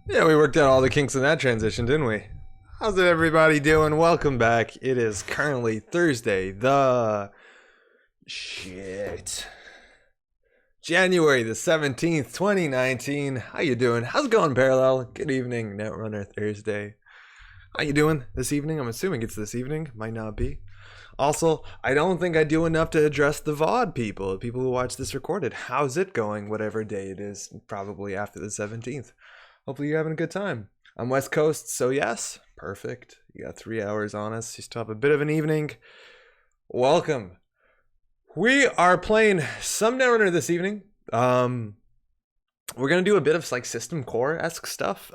Yeah, we worked out all the kinks in that transition, didn't we? How's it everybody doing? Welcome back. It is currently Thursday, the shit. January the 17th, 2019. How you doing? How's it going, Parallel? Good evening, Netrunner Thursday. How you doing this evening? I'm assuming it's this evening. Might not be. Also, I don't think I do enough to address the VOD people who watch this recorded. How's it going, whatever day it is? Probably after the 17th. Hopefully you're having a good time. I'm West Coast, so yes, perfect. You got 3 hours on us. You still have a bit of an evening. Welcome. We are playing some Netrunner this evening. We're gonna do a bit of like system core-esque stuff.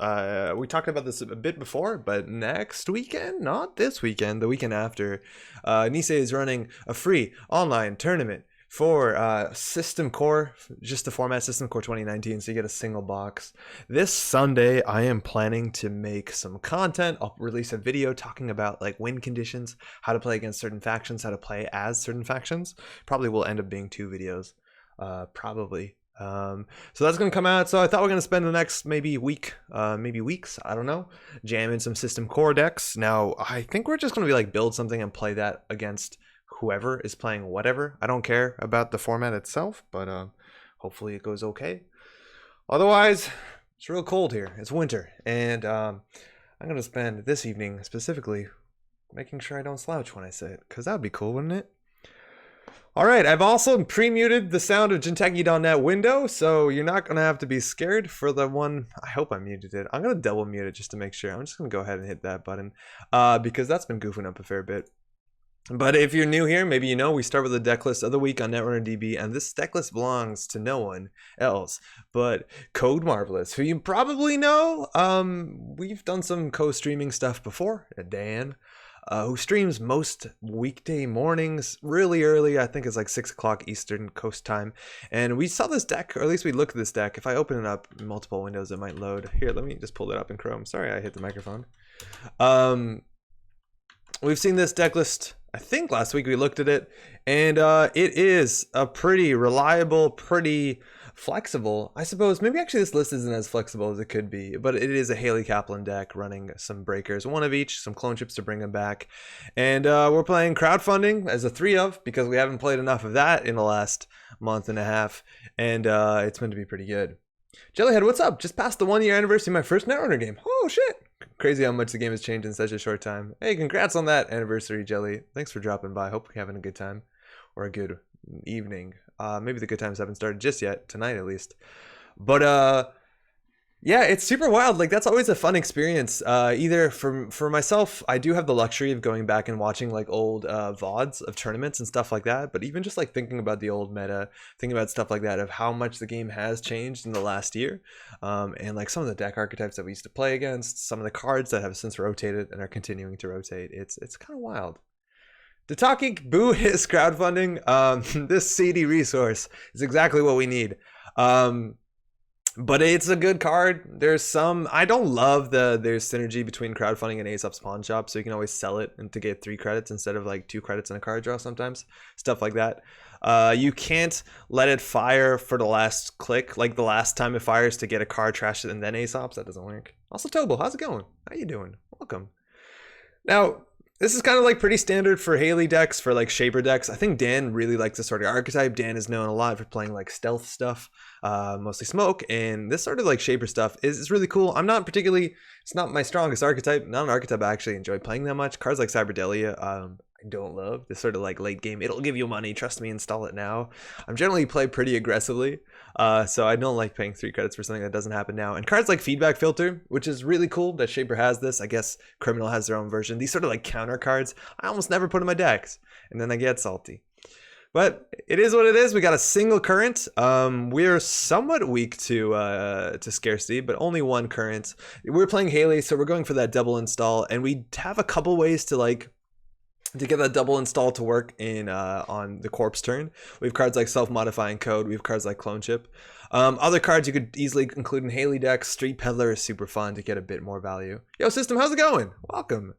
We talked about this a bit before, but next weekend, not this weekend, the weekend after, Nisei is running a free online tournament for System Core, just the format System Core 2019, so you get a single box. This Sunday, I am planning to make some content. I'll release a video talking about like win conditions, how to play against certain factions, how to play as certain factions. Probably will end up being 2 videos, probably. So that's gonna come out. So I thought we're gonna spend the next maybe week, maybe weeks, I don't know, jamming some System Core decks. Now I think we're just gonna be like build something and play that against whoever is playing whatever. I don't care about the format itself, but hopefully it goes okay. Otherwise, it's real cold here. It's winter, and I'm gonna spend this evening specifically making sure I don't slouch when I say it, because that would be cool, wouldn't it? All right, I've also pre-muted the sound of Jinteki.net window, so you're not gonna have to be scared for the one. I hope I muted it. I'm gonna double mute it just to make sure. I'm just gonna go ahead and hit that button because that's been goofing up a fair bit. But if you're new here, maybe you know we start with the deck list of the week on Netrunner DB, and this deck list belongs to no one else but Code Marvelous, who you probably know. We've done some co-streaming stuff before. Dan, who streams most weekday mornings really early. I think it's like 6 o'clock Eastern Coast time. And we saw this deck, or at least we looked at this deck. If I open it up in multiple windows, it might load. Here, let me just pull it up in Chrome. Sorry, I hit the microphone. We've seen this deck list, I think last week we looked at it, and it is a pretty reliable, pretty flexible. I suppose maybe actually this list isn't as flexible as it could be, but it is a Haley Kaplan deck running some breakers, 1 of each, some clone chips to bring them back. And we're playing crowdfunding as a 3 of, because we haven't played enough of that in the last month and a half, and it's meant to be pretty good. Jellyhead, what's up? Just passed the 1-year anniversary of my first Netrunner game. Oh shit! Crazy how much the game has changed in such a short time. Hey, congrats on that anniversary, Jelly. Thanks for dropping by. Hope you're having a good time or a good evening. Maybe the good times haven't started just yet, tonight at least. But yeah, it's super wild. Like, that's always a fun experience. Either for myself, I do have the luxury of going back and watching like old VODs of tournaments and stuff like that. But even just like thinking about the old meta, thinking about stuff like that of how much the game has changed in the last year, and like some of the deck archetypes that we used to play against, some of the cards that have since rotated and are continuing to rotate. It's kind of wild. Dataki Boo his crowdfunding. This CD resource is exactly what we need. But it's a good card. There's some, I don't love there's synergy between crowdfunding and Aesop's Pawn Shop, so you can always sell it and to get 3 credits instead of like 2 credits in a card draw sometimes. Stuff like that. You can't let it fire for the last click, like the last time it fires to get a card trashed and then Aesop's. That doesn't work. Also, Tobo, how's it going? How you doing? Welcome. Now, this is kind of like pretty standard for Haley decks, for like Shaper decks. I think Dan really likes this sort of archetype. Dan is known a lot for playing like stealth stuff, mostly smoke, and this sort of like Shaper stuff is really cool. I'm not particularly, it's not my strongest archetype, not an archetype I actually enjoy playing that much. Cards like Cyberdelia, I don't love. This sort of like late game, it'll give you money, trust me, install it now. I'm generally play pretty aggressively, so I don't like paying 3 credits for something that doesn't happen now. And cards like Feedback Filter, which is really cool that Shaper has this. I guess Criminal has their own version. These sort of like counter cards, I almost never put in my decks, and then I get salty. But it is what it is. We got a single current. We're somewhat weak to scarcity, but only 1 current. We're playing Haley, so we're going for that double install, and we have a couple ways to like to get that double install to work in on the corpse turn. We have cards like Self-Modifying Code. We have cards like Clone Chip. Other cards you could easily include in Haley decks. Street Peddler is super fun to get a bit more value. Yo, System, how's it going? Welcome.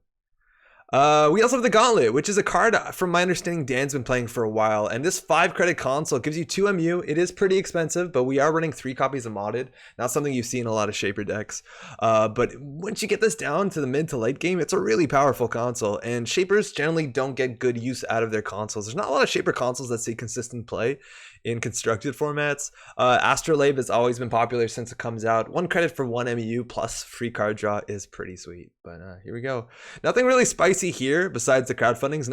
We also have the Gauntlet, which is a card, from my understanding, Dan's been playing for a while. And this 5-credit console gives you 2 MU. It is pretty expensive, but we are running 3 copies of Modded. Not something you see in a lot of Shaper decks. But once you get this down to the mid to late game, it's a really powerful console. And Shapers generally don't get good use out of their consoles. There's not a lot of Shaper consoles that see consistent play in constructed formats. Astrolabe has always been popular since it comes out. 1 credit for 1 MU plus free card draw is pretty sweet. But here we go. Nothing really spicy here besides the crowdfundings.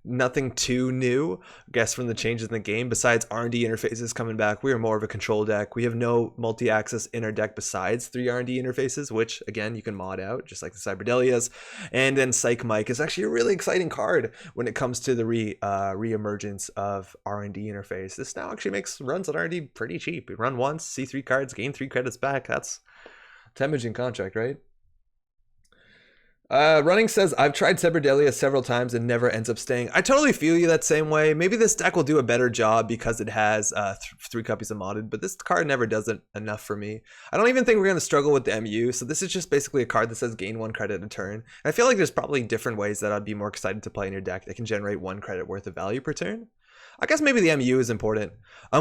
Nothing too new, I guess, from the changes in the game. Besides R&D interfaces coming back, we are more of a control deck. We have no multi-access in our deck besides 3 R&D interfaces, which again you can mod out, just like the Cyberdelias. And then Psych Mike is actually a really exciting card when it comes to the re-emergence of R&D interface. This now actually makes runs on R&D pretty cheap. You run once, see 3 cards, gain 3 credits back. That's damaging contract, right? Running says, I've tried Cyberdelia several times and never ends up staying. I totally feel you that same way. Maybe this deck will do a better job because it has 3 copies of Modded, but this card never does it enough for me. I don't even think we're going to struggle with the MU, so this is just basically a card that says gain 1 credit a turn. And I feel like there's probably different ways that I'd be more excited to play in your deck that can generate 1 credit worth of value per turn. I guess maybe the MU is important.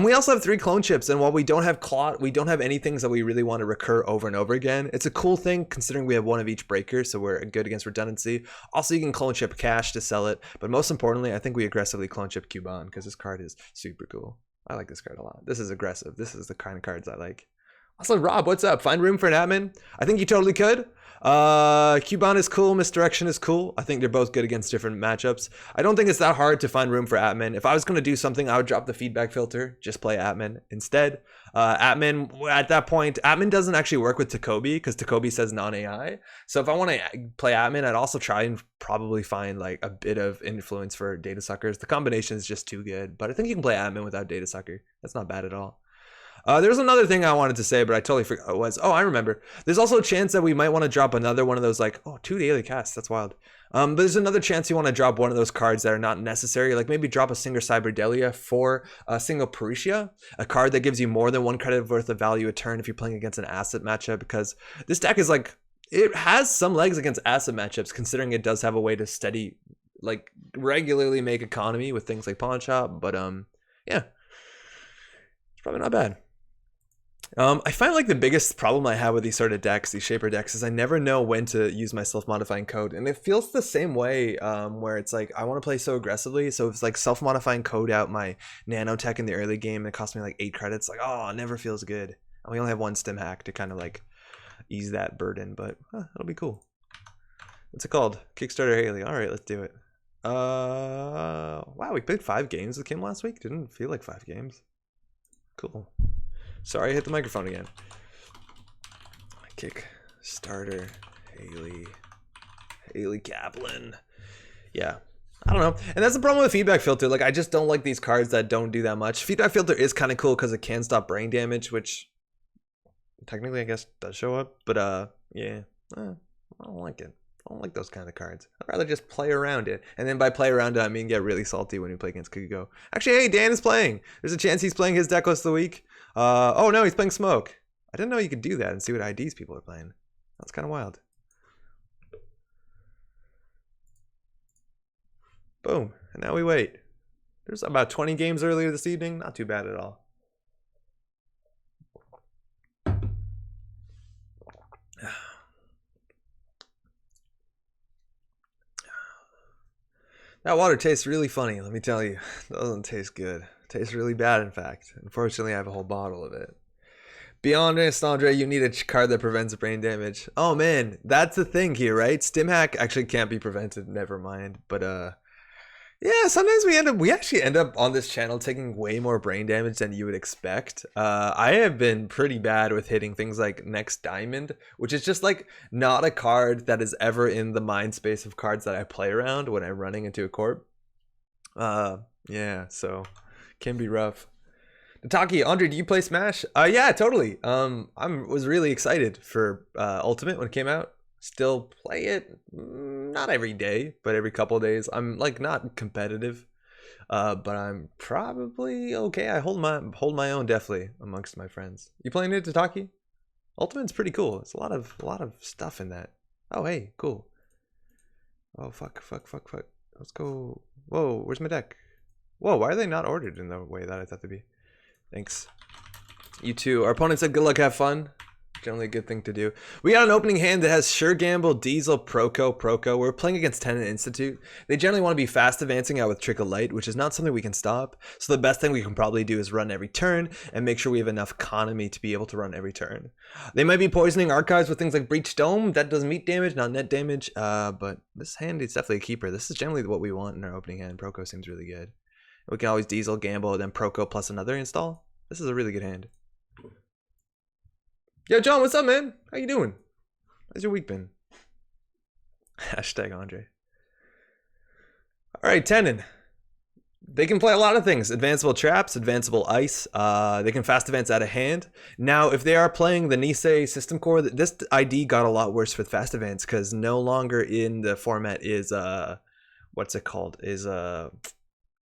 We also have 3 clone chips, and while we don't have clot, we don't have any things that we really want to recur over and over again. It's a cool thing considering we have 1 of each breaker, so we're good against redundancy. Also, you can clone chip cash to sell it, but most importantly, I think we aggressively clone chip Cuban because this card is super cool. I like this card a lot. This is aggressive. This is the kind of cards I like. Also, Rob, what's up? Find room for an admin? I think you totally could. Cuban is cool. Misdirection is cool. I think they're both good against different matchups. I don't think it's that hard to find room for admin. If I was going to do something, I would drop the feedback filter. Just play admin instead. Admin, at that point, admin doesn't actually work with Takobi because Takobi says non-AI. So if I want to play admin, I'd also try and probably find like a bit of influence for data suckers. The combination is just too good. But I think you can play admin without data sucker. That's not bad at all. There's another thing I wanted to say, but I totally forgot what it was. Oh, I remember. There's also a chance that we might want to drop another one of those, like, 2 daily casts. That's wild. But there's another chance you want to drop one of those cards that are not necessary. Like maybe drop a single Cyberdelia for a single Peritia, a card that gives you more than 1 credit worth of value a turn if you're playing against an asset matchup, because this deck is like, it has some legs against asset matchups, considering it does have a way to steady, like, regularly make economy with things like Pawn Shop. But yeah, it's probably not bad. I find like the biggest problem I have with these sort of decks, these Shaper decks, is I never know when to use my self-modifying code. And it feels the same way where it's like, I want to play so aggressively. So if it's like self-modifying code out my nanotech in the early game and it costs me like 8 credits, like, oh, it never feels good. And we only have 1 stim hack to kind of like ease that burden, but it'll be cool. What's it called? Kickstarter Haley. All right, let's do it. Wow, we played 5 games with Kim last week. Didn't feel like 5 games. Cool. Sorry, I hit the microphone again. Kickstarter Haley Kaplan. Yeah, I don't know. And that's the problem with feedback filter. Like, I just don't like these cards that don't do that much. Feedback filter is kind of cool because it can stop brain damage, which technically I guess does show up. But yeah, I don't like it. I don't like those kind of cards. I'd rather just play around it. And then by play around it, I mean get really salty when we play against Kugo. Actually, hey, Dan is playing. There's a chance he's playing his Decklist of the week. Oh no, he's playing Smoke. I didn't know you could do that and see what IDs people are playing. That's kind of wild. Boom. And now we wait. There's about 20 games earlier this evening. Not too bad at all. That water tastes really funny, let me tell you. It doesn't taste good. It tastes really bad, in fact. Unfortunately, I have a whole bottle of it. Be honest, Andre, you need a card that prevents brain damage. Oh man, that's the thing here, right? Stim hack actually can't be prevented, never mind. But yeah, sometimes we actually end up on this channel taking way more brain damage than you would expect. I have been pretty bad with hitting things like Next Diamond, which is just like not a card that is ever in the mind space of cards that I play around when I'm running into a corp. Yeah, so can be rough. Nataki, Andre, do you play Smash? Yeah, totally. Was really excited for Ultimate when it came out. Still play it, not every day, but every couple of days. I'm like not competitive, but I'm probably okay. I hold my own definitely amongst my friends. You playing it, Tataki? Ultimate's pretty cool. It's a lot of stuff in that. Oh hey, cool. Oh, fuck. Let's go. Whoa, where's my deck? Whoa, why are they not ordered in the way that I thought they'd be? Thanks. You too. Our opponent said good luck, have fun. Generally a good thing to do. We got an opening hand that has Sure Gamble, Diesel, Proco. We're playing against Tennin Institute. They generally want to be fast advancing out with Trickle Light, which is not something we can stop. So the best thing we can probably do is run every turn and make sure we have enough economy to be able to run every turn. They might be poisoning archives with things like Breach Dome. That does meat damage, not net damage. But this hand is definitely a keeper. This is generally what we want in our opening hand. Proco seems really good. We can always Diesel, Gamble, then Proco plus another install. This is a really good hand. Yo, John, what's up, man? How you doing? How's your week been? Hashtag Andre. All right, Tennin. They can play a lot of things. Advanceable traps, advanceable ice. They can fast advance out of hand. Now, if they are playing the Nisei system core, this ID got a lot worse with fast advance because no longer in the format is, what's it called? Is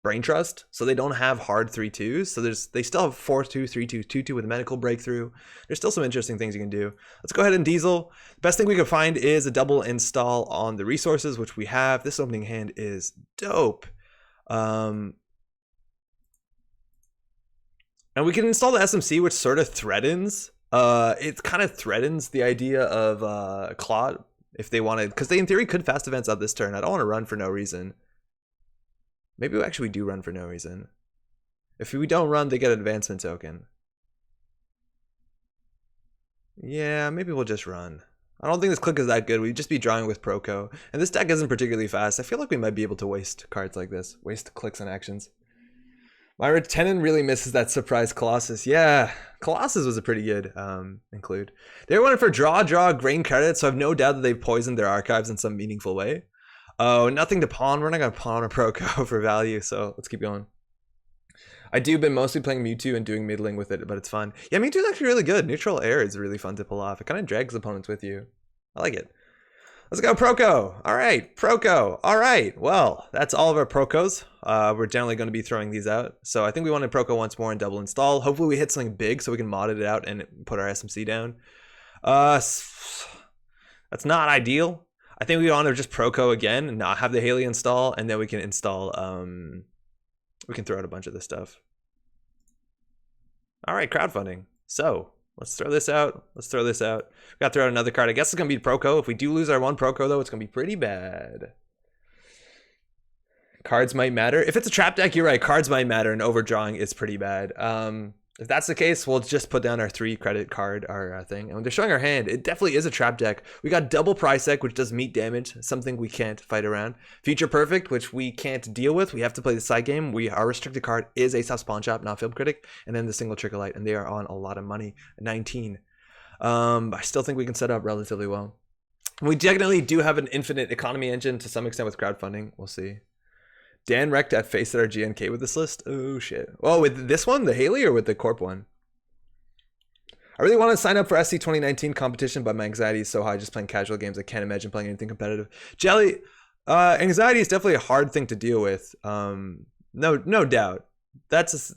Brain Trust, so they don't have hard 3-2s. So they still have 4-2, 3-2, 2-2 with medical breakthrough. There's still some interesting things you can do. Let's go ahead and Diesel. The best thing we could find is a double install on the resources, which we have. This opening hand is dope. And we can install the SMC, which sort of threatens. It kind of threatens the idea of Claude if they wanted, because they in theory could fast advance out this turn. I don't want to run for no reason. Maybe we do run for no reason. If we don't run, they get an advancement token. Yeah, maybe we'll just run. I don't think this click is that good. We'd just be drawing with Proco. And this deck isn't particularly fast. I feel like we might be able to waste cards like this. Waste clicks and actions. My Tennin really misses that surprise Colossus. Yeah, Colossus was a pretty good include. They wanted for draw, grain credit, so I have no doubt that they've poisoned their archives in some meaningful way. Oh, nothing to pawn. We're not going to pawn a Proco for value, so let's keep going. I do been mostly playing Mewtwo and doing middling with it, but it's fun. Yeah, Mewtwo is actually really good. Neutral air is really fun to pull off. It kind of drags opponents with you. I like it. Let's go Proco. All right, Proco. All right, well, that's all of our Procos. We're generally going to be throwing these out. So I think we wanted Proco once more and double install. Hopefully we hit something big so we can mod it out and put our SMC down. That's not ideal. I think we want to just Proco again and not have the Haley install, and then we can install, we can throw out a bunch of this stuff. All right, crowdfunding. So let's throw this out. We got to throw out another card. I guess it's going to be Proco. If we do lose our one Proco, though, it's going to be pretty bad. Cards might matter. If it's a trap deck, you're right. Cards might matter, and overdrawing is pretty bad. If that's the case, we'll just put down our 3 credit card, our thing. And when they're showing our hand, it definitely is a trap deck. We got double Prisec, which does meat damage, something we can't fight around. Future Perfect, which we can't deal with. We have to play the side game. Our restricted card is Aesop's Pawn Shop, not Film Critic. And then the single Trickle Light, and they are on a lot of money, 19. I still think we can set up relatively well. We definitely do have an infinite economy engine to some extent with crowdfunding. We'll see. Dan wrecked at face at our GNK with this list. Oh shit. Oh, with this one, the Haley, or with the Corp one? I really want to sign up for SC 2019 competition, but my anxiety is so high just playing casual games. I can't imagine playing anything competitive. Jelly, anxiety is definitely a hard thing to deal with. No doubt. That's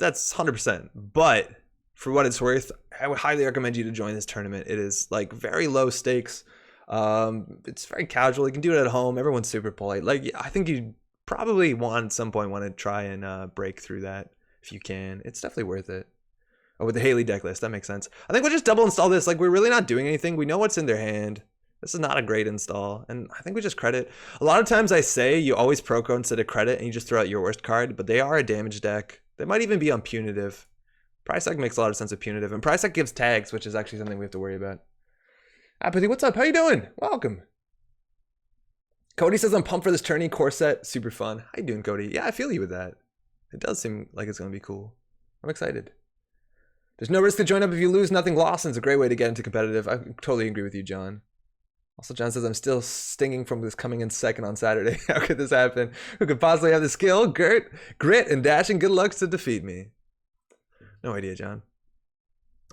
100%. But for what it's worth, I would highly recommend you to join this tournament. It is like very low stakes. It's very casual. You can do it at home. Everyone's super polite. Like, I think you probably at some point want to try and break through that if you can. It's definitely worth it. Oh, with the Haley deck list, that makes sense. I think we'll just double install this. Like, we're really not doing anything. We know what's in their hand. This is not a great install, and I think we just credit. A lot of times I say you always Proco instead of credit, and you just throw out your worst card, but they are a damage deck. They might even be on punitive. Prisec makes a lot of sense of punitive, and Prisec gives tags, which is actually something we have to worry about. Apathy, what's up? How you doing? Welcome. Cody says I'm pumped for this tourney core set. Super fun. How you doing, Cody? Yeah, I feel you with that. It does seem like it's going to be cool. I'm excited. There's no risk to join up if you lose, nothing lost, and it's a great way to get into competitive. I totally agree with you, John. Also, John says I'm still stinging from this coming in second on Saturday. How could this happen? Who could possibly have the skill, grit, and dashing good looks to defeat me? No idea, John.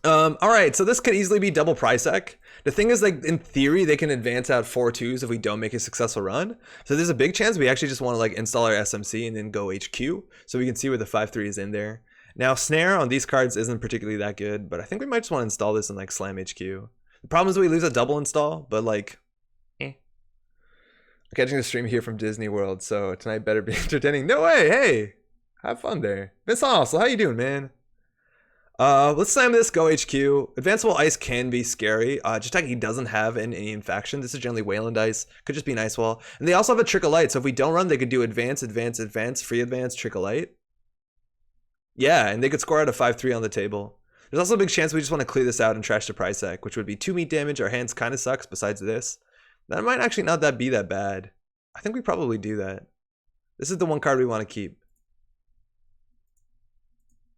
All right, so this could easily be double Prisec. The thing is, like, in theory, they can advance out 4-2s if we don't make a successful run. So there's a big chance we actually just want to like install our SMC and then go HQ, so we can see where the 5-3 is in there. Now, Snare on these cards isn't particularly that good, but I think we might just want to install this in like Slam HQ. The problem is we lose a double install, but like, Catching a stream here from Disney World, so tonight better be entertaining. No way, hey! Have fun there. Vince also, how you doing, man? Let's slam this, go HQ. Advanceable ice can be scary. Just like he doesn't have any infection. This is generally Weyland ice. Could just be an ice wall. And they also have a trickle light, so if we don't run, they could do advance, advance, advance, free advance, trickle light. Yeah, and they could score out a 5-3 on the table. There's also a big chance we just want to clear this out and trash the price deck, which would be 2 meat damage. Our hands kind of sucks besides this. That might actually not be that bad. I think we probably do that. This is the one card we want to keep.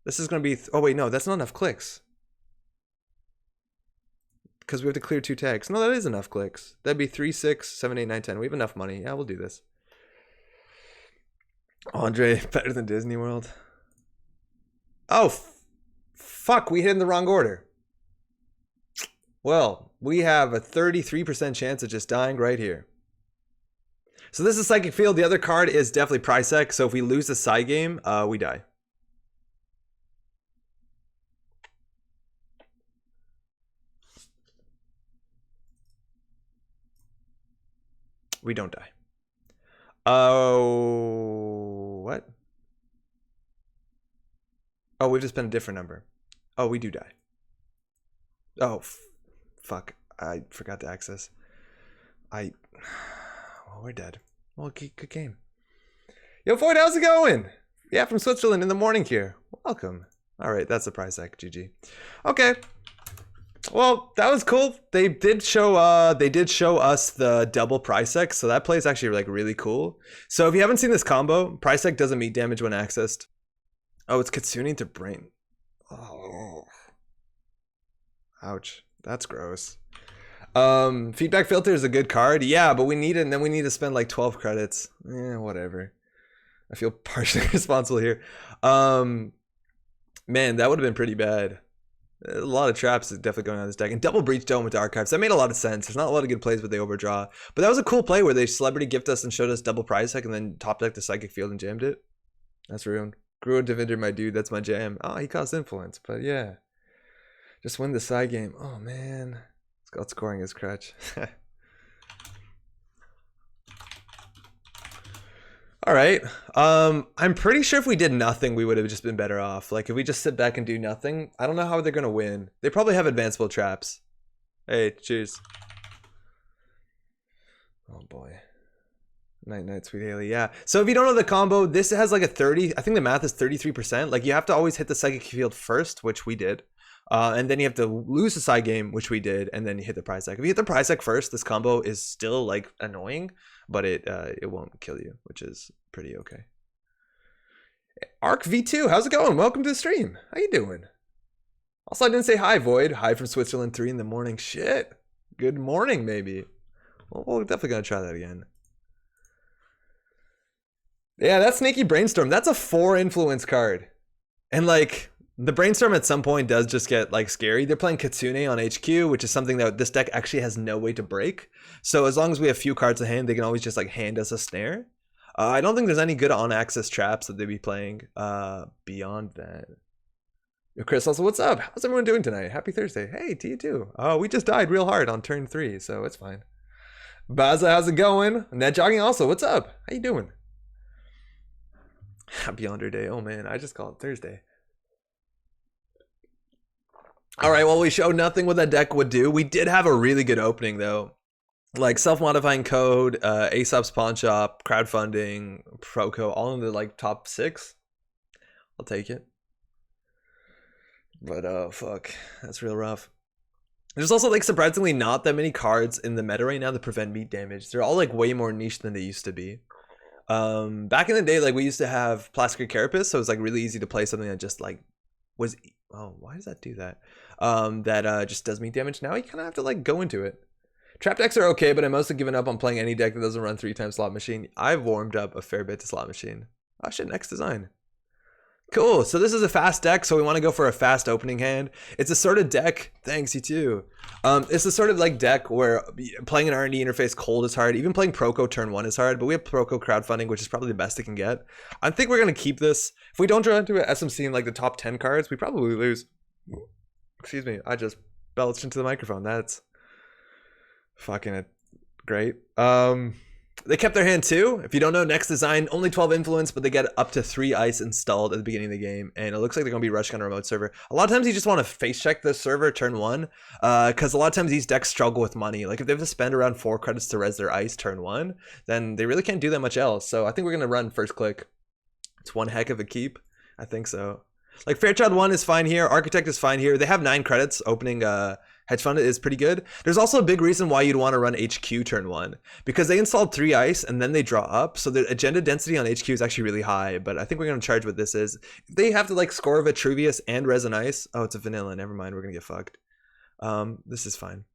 This is going to be... oh, wait, no, that's not enough clicks. Because we have to clear 2 tags. No, that is enough clicks. That'd be 3, 6, 7, 8, 9, 10. We have enough money. Yeah, we'll do this. Andre, better than Disney World. Oh, fuck, we hit in the wrong order. Well, we have a 33% chance of just dying right here. So this is Psychic Field. The other card is definitely Prysec. So if we lose the side game, we die. We don't die. Oh, what? Oh, we've just been a different number. Oh, we do die. Oh, fuck. I forgot to access. Well, we're dead. Well, good game. Yo, Floyd, how's it going? Yeah, from Switzerland in the morning here. Welcome. All right, that's the prize deck. GG. Okay. Well, that was cool. They did show us the double price deck, so that play is actually like really cool. So if you haven't seen this combo, price deck doesn't meet damage when accessed. Oh, it's Kitsune to brain. Oh. Ouch. That's gross. Feedback filter is a good card. Yeah, but we need it, and then we need to spend like 12 credits. Whatever. I feel partially responsible here. Man, that would have been pretty bad. A lot of traps is definitely going on this deck. And double breach dome with the archives. That made a lot of sense. There's not a lot of good plays, but they overdraw. But that was a cool play where they celebrity gift us and showed us double prize deck and then top deck the psychic field and jammed it. That's ruined. Grew a Divinder, my dude. That's my jam. Oh, he caused influence, but yeah. Just win the side game. Oh man. Scott scoring his crutch. All right. I'm pretty sure if we did nothing, we would have just been better off. Like if we just sit back and do nothing, I don't know how they're gonna win. They probably have advanceable traps. Hey, cheers. Oh boy. Night, sweet Haley. Yeah. So if you don't know the combo, this has like a 30. I think the math is 33%. Like you have to always hit the psychic field first, which we did. And then you have to lose the side game, which we did, and then you hit the prize deck. If you hit the prize deck first, this combo is still like annoying, but it won't kill you, which is pretty okay. Arc V2, how's it going? Welcome to the stream. How you doing? Also, I didn't say hi, Void. Hi from Switzerland, 3 in the morning. Shit. Good morning, maybe. Well, we're definitely gonna try that again. Yeah, that's Sneaky Brainstorm. That's a 4 influence card, and like. The Brainstorm at some point does just get like scary. They're playing Kitsune on HQ, which is something that this deck actually has no way to break. So as long as we have few cards in hand, they can always just like hand us a snare. I don't think there's any good on-access traps that they'd be playing beyond that. Yo, Chris, also, what's up? How's everyone doing tonight? Happy Thursday. Hey, to you too. Oh, we just died real hard on turn 3, so it's fine. Baza, how's it going? Net Jogging also, what's up? How you doing? Happy Under Day. Oh man, I just called it Thursday. All right, well, we showed nothing what that deck would do. We did have a really good opening, though. Like self-modifying code, Aesop's Pawn Shop, crowdfunding, Proco, all in the like top 6. I'll take it. But oh fuck, that's real rough. There's also like surprisingly not that many cards in the meta right now that prevent meat damage. They're all like way more niche than they used to be. Back in the day, like we used to have Plastic Carapace, so it was like really easy to play something that just like was. Oh, why does that do that? That just does meat damage. Now you kind of have to like go into it. Trap decks are okay, but I'm mostly given up on playing any deck that doesn't run 3 times Slot Machine. I've warmed up a fair bit to Slot Machine. Oh shit, next design. Cool, so this is a fast deck, so we want to go for a fast opening hand. It's a sort of deck, thanks you too. It's a sort of like deck where playing an R&D interface cold is hard. Even playing Proco turn 1 is hard, but we have Proco crowdfunding, which is probably the best it can get. I think we're going to keep this. If we don't draw into an SMC in like the top 10 cards, we probably lose. Excuse me, I just belched into the microphone. That's fucking great. They kept their hand too. If you don't know, next design, only 12 influence, but they get up to 3 ice installed at the beginning of the game. And it looks like they're going to be rushing on a remote server. A lot of times you just want to face check the server turn 1, because a lot of times these decks struggle with money. Like if they have to spend around 4 credits to res their ice turn 1, then they really can't do that much else. So I think we're going to run first click. It's one heck of a keep. I think so. Like Fairchild 1 is fine here. Architect is fine here. They have 9 credits. Opening Hedge Fund is pretty good. There's also a big reason why you'd want to run HQ turn 1. Because they installed 3 ice and then they draw up. So the agenda density on HQ is actually really high. But I think we're going to charge what this is. They have to like score Vitruvius and Resin Ice. Oh, it's a vanilla. Never mind. We're going to get fucked. This is fine.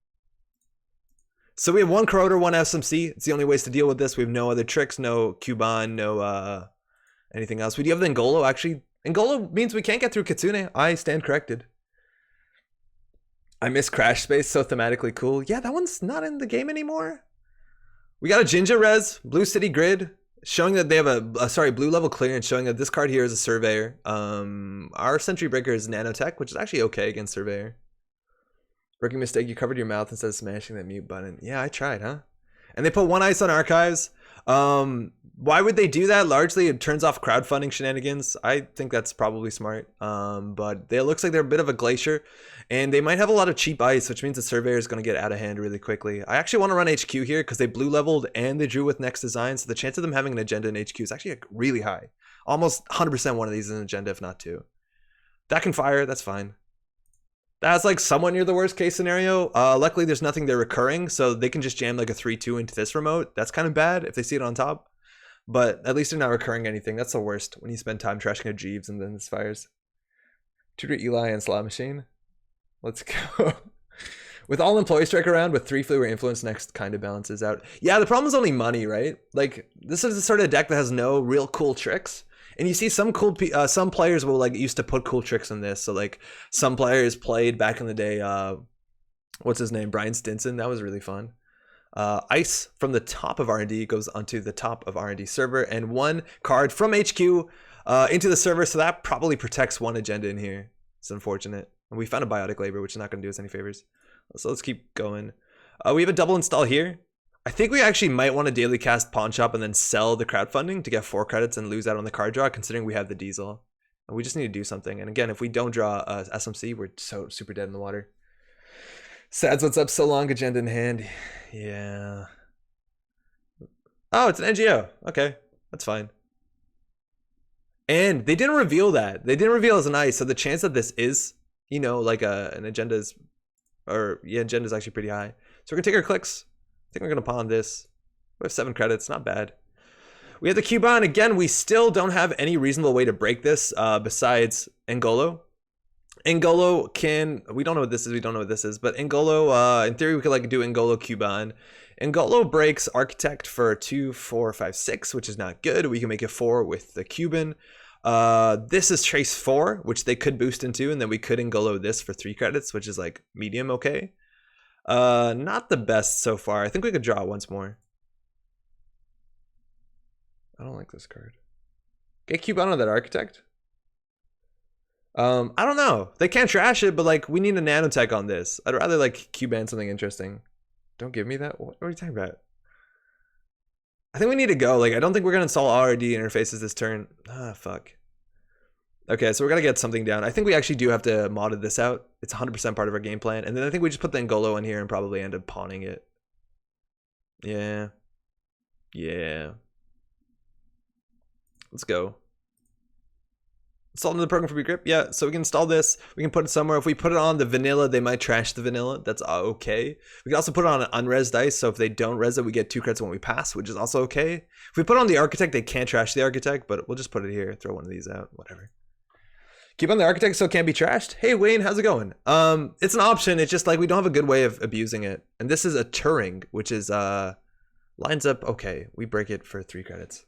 So we have 1 Corroder, 1 SMC. It's the only ways to deal with this. We have no other tricks, no Cuban, no anything else. We do have the Ngolo actually. Ngolo means we can't get through Kitsune. I stand corrected. I miss Crash Space, so thematically cool. Yeah, that one's not in the game anymore. We got a Jinja res, Blue City Grid, showing that they have a blue level clearance, showing that this card here is a Surveyor. Our Sentry Breaker is Nanotech, which is actually okay against Surveyor. Rookie mistake, you covered your mouth instead of smashing that mute button. Yeah, I tried, huh? And they put 1 ice on Archives. Why would they do that? Largely, it turns off crowdfunding shenanigans. I think that's probably smart. But it looks like they're a bit of a glacier, and they might have a lot of cheap ice, which means the Surveyor is going to get out of hand really quickly. I actually want to run HQ here because they blue leveled and they drew with next design, so the chance of them having an agenda in HQ is actually really high. Almost 100% one of these is an agenda, if not 2. That can fire. That's fine. That's like somewhat near the worst case scenario. Luckily, there's nothing there recurring, so they can just jam like a 3-2 into this remote. That's kind of bad if they see it on top. But at least they're not recurring anything. That's the worst when you spend time trashing a Jeeves and then this fires. Tutor Eli and Slot Machine. Let's go. With all employee strike around, with 3 flavor influence, next kind of balances out. Yeah, the problem is only money, right? Like, this is the sort of deck that has no real cool tricks. And you see some cool, some players will like used to put cool tricks in this. So like some players played back in the day, what's his name? Brian Stinson. That was really fun. Ice from the top of R&D goes onto the top of R&D server, and 1 card from HQ into the server, so that probably protects 1 agenda in here. It's unfortunate. And we found a Biotic Labor, which is not going to do us any favors. So let's keep going. We have a double install here. I think we actually might want to daily cast Pawn Shop and then sell the crowdfunding to get 4 credits and lose out on the card draw, considering we have the Diesel. And we just need to do something. And again, if we don't draw SMC, we're so super dead in the water. Sad's what's up, so long, agenda in hand. Yeah. Oh, it's an NGO. Okay, that's fine. And they didn't reveal that. They didn't reveal as an ice, so the chance that this is, you know, like an agenda's, or yeah, agenda's actually pretty high. So we're gonna take our clicks. I think we're gonna pawn this. We have 7 credits, not bad. We have the Cuban. Again, we still don't have any reasonable way to break this besides Ngolo. Ngolo can, we don't know what this is, but Ngolo, in theory, we could like do Ngolo Cuban. Ngolo breaks Architect for 2, 4, 5, 6, which is not good. We can make it 4 with the Cuban. This is Trace 4, which they could boost into, and then we could Ngolo this for 3 credits, which is like medium okay. Not the best so far. I think we could draw once more. I don't like this card. Get Cuban on that Architect. I don't know. They can't trash it, but like we need a nanotech on this. I'd rather like Cuban something interesting. Don't give me that. What are you talking about? I think we need to go. Like I don't think we're gonna install RD interfaces this turn. Ah, fuck. Okay, so we're gonna get something down. I think we actually do have to mod this out. It's 100% part of our game plan. And then I think we just put the Ngolo in here and probably end up pawning it. Yeah. Yeah. Let's go. Installed in the program for B-Grip. Yeah, so we can install this. We can put it somewhere. If we put it on the vanilla, they might trash the vanilla. That's okay. We can also put it on an unres dice. So if they don't res it, we get 2 credits when we pass, which is also okay. If we put it on the Architect, they can't trash the Architect, but we'll just put it here. Throw one of these out. Whatever. Keep on the Architect so it can't be trashed. Hey, Wayne, how's it going? It's an option. It's just like we don't have a good way of abusing it. And this is a Turing, which is lines up okay. We break it for 3 credits.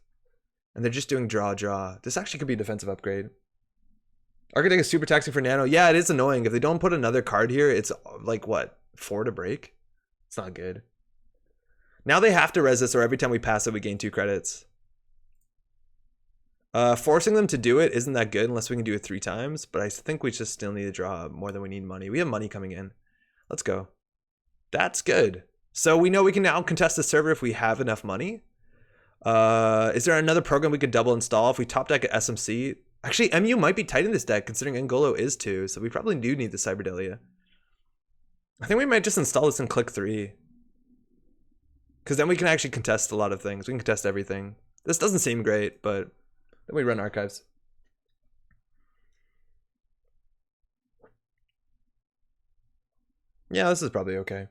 And they're just doing draw. This actually could be a defensive upgrade. Architect is super taxing for nano. Yeah, it is annoying. If they don't put another card here, it's like, what, 4 to break? It's not good. Now they have to res this, or every time we pass it, we gain 2 credits. Forcing them to do it isn't that good unless we can do it 3 times, but I think we just still need to draw more than we need money. We have money coming in. Let's go. That's good. So we know we can now contest the server if we have enough money. Is there another program we could double install if we top deck at SMC? Actually, MU might be tight in this deck considering Ngolo is 2, so we probably do need the Cyberdelia. I think we might just install this in click 3. Because then we can actually contest a lot of things. We can contest everything. This doesn't seem great, but then we run archives. Yeah, this is probably okay.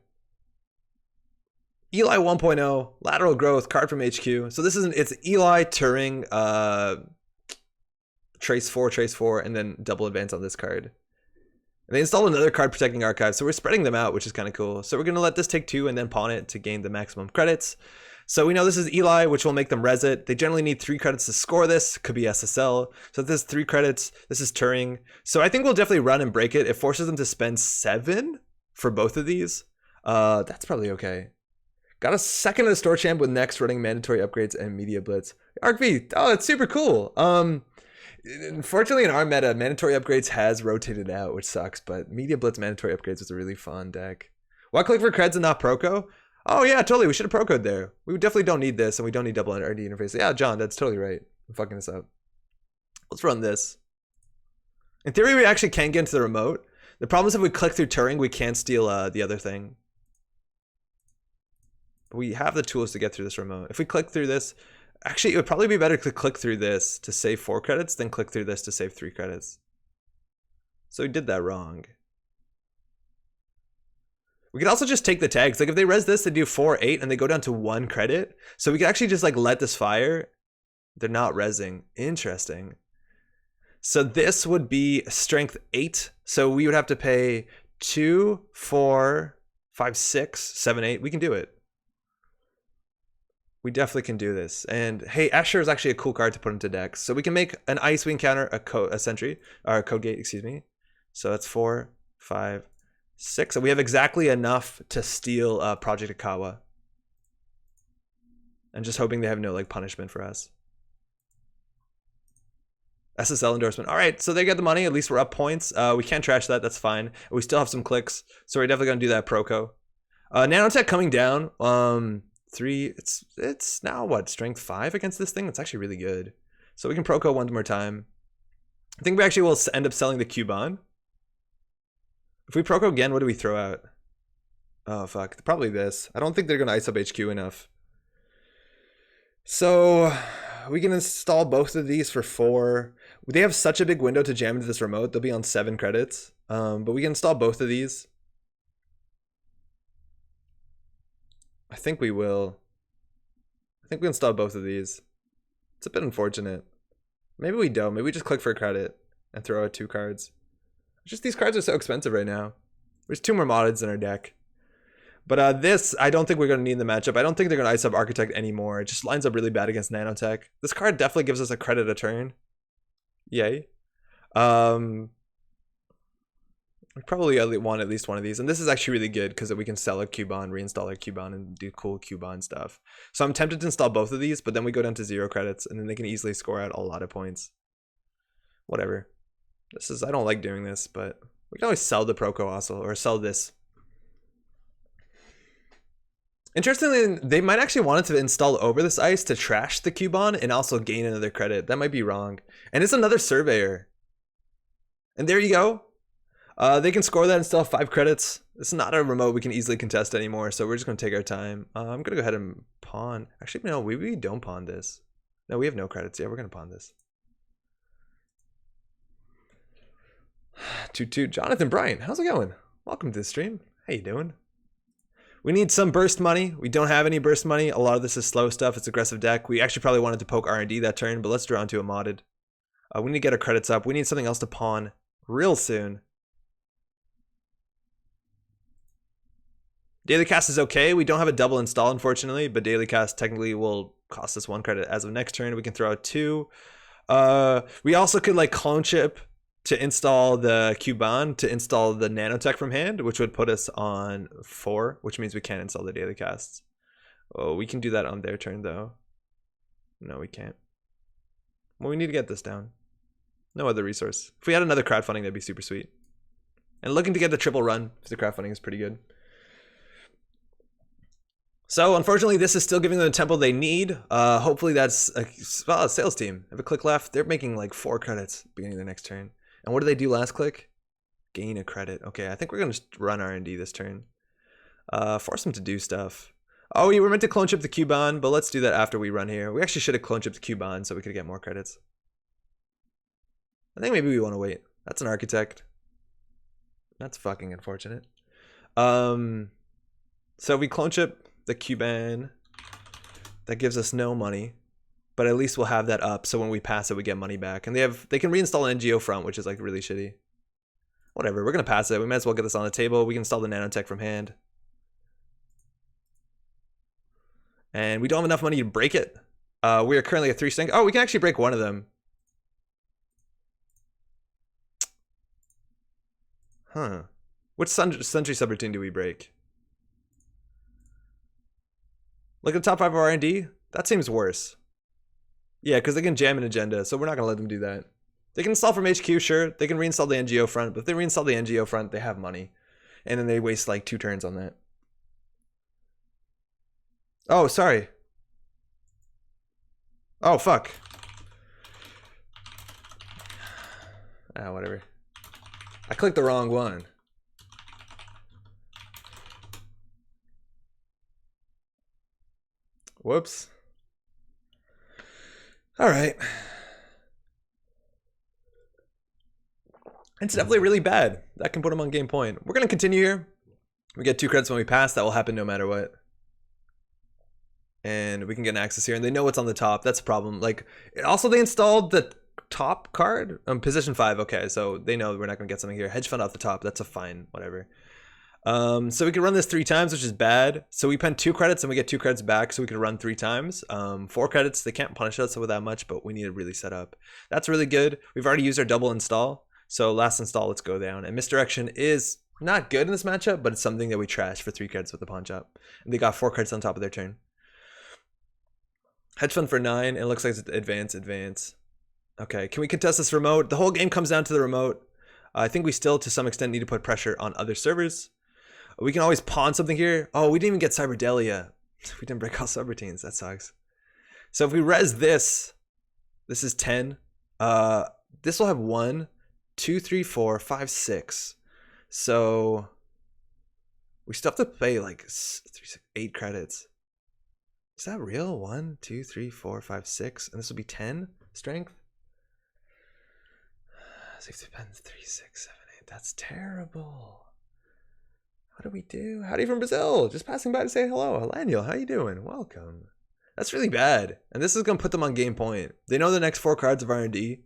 Eli 1.0, lateral growth, card from HQ. So this is it's Eli, Turing, trace 4, and then double advance on this card. And they installed another card protecting archive, so we're spreading them out, which is kind of cool. So we're going to let this take 2 and then pawn it to gain the maximum credits. So we know this is Eli, which will make them res it. They generally need 3 credits to score this. Could be SSL. So this is 3 credits. This is Turing. So I think we'll definitely run and break it. It forces them to spend 7 for both of these. That's probably okay. Got a second of the store champ with next running mandatory upgrades and media blitz. ArcV, oh, that's super cool. Unfortunately, in our meta, mandatory upgrades has rotated out, which sucks, but media blitz mandatory upgrades was a really fun deck. Why click for creds and not proco? Oh yeah, totally, we should have procoed there. We definitely don't need this, and we don't need double RD interface. Yeah, John, that's totally right. I'm fucking this up. Let's run this. In theory, we actually can get into the remote. The problem is if we click through Turing, we can't steal the other thing. But we have the tools to get through this remote. If we click through this, actually, it would probably be better to click through this to save 4 credits than click through this to save 3 credits. So we did that wrong. We could also just take the tags. Like if they res this, they do 4, 8, and they go down to 1 credit. So we could actually just like let this fire. They're not resing. Interesting. So this would be strength 8. So we would have to pay 2, 4, 5, 6, 7, 8. We can do it. We definitely can do this. And hey, Escher is actually a cool card to put into decks. So we can make an ice, we can counter a sentry, or a code gate, excuse me. So that's 4, 5, 6. And we have exactly enough to steal Project Akawa. And just hoping they have no like punishment for us. SSL endorsement. All right, so they get the money. At least we're up points. We can't trash that. That's fine. We still have some clicks. So we're definitely going to do that Proco. Nanotech coming down. 3, it's now what, strength 5 against this thing? It's actually really good. So we can proco one more time. I think we actually will end up selling the Cubon. If we proco again, what do we throw out? Oh fuck, probably this. I don't think they're gonna ice up HQ enough. So we can install both of these for 4. They have such a big window to jam into this remote. They'll be on 7 credits. But we can install both of these. I think we will. I think we install both of these. It's a bit unfortunate. Maybe we don't. Maybe we just click for a credit and throw out 2 cards. Just these cards are so expensive right now. There's 2 more moddeds in our deck. But this, I don't think we're going to need in the matchup. I don't think they're going to ice up Architect anymore. It just lines up really bad against Nanotech. This card definitely gives us a credit a turn. Yay. We probably want at least one of these. And this is actually really good because we can sell a Cubon, reinstall our Cubon, and do cool Cubon stuff. So I'm tempted to install both of these, but then we go down to 0 credits, and then they can easily score out a lot of points. Whatever. I don't like doing this, but we can always sell the Proco also, or sell this. Interestingly, they might actually want it to install over this ice to trash the Cubon and also gain another credit. That might be wrong. And it's another Surveyor. And there you go. They can score that and still have 5 credits. It's not a remote we can easily contest anymore, so we're just going to take our time. I'm going to go ahead and pawn. Actually, no, we don't pawn this. No, we have no credits. Yeah, we're going to pawn this. Toot. Jonathan Bryant, how's it going? Welcome to the stream. How you doing? We need some burst money. We don't have any burst money. A lot of this is slow stuff. It's aggressive deck. We actually probably wanted to poke R&D that turn, but let's draw into a modded. We need to get our credits up. We need something else to pawn real soon. Daily cast is okay. We don't have a double install, unfortunately, but daily cast technically will cost us 1 credit as of next turn. We can throw out 2. We also could like clone chip to install the Cubon to install the Nanotech from hand, which would put us on 4, which means we can't install the daily casts. Oh, we can do that on their turn though. No, we can't. Well, we need to get this down. No other resource. If we had another crowdfunding, that'd be super sweet. And looking to get the triple run, if the crowdfunding is pretty good. So unfortunately, this is still giving them the tempo they need. Hopefully that's a sales team. Have a click left. They're making like 4 credits beginning of the next turn. And what do they do last click? Gain a credit. Okay, I think we're gonna just run R&D this turn. Force them to do stuff. Oh, we were meant to clone chip the Cuban, but let's do that after we run here. We actually should have clone chipped the Cuban so we could get more credits. I think maybe we want to wait. That's an architect. That's fucking unfortunate. So we clone chip the Cuban. That gives us no money, but at least we'll have that up. So when we pass it, we get money back. And they can reinstall an NGO front, which is like really shitty. Whatever, we're gonna pass it. We might as well get this on the table. We can install the nanotech from hand. And we don't have enough money to break it. We are currently at 3 strength. Oh, we can actually break one of them. Huh. Which Sentry subroutine do we break? Look at the top 5 of R&D. That seems worse. Yeah, because they can jam an agenda, so we're not going to let them do that. They can install from HQ, sure. They can reinstall the NGO front, but if they reinstall the NGO front, they have money. And then they waste like 2 turns on that. Oh, sorry. Oh, fuck. Ah, whatever. I clicked the wrong one. Whoops. All right. It's definitely really bad. That can put them on game point. We're going to continue here. We get 2 credits when we pass. That will happen no matter what. And we can get an access here. And they know what's on the top. That's a problem. Like, also they installed the top card. Position 5. Okay, so they know we're not going to get something here. Hedge fund off the top. That's a fine. Whatever. So we can run this 3 times, which is bad. So we spend 2 credits and we get 2 credits back, so we can run 3 times. 4 credits, they can't punish us with that much, but we need to really set up. That's really good. We've already used our double install. So last install, let's go down. And misdirection is not good in this matchup, but it's something that we trash for 3 credits with the pawn chop. And they got 4 credits on top of their turn. Hedge fund for 9, and it looks like it's advance. Okay, can we contest this remote? The whole game comes down to the remote. I think we still, to some extent, need to put pressure on other servers. We can always pawn something here. Oh, we didn't even get Cyberdelia. We didn't break all subroutines. That sucks. So if we res this is 10. This will have 1, 2, 3, 4, 5, 6. So we still have to pay like 8 credits. Is that real? 1, 2, 3, 4, 5, 6. And this will be 10 strength. 6 depends. 3, 6, 7, 8. That's terrible. What do we do? Howdy from Brazil. Just passing by to say hello. Elaniel, how you doing? Welcome. That's really bad. And this is going to put them on game point. They know the next 4 cards of R&D,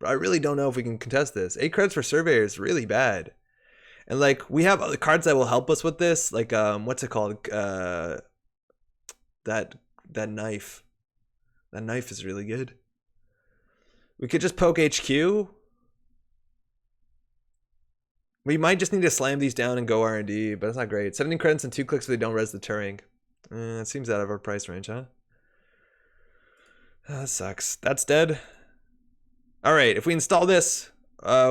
but I really don't know if we can contest this. 8 credits for Surveyor is really bad. And like, we have other cards that will help us with this. Like, what's it called? That knife. That knife is really good. We could just poke HQ. We might just need to slam these down and go R&D, but it's not great. 17 credits and 2 clicks if they don't res the Turing. It seems out of our price range, huh? That sucks. That's dead. All right, if we install this,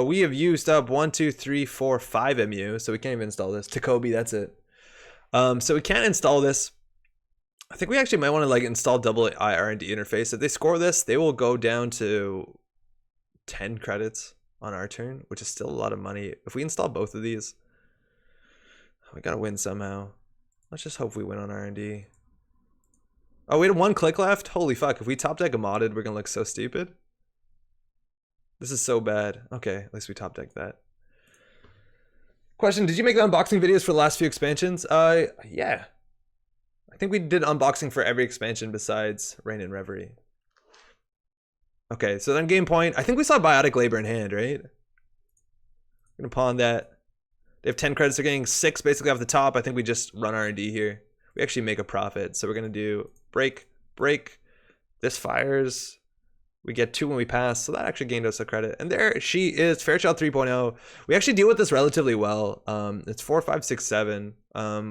we have used up 1, 2, 3, 4, 5 MU, so we can't even install this. Takobi, that's it. So we can't install this. I think we actually might want to like install double R&D interface. If they score this, they will go down to 10 credits on our turn, which is still a lot of money. If we install both of these, we gotta win somehow. Let's just hope we win on R&D. Oh, we had 1 click left? Holy fuck, if we top deck a modded, we're gonna look so stupid. This is so bad. Okay, at least we top deck that. Question, did you make the unboxing videos for the last few expansions? Yeah. I think we did unboxing for every expansion besides Reign and Reverie. Okay, so then game point. I think we saw Biotic Labor in hand, right? We're gonna pawn that. They have 10 credits. They're getting 6 basically off the top. I think we just run R&D here. We actually make a profit. So we're gonna do break. This fires. We get 2 when we pass. So that actually gained us a credit. And there she is, Fairchild 3.0. We actually deal with this relatively well. It's 4, 5, 6, 7.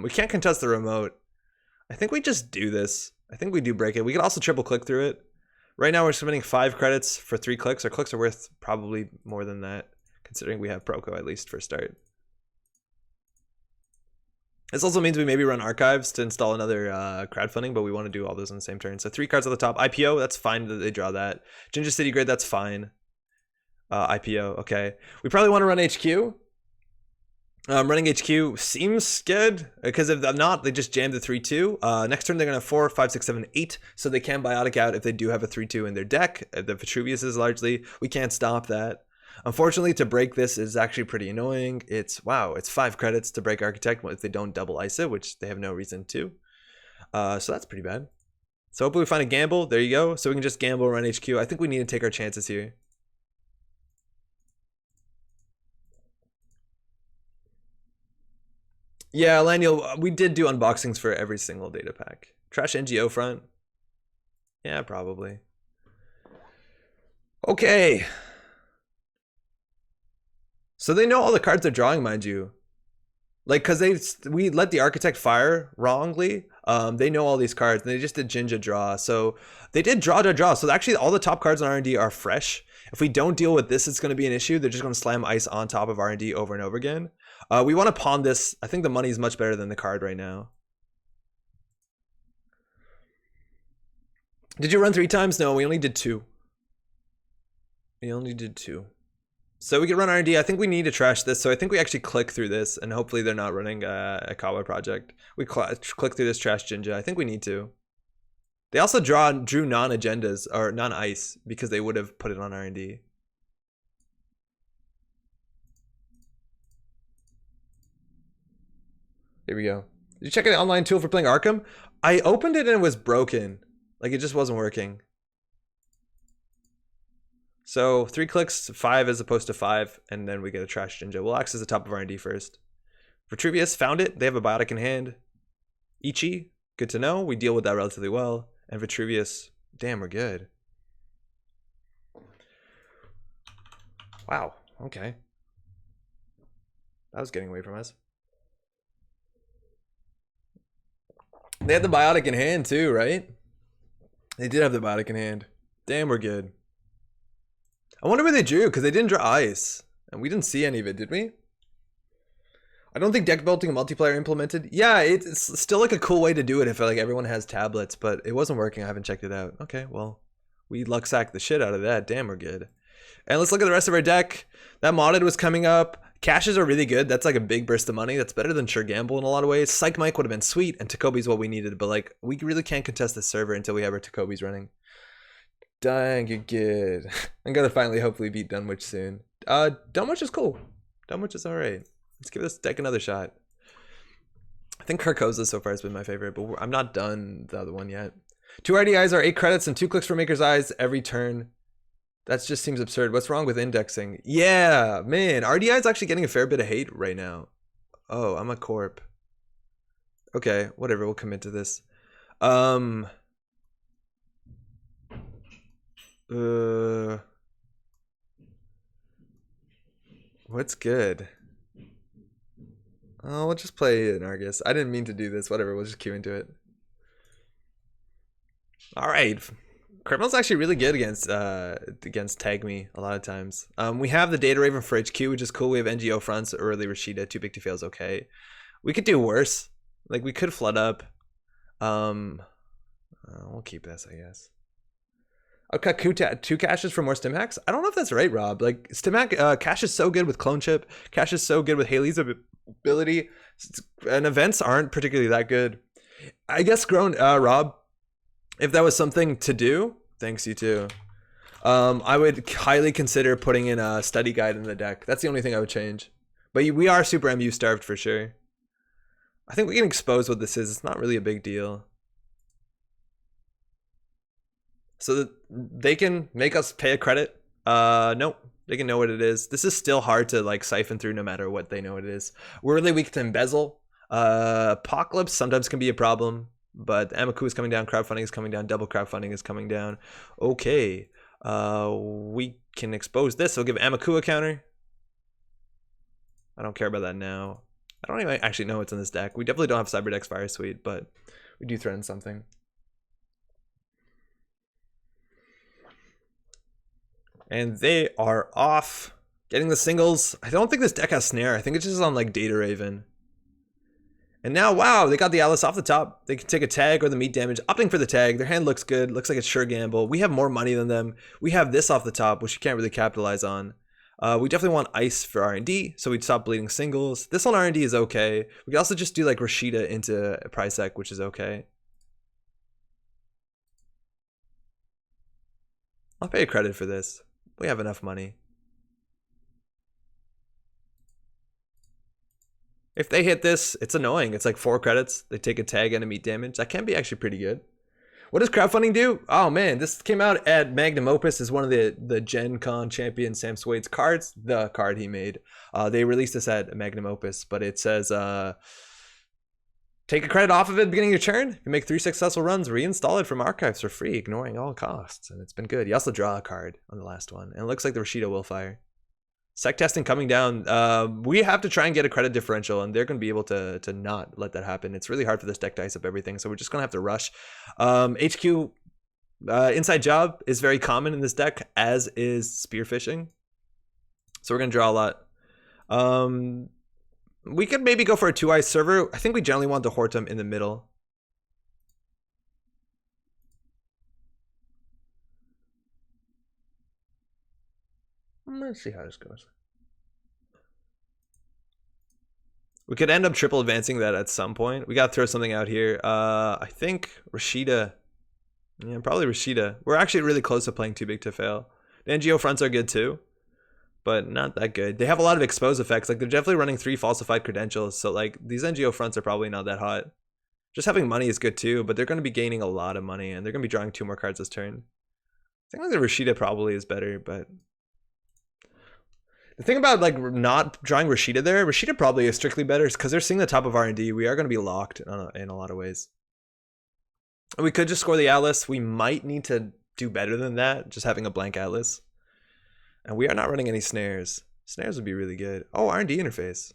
We can't contest the remote. I think we just do this. I think we do break it. We could also triple click through it. Right now we're spending 5 credits for 3 clicks. Our clicks are worth probably more than that, considering we have Proco at least for a start. This also means we maybe run archives to install another crowdfunding, but we want to do all those on the same turn. So 3 cards on the top. IPO, that's fine that they draw that. Ginger City Grid, that's fine. IPO, okay. We probably want to run HQ. Running HQ seems good, because if not, they just jam the 3-2. Next turn, they're going to have 4, 5, 6, 7, 8, so they can biotic out if they do have a 3-2 in their deck. The Vitruvius is largely, we can't stop that. Unfortunately, to break this is actually pretty annoying. It's 5 credits to break Architect if they don't double ice it, which they have no reason to. So that's pretty bad. So hopefully we find a gamble. There you go. So we can just gamble, run HQ. I think we need to take our chances here. Yeah, Laniel, we did do unboxings for every single data pack. Trash NGO front. Yeah, probably. Okay. So they know all the cards they're drawing, mind you. Like, because we let the Architect fire wrongly. They know all these cards, and they just did Jinja draw. So they did draw. So actually, all the top cards on R&D are fresh. If we don't deal with this, it's going to be an issue. They're just going to slam ice on top of R&D over and over again. We want to pawn this. I think the money is much better than the card right now. Did you run 3 times? No, we only did 2. We only did 2. So we can run R&D. I think we need to trash this. So I think we actually click through this, and hopefully they're not running a Kawa project. We click through this trash Jinja. I think we need to. They also drew non-agendas or non-ice because they would have put it on R&D. Here we go. Did you check out the online tool for playing Arkham? I opened it and it was broken. Like, it just wasn't working. So 3 clicks, 5 as opposed to 5, and then we get a trash Jinja. We'll access the top of R&D first. Vitruvius found it. They have a biotic in hand. Ichi, good to know. We deal with that relatively well. And Vitruvius, damn, we're good. Wow, okay. That was getting away from us. They had the biotic in hand too, right? They did have the biotic in hand. Damn, we're good. I wonder where they drew, because they didn't draw ice. And we didn't see any of it, did we? I don't think deck building multiplayer implemented. Yeah, it's still like a cool way to do it if like everyone has tablets, but it wasn't working. I haven't checked it out. Okay, well, we luck sacked the shit out of that. Damn, we're good. And let's look at the rest of our deck. That modded was coming up. Caches are really good. That's like a big burst of money. That's better than Sure Gamble in a lot of ways. Psych Mike would have been sweet, and Takobi's what we needed, but like we really can't contest the server until we have our Takobi's running. Dang, you're good. I'm gonna finally hopefully beat Dunwich soon. Dunwich is cool. Dunwich is alright. Let's give this deck another shot. I think Carcosa so far has been my favorite, but I'm not done the other one yet. 2 RDIs are 8 credits and 2 clicks for Maker's Eyes every turn. That just seems absurd. What's wrong with indexing? Yeah, man. RDI is actually getting a fair bit of hate right now. Oh, I'm a corp. Okay, whatever. We'll commit to this. What's good? Oh, we'll just play an Argus. I didn't mean to do this. Whatever, we'll just queue into it. Alright. Criminal's actually really good against Tag Me a lot of times. We have the Data Raven for HQ, which is cool. We have NGO fronts, early Rashida, Too Big to Fail is okay. We could do worse. Like, we could flood up. We'll keep this, I guess. I'll cut 2 caches for more stim hacks. I don't know if that's right, Rob. Like, stim hack, cache is so good with Clone Chip. Cache is so good with Haley's ability. And events aren't particularly that good. I guess, Rob, if that was something to do, thanks, you too. I would highly consider putting in a study guide in the deck. That's the only thing I would change. But we are super MU starved for sure. I think we can expose what this is. It's not really a big deal. So that they can make us pay a credit. Nope. They can know what it is. This is still hard to like siphon through no matter what they know it is. We're really weak to embezzle. Apocalypse sometimes can be a problem. But Amaku is coming down, crowdfunding is coming down, double crowdfunding is coming down. Okay. We can expose this. So we'll give Amaku a counter. I don't care about that now. I don't even actually know what's in this deck. We definitely don't have Cyberdeck's Fire Suite, but we do threaten something. And they are off. Getting the singles. I don't think this deck has Snare. I think it's just on like Data Raven. And now, wow, they got the Alice off the top. They can take a tag or the meat damage. Opting for the tag. Their hand looks good. Looks like it's sure gamble. We have more money than them. We have this off the top, which you can't really capitalize on. We definitely want ice for R&D, so we'd stop bleeding singles. This on R&D is okay. We could also just do like Rashida into Prysac, which is okay. I'll pay a credit for this. We have enough money. If they hit this, it's annoying. It's like 4 credits. They take a tag and a meat damage. That can be actually pretty good. What does crowdfunding do? Oh man, this came out at Magnum Opus as one of the Gen Con champion Sam Swade's cards, the card he made. They released this at Magnum Opus, but it says take a credit off of it at the beginning of your turn. If you make 3 successful runs, reinstall it from archives for free, ignoring all costs. And it's been good. You also draw a card on the last one. And it looks like the Rashida will fire. Sec testing coming down. We have to try and get a credit differential, and they're going to be able to not let that happen. It's really hard for this deck to ice up everything, so we're just going to have to rush. HQ inside job is very common in this deck, as is spearfishing. So we're going to draw a lot. We could maybe go for a 2-ice server. I think we generally want the Hortum in the middle. Let's see how this goes. We could end up triple advancing that at some point. We got to throw something out here. I think Rashida. Yeah, probably Rashida. We're actually really close to playing too big to fail. The NGO fronts are good too, but not that good. They have a lot of expose effects. Like they're definitely running 3 falsified credentials. So like these NGO fronts are probably not that hot. Just having money is good too, but they're going to be gaining a lot of money and they're going to be drawing 2 more cards this turn. I think like the Rashida probably is better, but the thing about like not drawing Rashida there, Rashida probably is strictly better because they're seeing the top of R&D. We are going to be locked in a lot of ways. We could just score the Atlas. We might need to do better than that, just having a blank Atlas. And we are not running any snares. Snares would be really good. Oh, R&D interface.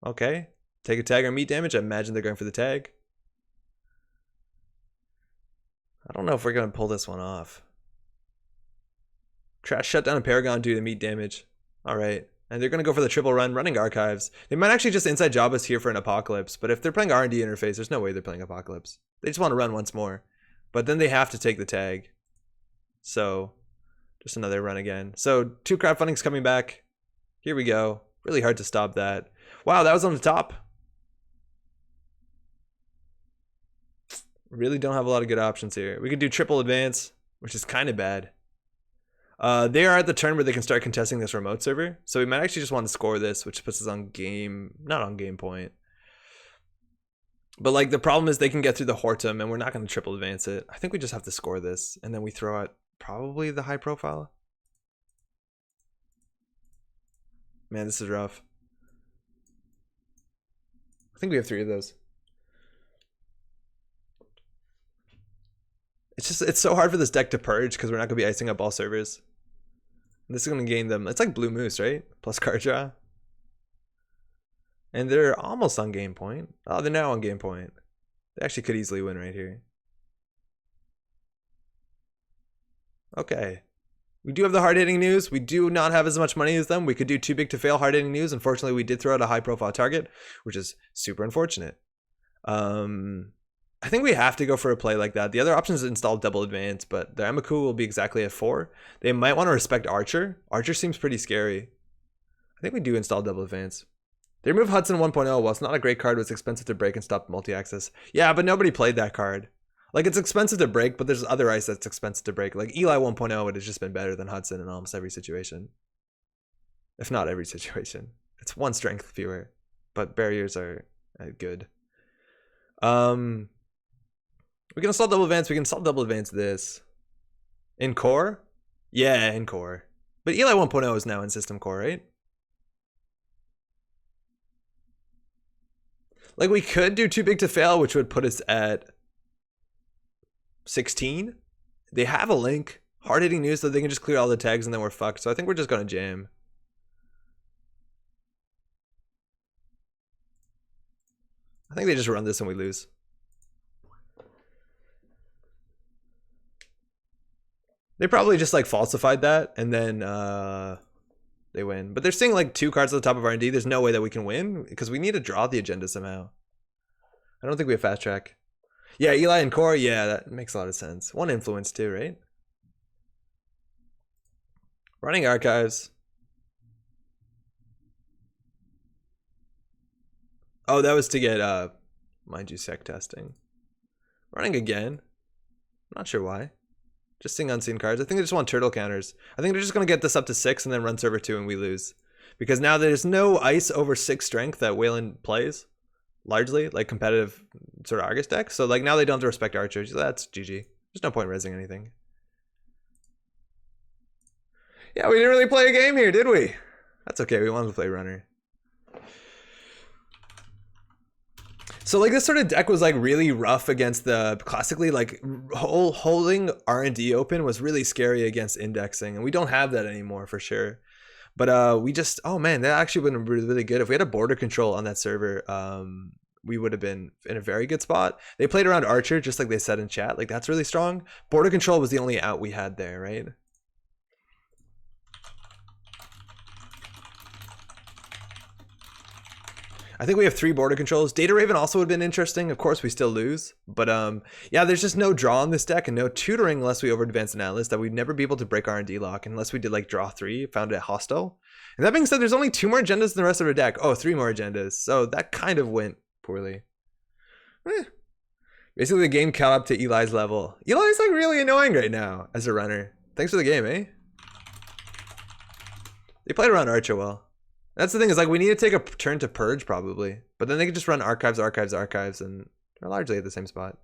Okay. Take a tag or meat damage. I imagine they're going for the tag. I don't know if we're going to pull this one off. Trash shutdown and Paragon due to meat damage. Alright. And they're going to go for the triple run, running archives. They might actually just inside job us here for an Apocalypse. But if they're playing R&D interface, there's no way they're playing Apocalypse. They just want to run once more. But then they have to take the tag. So, just another run again. So, 2 crowdfundings coming back. Here we go. Really hard to stop that. Wow, that was on the top. Really don't have a lot of good options here. We could do triple advance, which is kind of bad. They are at the turn where they can start contesting this remote server. So we might actually just want to score this, which puts us on game, not on game point. But like the problem is they can get through the Hortum and we're not going to triple advance it. I think we just have to score this and then we throw out probably the high profile. Man, this is rough. I think we have 3 of those. It's so hard for this deck to purge because we're not going to be icing up all servers. And this is going to gain them. It's like Blue Moose, right? Plus card draw. And they're almost on game point. Oh, they're now on game point. They actually could easily win right here. Okay. We do have the hard-hitting news. We do not have as much money as them. We could do too big to fail hard-hitting news. Unfortunately, we did throw out a high-profile target, which is super unfortunate. I think we have to go for a play like that. The other option is to install double advance, but the Emiku will be exactly at 4. They might want to respect Archer. Archer seems pretty scary. I think we do install double advance. They remove Hudson 1.0. While it's not a great card, it's expensive to break and stop multi-access. Yeah, but nobody played that card. Like, it's expensive to break, but there's other ice that's expensive to break. Like, Eli 1.0 would have just been better than Hudson in almost every situation. If not every situation. It's 1 strength fewer, but barriers are good. We can install double advance. We can install double advance this. In core? Yeah, in core. But Eli 1.0 is now in system core, right? Like, we could do too big to fail, which would put us at 16. They have a link. Hard-hitting news, so they can just clear all the tags and then we're fucked. So I think we're just going to jam. I think they just run this and we lose. They probably just like falsified that and then they win. But they're seeing like 2 cards at the top of R&D. There's no way that we can win because we need to draw the agenda somehow. I don't think we have fast track. Yeah, Eli and Core. Yeah, that makes a lot of sense. 1 influence too, right? Running archives. Oh, that was to get mind you sec testing. Running again. Not sure why. Just seeing unseen cards. I think they just want turtle counters. I think they're just going to get this up to 6 and then run server 2 and we lose. Because now there's no ice over 6 strength that Weyland plays. Largely, like competitive sort of Argus deck. So like now they don't have to respect archers. So that's GG. There's no point raising anything. Yeah, we didn't really play a game here, did we? That's okay. We wanted to play runner. So like this sort of deck was like really rough against the classically like holding R&D open was really scary against indexing, and we don't have that anymore for sure. But we just, oh man, that actually would have been really good. If we had a border control on that server, we would have been in a very good spot. They played around Archer just like they said in chat. Like that's really strong. Border control was the only out we had there, right? I think we have 3 border controls. Data Raven also would have been interesting. Of course, we still lose. But yeah, there's just no draw on this deck and no tutoring unless we over advanced analyst that we'd never be able to break R&D lock unless we did like draw 3, found it hostile. And that being said, there's only 2 more agendas than the rest of our deck. Oh, 3 more agendas. So that kind of went poorly. Basically, the game caught up to Eli's level. Eli's like really annoying right now as a runner. Thanks for the game, eh? They played around Archer well. That's the thing, is like we need to take a turn to purge probably, but then they could just run archives, and they're largely at the same spot.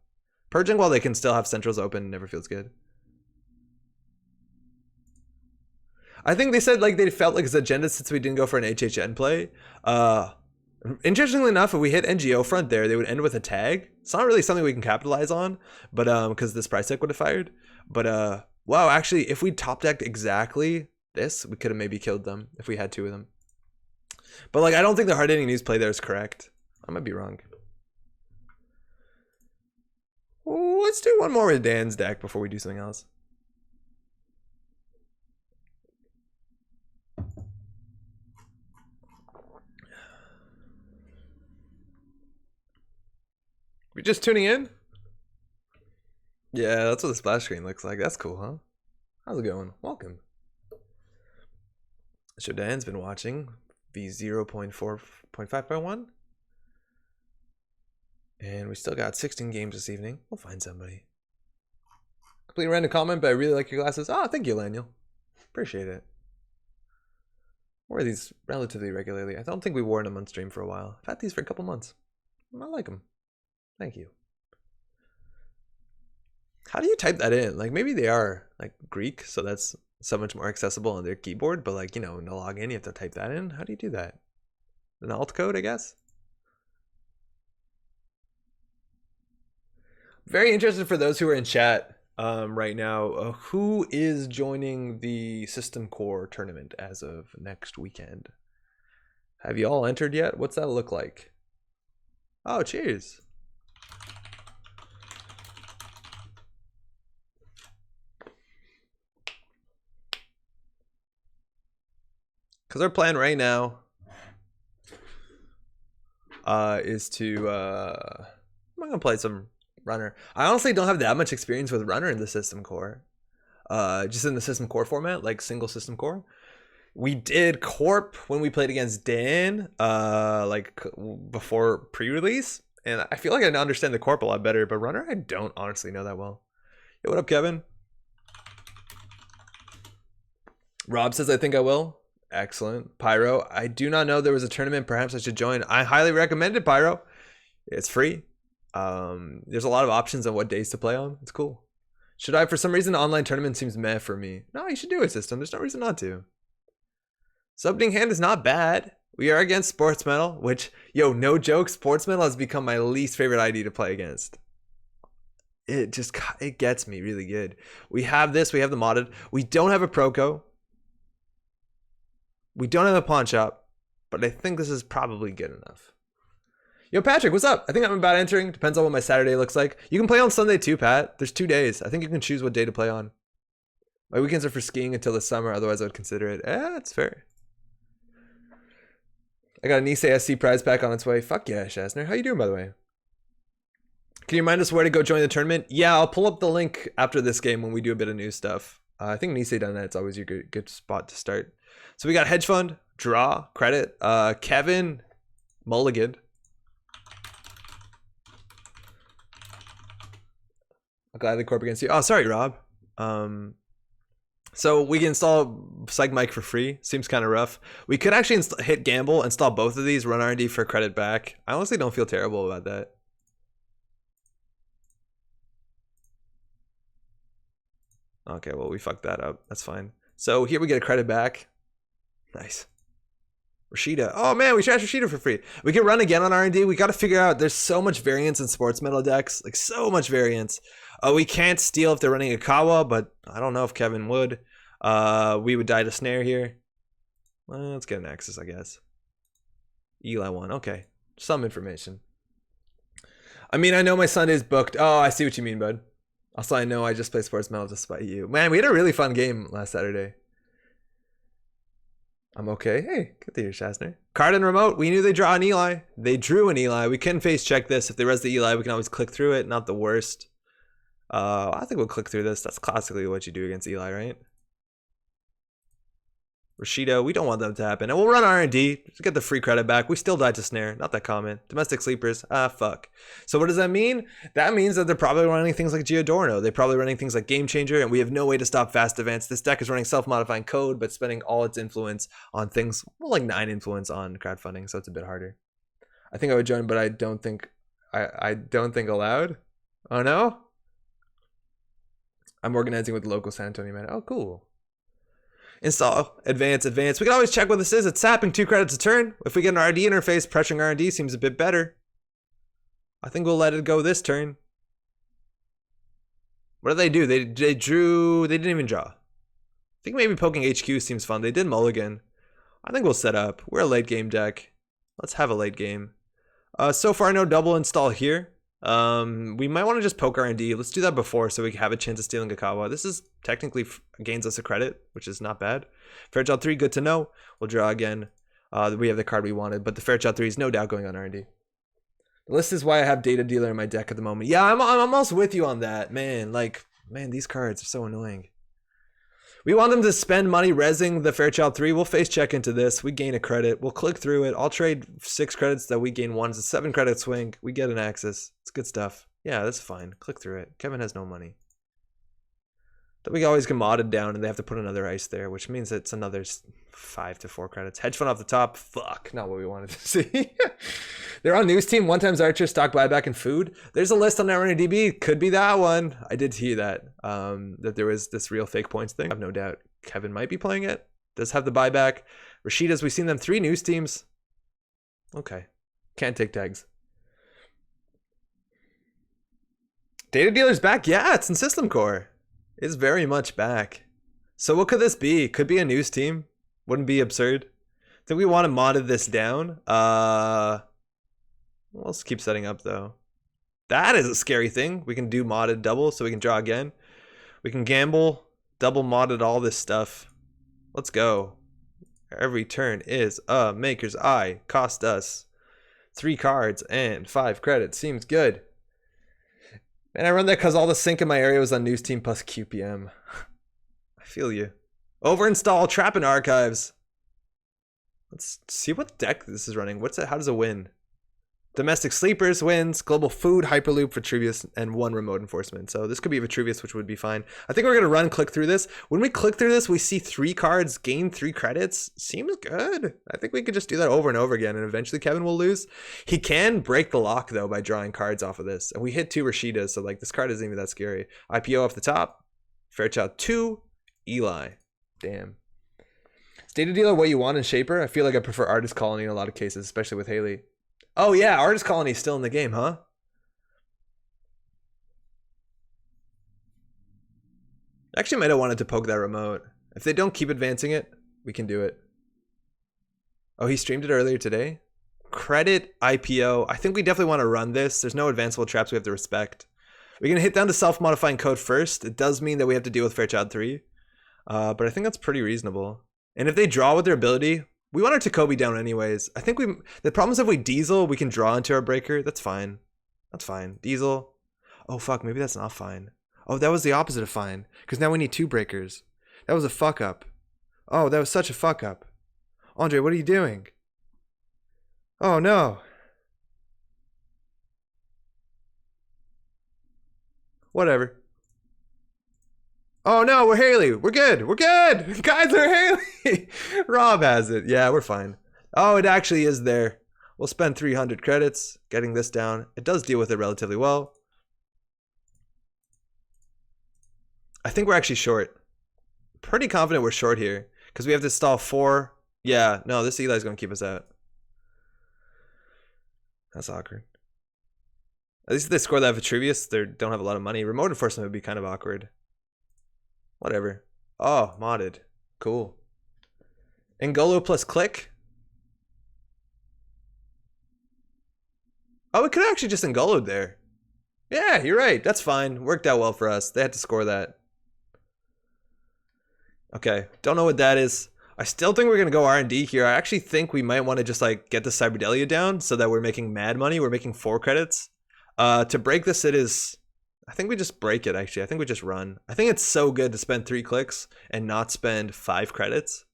Purging while they can still have centrals open never feels good. I think they said like they felt like his agenda since we didn't go for an HHN play. Interestingly enough, if we hit NGO front there, they would end with a tag. It's not really something we can capitalize on, but because this price tag would have fired. But wow, actually, if we top decked exactly this, we could have maybe killed them if we had 2 of them. But like, I don't think the hard hitting news play there is correct. I might be wrong. Ooh, let's do one more with Dan's deck before we do something else. We just tuning in? Yeah, that's what the splash screen looks like. That's cool, huh? How's it going? Welcome. So Dan's been watching v 0.4.5.1. And we still got 16 games this evening. We'll find somebody. Completely random comment, but I really like your glasses. Oh, thank you, Laniel. Appreciate it. Wear these relatively regularly. I don't think we wore them on stream for a while. I've had these for a couple months. I like them. Thank you. How do you type that in? Like maybe they are like Greek, so that's so much more accessible on their keyboard, but like, you know, to log in, you have to type that in. How do you do that? An alt code, I guess? Very interested for those who are in chat right now. Who is joining the System Core tournament as of next weekend? Have you all entered yet? What's that look like? Oh, cheers. Because our plan right now is to I'm gonna play some runner. I honestly don't have that much experience with runner in the System Core. Just in the System Core format, like single System Core. We did Corp when we played against Dan, like before pre-release, and I feel like I understand the Corp a lot better, but runner I don't honestly know that well. Yo, what up, Kevin? Rob says I think I will. Excellent. Pyro, I do not know there was a tournament. Perhaps I should join. I highly recommend it, Pyro. It's free. There's a lot of options on what days to play on. It's cool. Should I? For some reason, online tournament seems meh for me. No, you should do it, System. There's no reason not to. Opening hand is not bad. We are against Sportsmetal, which, yo, no joke, Sportsmetal has become my least favorite ID to play against. It gets me really good. We have this. We have the modded. We don't have a Proco. We don't have a pawn shop, but I think this is probably good enough. Yo, Patrick, what's up? I think I'm about entering. Depends on what my Saturday looks like. You can play on Sunday too, Pat. There's 2 days. I think you can choose what day to play on. My weekends are for skiing until the summer. Otherwise, I would consider it. Yeah, that's fair. I got a Nisei SC prize pack on its way. Fuck yeah, Shasner. How you doing, by the way? Can you remind us where to go join the tournament? Yeah, I'll pull up the link after this game when we do a bit of new stuff. I think Nisei done that. It's always your good spot to start. So we got hedge fund, draw, credit, Kevin, mulligan. I'll gladly corp against you. Oh, sorry, Rob. So we can install Psych Mic for free. Seems kind of rough. We could actually hit gamble, install both of these, run R&D for credit back. I honestly don't feel terrible about that. Okay, well, we fucked that up. That's fine. So here we get a credit back. Nice. Rashida. Oh man, we trashed Rashida for free. We can run again on R&D. We got to figure out, there's so much variance in Sportsmetal decks. Like so much variance. We can't steal if they're running a Kawa, but I don't know if Kevin would. We would die to snare here. Well, let's get an Axis, I guess. Eli won. Okay. Some information. I mean, I know my Sunday's booked. Oh, I see what you mean, bud. Also, I know I just played Sportsmetal to spite you. Man, we had a really fun game last Saturday. I'm okay. Hey, good to hear, Shasner. Card and remote. We knew they draw an Eli. They drew an Eli. We can face check this. If they res the Eli, we can always click through it. Not the worst. I think we'll click through this. That's classically what you do against Eli, right? Rashida, we don't want them to happen. And we'll run R&D to get the free credit back. We still died to snare. Not that common. Domestic sleepers. Fuck. So what does that mean? That means that they're probably running things like Giordano. They're probably running things like Game Changer, and we have no way to stop fast advance. This deck is running self-modifying code, but spending all its influence on things, well, like 9 influence on crowdfunding, so it's a bit harder. I think I would join, but I don't think allowed. Oh no? I'm organizing with the local San Antonio man. Oh, cool. Install, advance. We can always check what this is. It's sapping 2 credits a turn. If we get an RD interface, pressuring RD seems a bit better. I think we'll let it go this turn. What did they do? They drew, they didn't even draw. I think maybe poking HQ seems fun. They did mulligan. I think we'll set up. We're a late game deck. Let's have a late game. So far, no double install here. We might want to just poke R&D. Let's do that before so we can have a chance of stealing a Kawa. This is technically gains us a credit, which is not bad. Fairchild 3, good to know. We'll draw again. We have the card we wanted, but the Fairchild 3 is no doubt going on R&D. The list is why I have Data Dealer in my deck at the moment. Yeah, I'm almost with you on that, man. Like, man, these cards are so annoying. We want them to spend money resing the Fairchild 3. We'll face check into this. We gain a credit. We'll click through it. I'll trade 6 credits that we gain 1. It's a 7 credit swing. We get an Axis. It's good stuff. Yeah, that's fine. Click through it. Kevin has no money. Then we always get modded down and they have to put another ice there, which means it's another 5 to 4 credits. Hedge fund off the top. Fuck, not what we wanted to see. They're on news team. 1x Archer, stock buyback, and food. There's a list on NetRunnerDB. Could be that one. I did hear that. That there was this real fake points thing. I have no doubt Kevin might be playing it. Does have the buyback. Rashida's, we've seen them 3 news teams. Okay. Can't take tags. Data Dealer's back. Yeah, it's in System Core. It's very much back. So what could this be? Could be a news team. Wouldn't be absurd. I think we want to modded this down. Let's keep setting up though. That is a scary thing. We can do modded double so we can draw again. We can gamble, double modded all this stuff. Let's go. Every turn is a maker's eye. Cost us 3 cards and 5 credits. Seems good. And I run that because all the sync in my area was on news team plus QPM. I feel you. Overinstall trap in archives. Let's see what deck this is running. What's it? How does it win? Domestic Sleepers wins, Global Food, Hyperloop, Vitruvius, and 1 Remote Enforcement. So this could be Vitruvius, which would be fine. I think we're going to click through this. When we click through this, we see 3 cards, gain 3 credits. Seems good. I think we could just do that over and over again, and eventually Kevin will lose. He can break the lock, though, by drawing cards off of this. And we hit 2 Rashidas, so like this card isn't even that scary. IPO off the top. Fairchild 2, Eli. Damn. Is Data Dealer what you want in Shaper? I feel like I prefer Artist Colony in a lot of cases, especially with Haley. Oh yeah, Artist Colony is still in the game, huh? Actually might have wanted to poke that remote. If they don't keep advancing it, we can do it. Oh, he streamed it earlier today? Credit IPO. I think we definitely want to run this. There's no advanceable traps we have to respect. We can hit down to self-modifying code first. It does mean that we have to deal with Fairchild 3. But I think that's pretty reasonable. And if they draw with their ability, We want our Takobi down anyways. I think the problem is if we diesel, we can draw into our breaker. That's fine. That's fine. Diesel. Oh, fuck. Maybe that's not fine. Oh, that was the opposite of fine. Because now we need 2 breakers. That was a fuck up. Oh, that was such a fuck up. Andre, what are you doing? Oh, no. Whatever. Oh, no, we're Haley. We're good. We're good. Guys, we're Haley. Rob has it. Yeah, we're fine. Oh, it actually is there. We'll spend 300 credits getting this down. It does deal with it relatively well. I think we're actually short. Pretty confident we're short here because we have to stall 4. Yeah, no, this Eli's going to keep us out. That's awkward. At least if they score that Vitruvius, they don't have a lot of money. Remote enforcement would be kind of awkward. Whatever. Oh, modded. Cool. Ngolo plus click. Oh, we could actually just Ngolo'd there. Yeah, you're right. That's fine. Worked out well for us. They had to score that. Okay. Don't know what that is. I still think we're going to go R&D here. I actually think we might want to just like get the Cyberdelia down so that we're making mad money. We're making 4 credits. To break this, it is... I think we just break it, actually. I think we just run. I think it's so good to spend 3 clicks and not spend 5 credits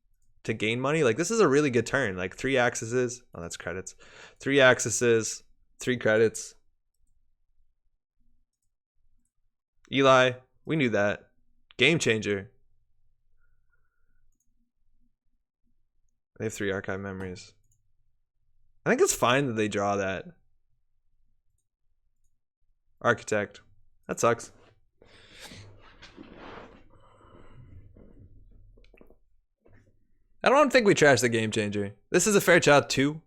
to gain money. Like, this is a really good turn. Like, 3 accesses. Oh, that's credits. 3 accesses, 3 credits. Eli, we knew that. Game changer. They have 3 archive memories. I think it's fine that they draw that. Architect. That sucks. I don't think we trashed the game changer. This is a fair shot 2.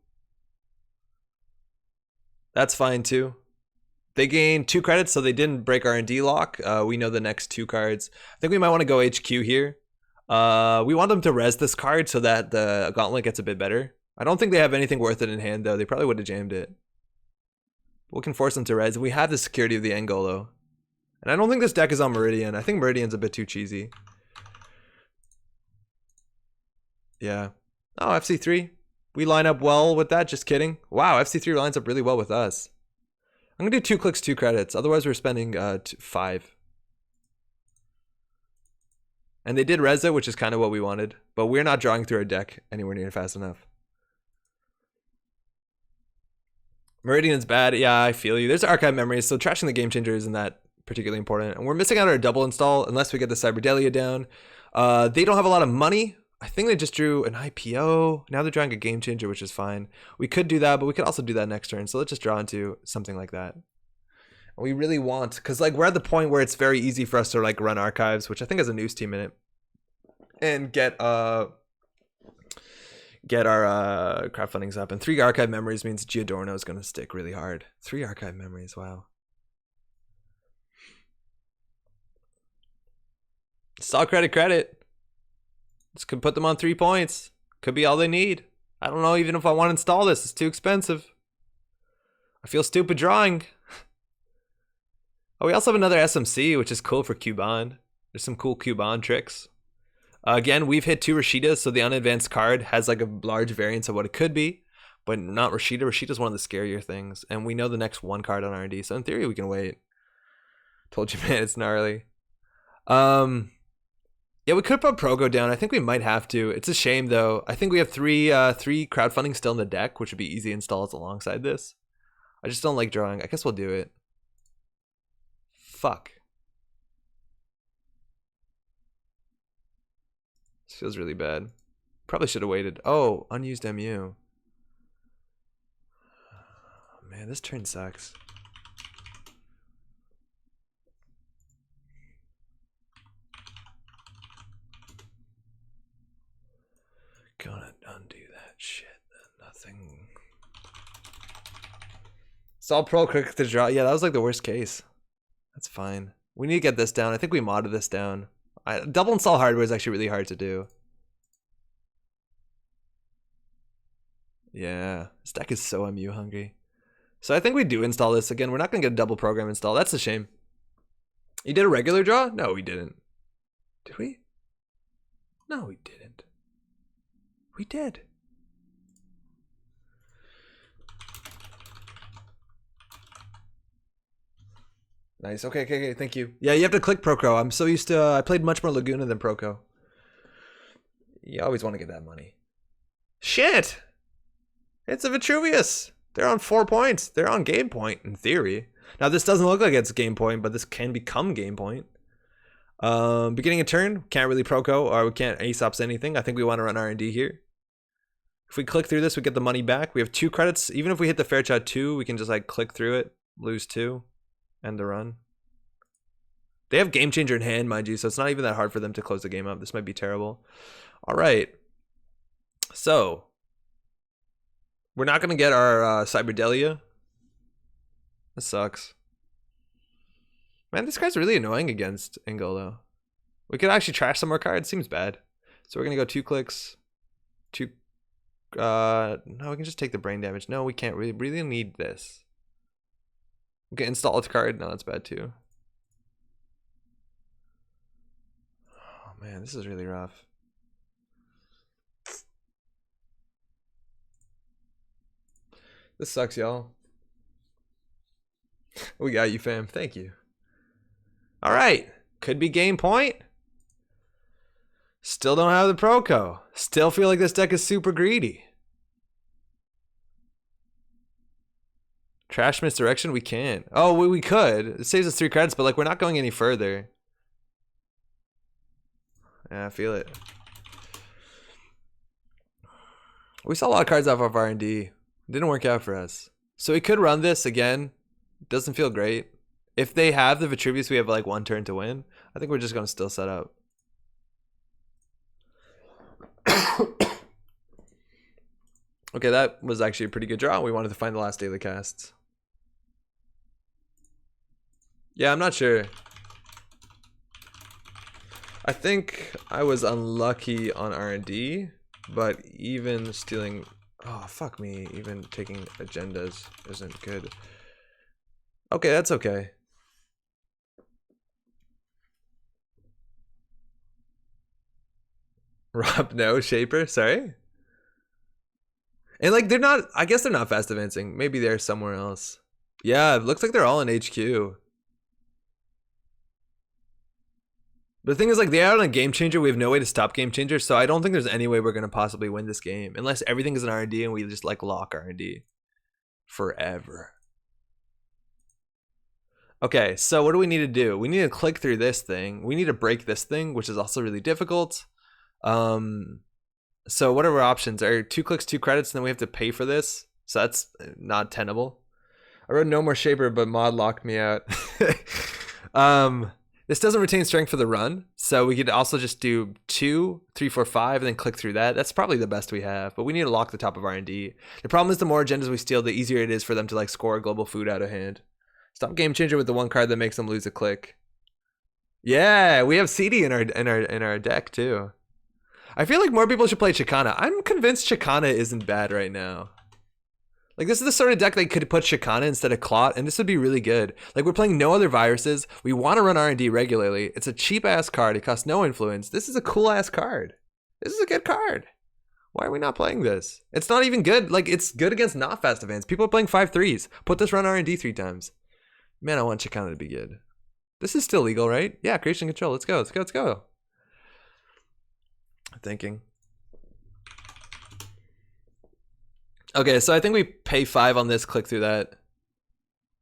That's fine too. They gained 2 credits, so they didn't break R&D lock. We know the next 2 cards. I think we might want to go HQ here. We want them to res this card so that the gauntlet gets a bit better. I don't think they have anything worth it in hand though. They probably would have jammed it. We can force them to res. We have the security of the Angolo. And I don't think this deck is on Meridian. I think Meridian's a bit too cheesy. Yeah. Oh, FC3. We line up well with that. Just kidding. Wow, FC3 lines up really well with us. I'm going to do 2 clicks, 2 credits. Otherwise, we're spending 5. And they did res it, which is kind of what we wanted. But we're not drawing through our deck anywhere near fast enough. Meridian's bad. Yeah, I feel you. There's archive memories, so trashing the game changer isn't that particularly important. And we're missing out on our double install unless we get the Cyberdelia down. They don't have a lot of money. I think they just drew an IPO. Now they're drawing a game changer, which is fine. We could do that, but we could also do that next turn. So let's just draw into something like that. And we really want, because like we're at the point where it's very easy for us to like run archives, which I think has a news team in it, and get our crowdfundings up. And 3 archive memories means Giordano is going to stick really hard. 3 archive memories, wow. Stall credit. This could put them on 3 points. Could be all they need. I don't know even if I want to install this. It's too expensive. I feel stupid drawing. Oh, we also have another SMC, which is cool for Cuban. There's some cool Cuban tricks. Again, we've hit 2 Rashidas, so the unadvanced card has like a large variance of what it could be, but not Rashida. Rashida's one of the scarier things, and we know the next 1 card on R&D, so in theory we can wait. Told you, man, it's gnarly. Yeah, we could put Progo down. I think we might have to. It's a shame, though. I think we have 3 crowdfunding still in the deck, which would be easy installs alongside this. I just don't like drawing. I guess we'll do it. Fuck. This feels really bad. Probably should have waited. Oh, unused MU. Oh, man, this turn sucks. Gonna undo that shit. Nothing. Stall pro quick to draw. Yeah, that was like the worst case. That's fine. We need to get this down. I think we modded this down. Double install hardware is actually really hard to do. Yeah, this deck is so MU hungry. So I think we do install this again. We're not gonna get a double program install. That's a shame. You did a regular draw? No, we didn't. Did we? No, we didn't. We did. Nice. Okay, okay, okay. Thank you. Yeah, you have to click Proco. I'm so used to. I played much more Laguna than Proco. You always want to get that money. Shit! It's a Vitruvius. They're on 4 points. They're on game point in theory. Now this doesn't look like it's game point, but this can become game point. Beginning of turn, can't really Proco or we can't Aesops anything. I think we want to run R&D here. If we click through this, we get the money back. We have 2 credits. Even if we hit the Fairchild 2, we can just like click through it, lose 2, end the run. They have Game Changer in hand, mind you, so it's not even that hard for them to close the game up. This might be terrible. All right. So, we're not going to get our Cyberdelia. That sucks. Man, this guy's really annoying against Ingo, though. We could actually trash some more cards. Seems bad. So we're going to go 2 clicks. 2... no, we can just take the brain damage. No, we can't. We really need this. We can install its card. No, that's bad, too. Oh, man, this is really rough. This sucks, y'all. We got you, fam. Thank you. All right. Could be game point. Still don't have the Proco. Still feel like this deck is super greedy. Trash misdirection? We can't. Oh, we could. It saves us 3 credits, but like we're not going any further. Yeah, I feel it. We saw a lot of cards off of R&D. Didn't work out for us. So we could run this again. Doesn't feel great. If they have the Vitruvius, we have like 1 turn to win. I think we're just going to still set up. Okay, that was actually a pretty good draw. We wanted to find the last daily casts. Yeah, I'm not sure. I think I was unlucky on R&D, but even stealing... Oh, fuck me. Even taking agendas isn't good. Okay, that's okay. Rob, no. Shaper, sorry? And like, they're not... I guess they're not fast advancing. Maybe they're somewhere else. Yeah, it looks like they're all in HQ. But the thing is, like, they're out on a Game Changer. We have no way to stop Game Changer, so I don't think there's any way we're going to possibly win this game. Unless everything is an R&D and we just, like, lock R&D. Forever. Okay, so what do we need to do? We need to click through this thing. We need to break this thing, which is also really difficult. So what are our options? Are 2 clicks, 2 credits, and then we have to pay for this? So that's not tenable. I wrote no more Shaper, but mod locked me out. This doesn't retain strength for the run, so we could also just do 2, 3, 4, 5, and then click through that. That's probably the best we have, but we need to lock the top of R&D. The problem is the more agendas we steal, the easier it is for them to like score a global food out of hand. Stop Game Changer with the 1 card that makes them lose a click. Yeah, we have CD in our deck too. I feel like more people should play Chicana. I'm convinced Chicana isn't bad right now. Like, this is the sort of deck that could put Chicana instead of Clot, and this would be really good. Like, we're playing no other viruses. We want to run R&D regularly. It's a cheap-ass card. It costs no influence. This is a cool-ass card. This is a good card. Why are we not playing this? It's not even good. Like, it's good against not fast advance. People are playing 5/3s. Put this run R&D 3 times. Man, I want Chicana to be good. This is still legal, right? Yeah, creation control. Let's go. Let's go. Let's go. Thinking. Okay, so I think we pay 5 on this, click through that.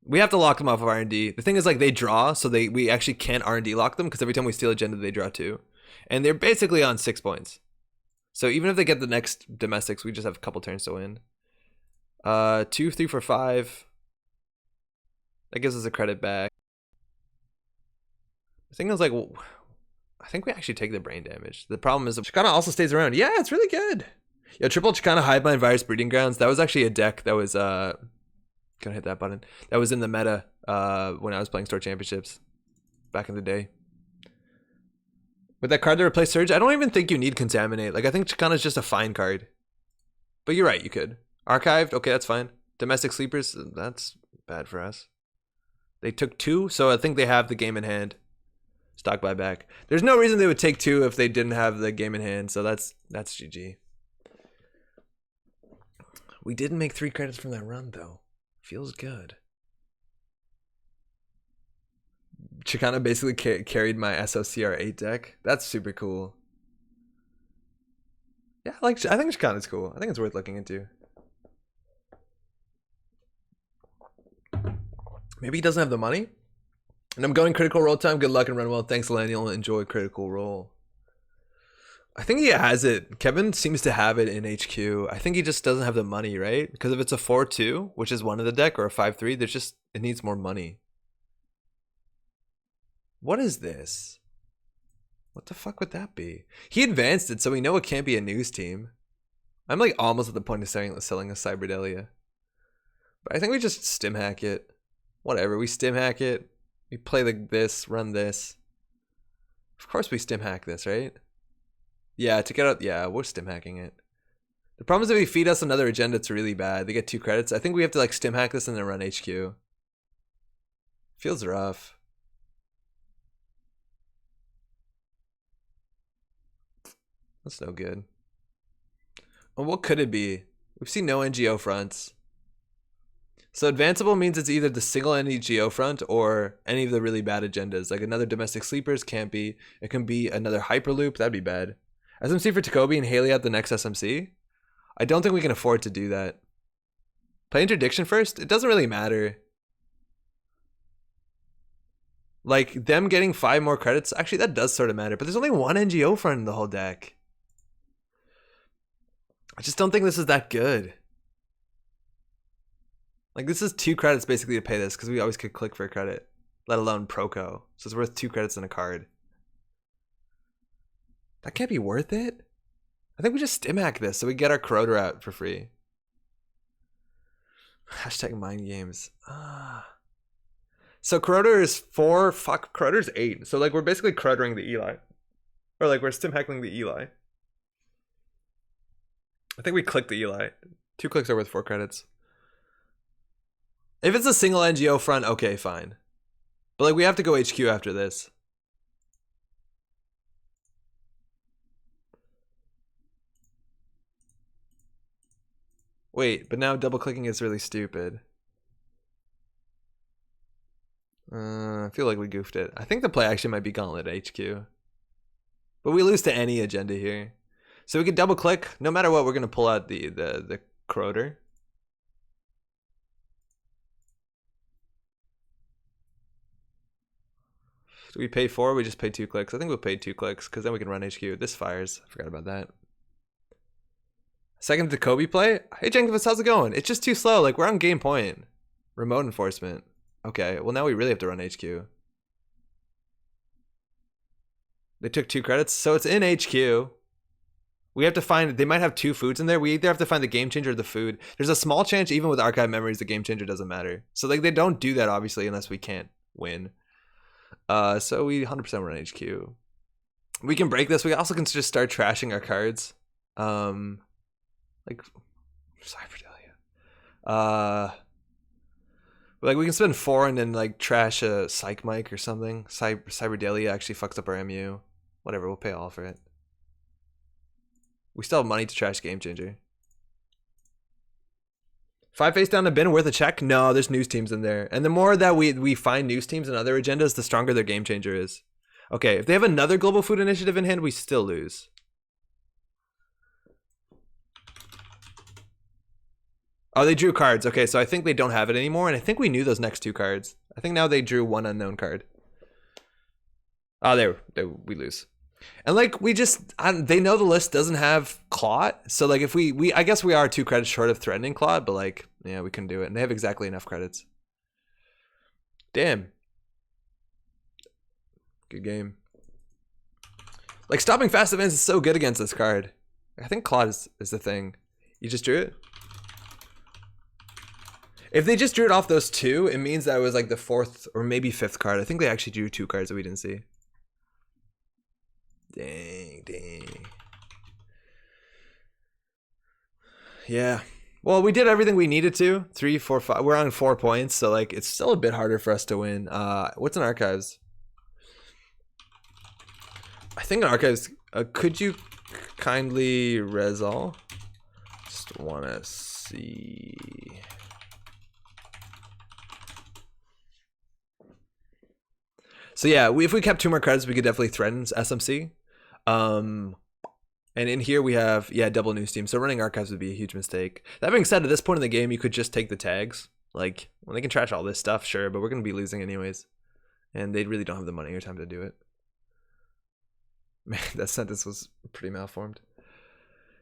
We have to lock them off of R&D. The thing is, like, they draw, so we actually can't R&D lock them, because every time we steal agenda, they draw 2. And they're basically on 6 points. So even if they get the next domestics, we just have a couple turns to win. 2, 3, 4, 5. That gives us a credit back. The thing is, like, I think we actually take the brain damage. The problem is, Chicana also stays around. Yeah, it's really good. Yo, triple Chicana Hivemind Virus Breeding Grounds. That was actually a deck that was gonna hit that button. That was in the meta when I was playing Store Championships back in the day. With that card to replace Surge, I don't even think you need Contaminate. Like, I think Chicana is just a fine card. But you're right, you could. Archived, okay, that's fine. Domestic Sleepers, that's bad for us. They took 2, so I think they have the game in hand. Stock buyback. There's no reason they would take 2 if they didn't have the game in hand, so that's GG. We didn't make 3 credits from that run, though. Feels good. Chicana basically carried my SOCR8 deck. That's super cool. Yeah, I think Chicana's cool. I think it's worth looking into. Maybe he doesn't have the money. And I'm going Critical Role time. Good luck and run well. Thanks, Laniel. Enjoy Critical Role. I think he has it. Kevin seems to have it in HQ. I think he just doesn't have the money, right? Because if it's a 4-2, which is one of the deck, or a 5-3, there's just, it needs more money. What is this? What the fuck would that be? He advanced it, so we know it can't be a news team. I'm like almost at the point of selling a Cyberdelia. But I think we just stim hack it. Whatever, we stim hack it. We play this, run this. Of course we stim hack this, right? Yeah, to get out, yeah, we're stim hacking it. The problem is if they feed us another agenda, it's really bad. They get 2 credits. I think we have to like stim hack this and then run HQ. Feels rough. That's no good. Well, what could it be? We've seen no NGO fronts. So advanceable means it's either the single NGO front or any of the really bad agendas. Like another domestic sleepers can't be. It can be another hyperloop. That'd be bad. SMC for Takobi and Haley at the next SMC? I don't think we can afford to do that. Play interdiction first? It doesn't really matter. Like them getting 5 more credits, actually that does sort of matter, but there's only 1 NGO front in the whole deck. I just don't think this is that good. Like this is 2 credits basically to pay this because we always could click for a credit, let alone Proco. So it's worth 2 credits in a card. That can't be worth it. I think we just stim hack this so we get our corroder out for free. Hashtag mind games. So corroder is 4. Fuck, corroder's 8. So like we're basically corrodering the Eli, or like we're stim hacking the Eli. I think we click the Eli. 2 clicks are worth 4 credits. If it's a single NGO front, okay, fine. But like we have to go HQ after this. Wait, but now double clicking is really stupid. I feel like we goofed it. I think the play actually might be Gauntlet HQ. But we lose to any agenda here. So we could double click. No matter what, we're going to pull out the corroder. Do we pay 4? We just pay 2 clicks. I think we'll pay 2 clicks because then we can run HQ. This fires. I forgot about that. Second to Kobe play. Hey Jenkins, how's it going? It's just too slow. Like we're on game point. Remote enforcement. Okay, well now we really have to run HQ. They took 2 credits, so it's in HQ. We have to find, they might have 2 foods in there. We either have to find the game changer or the food. There's a small chance even with archive memories the game changer doesn't matter. So like they don't do that obviously unless we can't win. So we 100% run HQ. We can break this. We also can just start trashing our cards. Like Cyberdelia. Like we can spend 4 and then like trash a Psych Mike or something. Cyberdelia actually fucks up our MU. Whatever, we'll pay all for it. We still have money to trash Game Changer. 5 face down the bin worth a check? No, there's news teams in there. And the more that we find news teams and other agendas, the stronger their Game Changer is. Okay, if they have another Global Food Initiative in hand, we still lose. Oh, they drew cards. Okay, so I think they don't have it anymore, and I think we knew those next 2 cards. I think now they drew 1 unknown card. Oh, we lose. And like we just, they know the list doesn't have Clot, so like if we I guess we are 2 credits short of threatening Clot, but like yeah, we couldn't do it, and they have exactly enough credits. Damn. Good game. Like stopping fast events is so good against this card. I think Clot is the thing. You just drew it? If they just drew it off those 2, it means that it was like the 4th or maybe 5th card. I think they actually drew 2 cards that we didn't see. Dang. Yeah. Well, we did everything we needed to. 3, 4, 5. We're on 4 points, so like it's still a bit harder for us to win. What's in archives? I think in archives, could you kindly resol? Just wanna see. So yeah, if we kept 2 more cards, we could definitely threaten SMC. And in here we have, yeah, double news team. So running archives would be a huge mistake. That being said, at this point in the game, you could just take the tags. Like, well, they can trash all this stuff, sure, but we're going to be losing anyways. And they really don't have the money or time to do it. Man, that sentence was pretty malformed.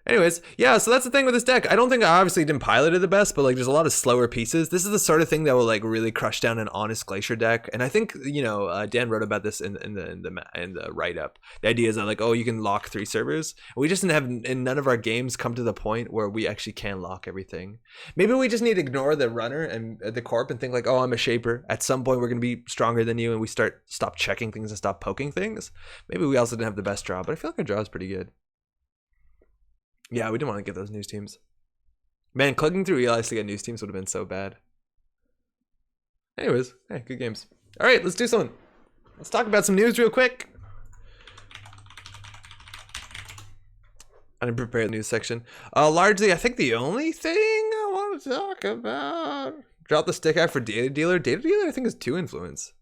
Anyways, yeah, so that's the thing with this deck. I don't think I obviously didn't pilot it the best, but like there's a lot of slower pieces. This is the sort of thing that will like really crush down an honest Glacier deck. And I think, you know, Dan wrote about this in the write-up. The idea is that like, oh, you can lock 3 servers. We just didn't have, in none of our games, come to the point where we actually can lock everything. Maybe we just need to ignore the runner and the corp and think like, oh, I'm a shaper. At some point we're going to be stronger than you, and we stop checking things and stop poking things. Maybe we also didn't have the best draw, but I feel like our draw is pretty good. Yeah, we didn't want to get those news teams. Man, clicking through Eli's to get news teams would have been so bad. Anyways, hey, good games. All right, let's do something. Let's talk about some news real quick. I didn't prepare the news section. Largely, I think the only thing I want to talk about... Drop the stick out for Data Dealer. Data Dealer, I think, is 2 influence.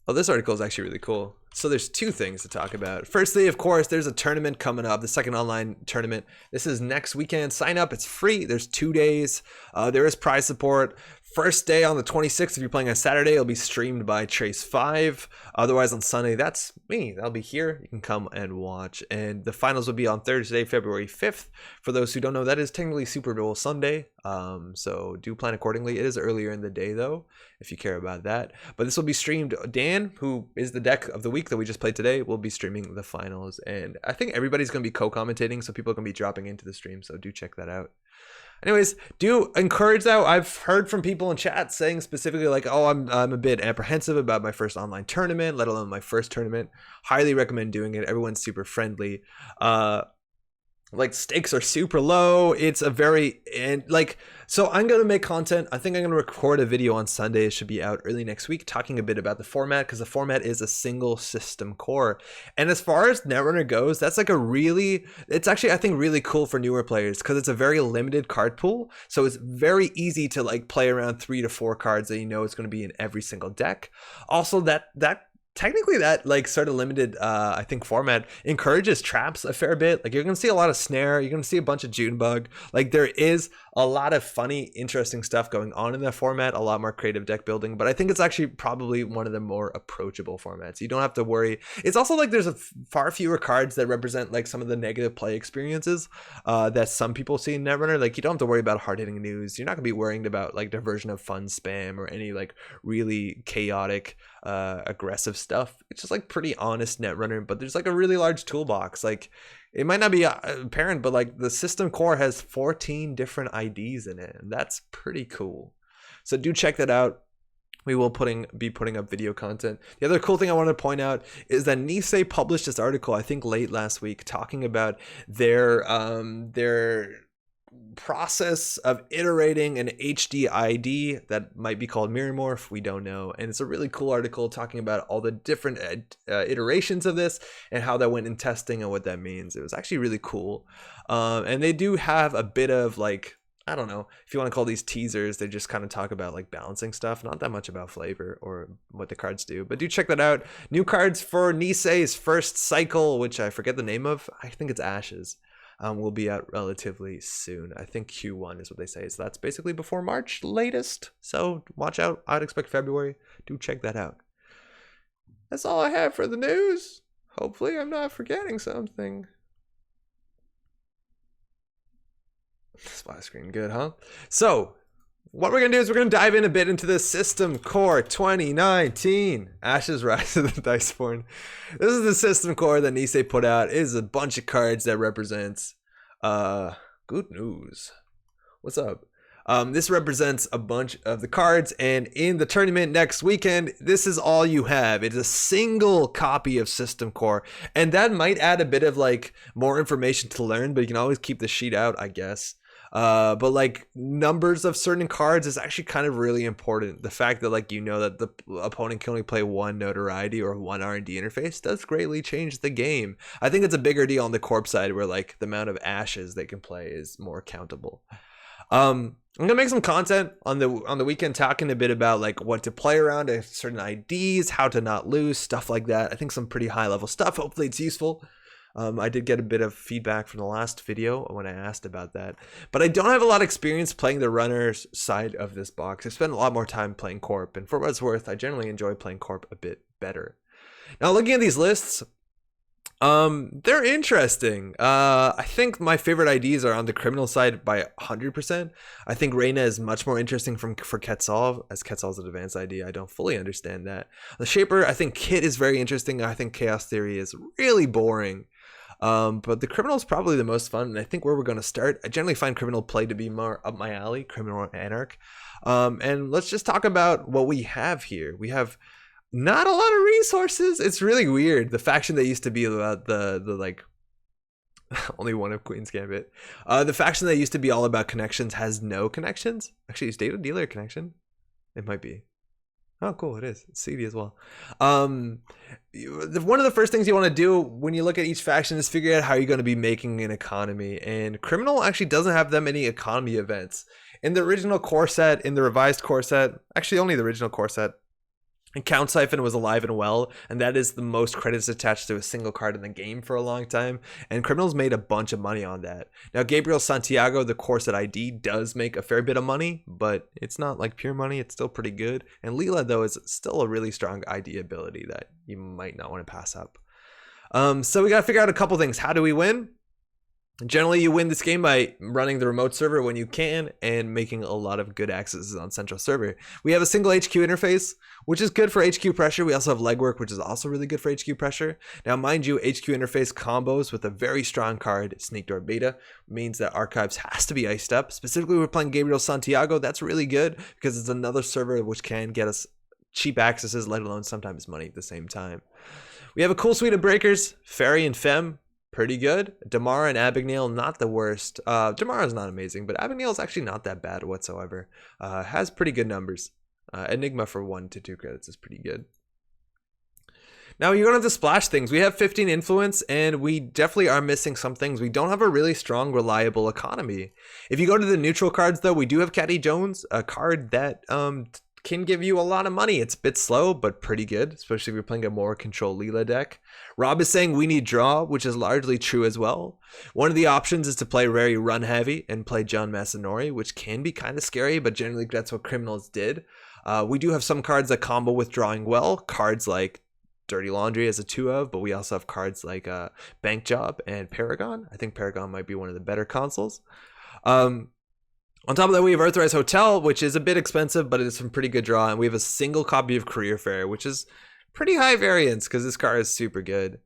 Oh, this article is actually really cool. So there's 2 things to talk about. Firstly, of course, there's a tournament coming up, the second online tournament. This is next weekend. Sign up. It's free. There's 2 days. There is prize support. First day on the 26th, if you're playing on Saturday, it'll be streamed by Trace5. Otherwise, on Sunday, that's me. I'll be here. You can come and watch. And the finals will be on Thursday, February 5th. For those who don't know, that is technically Super Bowl Sunday. So do plan accordingly. It is earlier in the day, though, if you care about that. But this will be streamed. Dan, who is the deck of the week that we just played today, will be streaming the finals. And I think everybody's going to be co-commentating, so people are going to be dropping into the stream. So do check that out. Anyways, do encourage that. I've heard from people in chat saying specifically like, oh, I'm a bit apprehensive about my first online tournament, let alone my first tournament. Highly recommend doing it. Everyone's super friendly. Like stakes are super low. It's a very, and like, so I'm going to make content. I think I'm going to record a video on Sunday. It should be out early next week talking a bit about the format, because the format is a single system core. And as far as Netrunner goes, that's like a really, it's actually, I think, really cool for newer players because it's a very limited card pool. So it's very easy to like play around 3 to 4 cards that you know it's going to be in every single deck. Also, technically that like sort of limited I think format encourages traps a fair bit. Like you're gonna see a lot of snare, you're gonna see a bunch of Junebug. Like there is a lot of funny, interesting stuff going on in that format, a lot more creative deck building, but I think it's actually probably one of the more approachable formats. You don't have to worry. It's also like there's far fewer cards that represent like some of the negative play experiences that some people see in Netrunner. Like you don't have to worry about hard-hitting news. You're not gonna be worrying about like diversion of fun spam or any like really chaotic aggressive stuff. It's just like pretty honest Netrunner, but there's like a really large toolbox. Like it might not be apparent, but like the system core has 14 different IDs in it, and that's pretty cool. So do check that out. We will be putting up video content. The other cool thing I want to point out is that Nisei published this article, I think late last week, talking about their process of iterating an HD ID that might be called mirror morph. We don't know, and it's a really cool article talking about all the different iterations of this and how that went in testing and what that means. It was actually really cool, and they do have a bit of like, I don't know if you want to call these teasers. They just kind of talk about like balancing stuff, not that much about flavor or what the cards do, but do check that out. New cards for Nisei's first cycle, which I forget the name of. I think it's Ashes. Will be out relatively soon. I think Q1 is what they say. So that's basically before March latest. So watch out. I'd expect February. Do check that out. That's all I have for the news. Hopefully I'm not forgetting something. Splash screen, good, huh? So what we're going to do is we're going to dive in a bit into the System Core 2019. Ashes Rise of the Diceborn. This is the System Core that Nisei put out. It is a bunch of cards that represents good news. What's up? This represents a bunch of the cards, and in the tournament next weekend, this is all you have. It's a single copy of System Core, and that might add a bit of like more information to learn, but you can always keep the sheet out, I guess. But like numbers of certain cards is actually kind of really important. The fact that like you know that the opponent can only play 1 notoriety or 1 R&D interface does greatly change the game. I think it's a bigger deal on the corp side where like the amount of ashes they can play is more countable. I'm gonna make some content on the weekend talking a bit about like what to play around certain IDs, how to not lose, stuff like that. I think some pretty high level stuff. Hopefully it's useful. I did get a bit of feedback from the last video when I asked about that, but I don't have a lot of experience playing the runner's side of this box. I spent a lot more time playing Corp, and for what it's worth, I generally enjoy playing Corp a bit better. Now, looking at these lists, they're interesting. I think my favorite IDs are on the criminal side by 100%. I think Reyna is much more interesting for Quetzal, as Quetzal's an advanced ID. I don't fully understand that. The Shaper, I think Kit is very interesting. I think Chaos Theory is really boring. But the Criminal is probably the most fun, and I think where we're going to start. I generally find Criminal play to be more up my alley, Criminal Anarch. And let's just talk about what we have here. We have not a lot of resources. It's really weird. The faction that used to be about the like only one of Queen's Gambit. The faction that used to be all about connections has no connections. Actually, is Data Dealer a connection? It might be. Oh, cool. It is. It's CD as well. One of the first things you want to do when you look at each faction is figure out how you're going to be making an economy. And Criminal actually doesn't have that many economy events. In the original core set, in the revised core set, actually only the original core set, and Count Siphon was alive and well, and that is the most credits attached to a single card in the game for a long time, and Criminals made a bunch of money on that. Now, Gabriel Santiago, the core set ID, does make a fair bit of money, but it's not like pure money. It's still pretty good. And Leela, though, is still a really strong ID ability that you might not want to pass up. So we got to figure out a couple things. How do we win? Generally, you win this game by running the remote server when you can and making a lot of good accesses on central server. We have a single HQ interface, which is good for HQ pressure. We also have legwork, which is also really good for HQ pressure. Now, mind you, HQ interface combos with a very strong card, Sneak Door Beta, means that Archives has to be iced up. Specifically, we're playing Gabriel Santiago. That's really good because it's another server which can get us cheap accesses, let alone sometimes money at the same time. We have a cool suite of breakers, Fairy and Femme. Pretty good. Damara and Abigail, not the worst. Damara is not amazing, but Abigail is actually not that bad whatsoever. Has pretty good numbers. Enigma for 1 to 2 credits is pretty good. Now you're going to have to splash things. We have 15 influence, and we definitely are missing some things. We don't have a really strong, reliable economy. If you go to the neutral cards, though, we do have Caddy Jones, a card that can give you a lot of money. It's a bit slow, but pretty good, especially if you're playing a more control Leela deck. Rob is saying we need draw, which is largely true as well. One of the options is to play very run heavy and play John Masanori, which can be kind of scary, but generally that's what Criminals did. We do have some cards that combo with drawing well, cards like Dirty Laundry as a 2 of, but we also have cards like Bank Job and Paragon. I think Paragon might be one of the better consoles. On top of that, we have Earthrise Hotel, which is a bit expensive, but it's some pretty good draw. And we have a single copy of Career Fair, which is pretty high variance because this card is super good.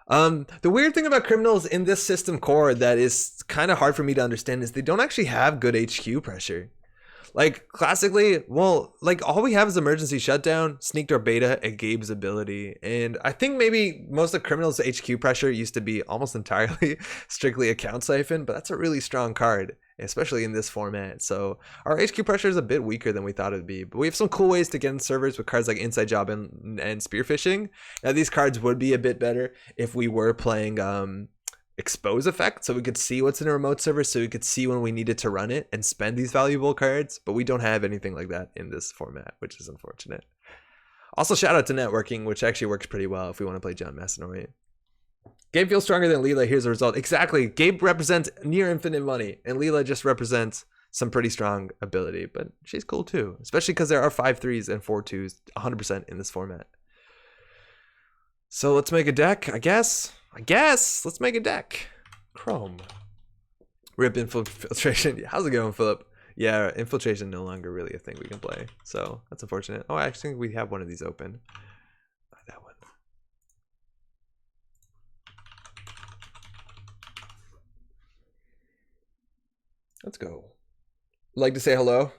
The weird thing about Criminals in this system core that is kind of hard for me to understand is they don't actually have good HQ pressure. Like, classically, well, like, all we have is Emergency Shutdown, Sneak Door Beta, and Gabe's ability. And I think maybe most of Criminals' HQ pressure used to be almost entirely strictly a Count Siphon, but that's a really strong card, especially in this format. So our HQ pressure is a bit weaker than we thought it would be. But we have some cool ways to get in servers with cards like Inside Job and Spearfishing. Now, these cards would be a bit better if we were playing Expose effect, so we could see what's in a remote server, so we could see when we needed to run it and spend these valuable cards, but we don't have anything like that in this format, which is unfortunate. Also, shout out to networking, which actually works pretty well if we want to play John Masanori. Gabe feels stronger than Leela. Here's the result. Exactly. Gabe represents near infinite money, and Leela just represents some pretty strong ability, but she's cool too, especially because there are 5-3s and 4-2s 100% in this format. So let's make a deck, I guess. Let's make a deck. Chrome. Rip Infiltration. How's it going, Philip? Yeah, Infiltration no longer really a thing we can play. So that's unfortunate. Oh, I actually think we have one of these open. That one. Let's go. Like to say hello?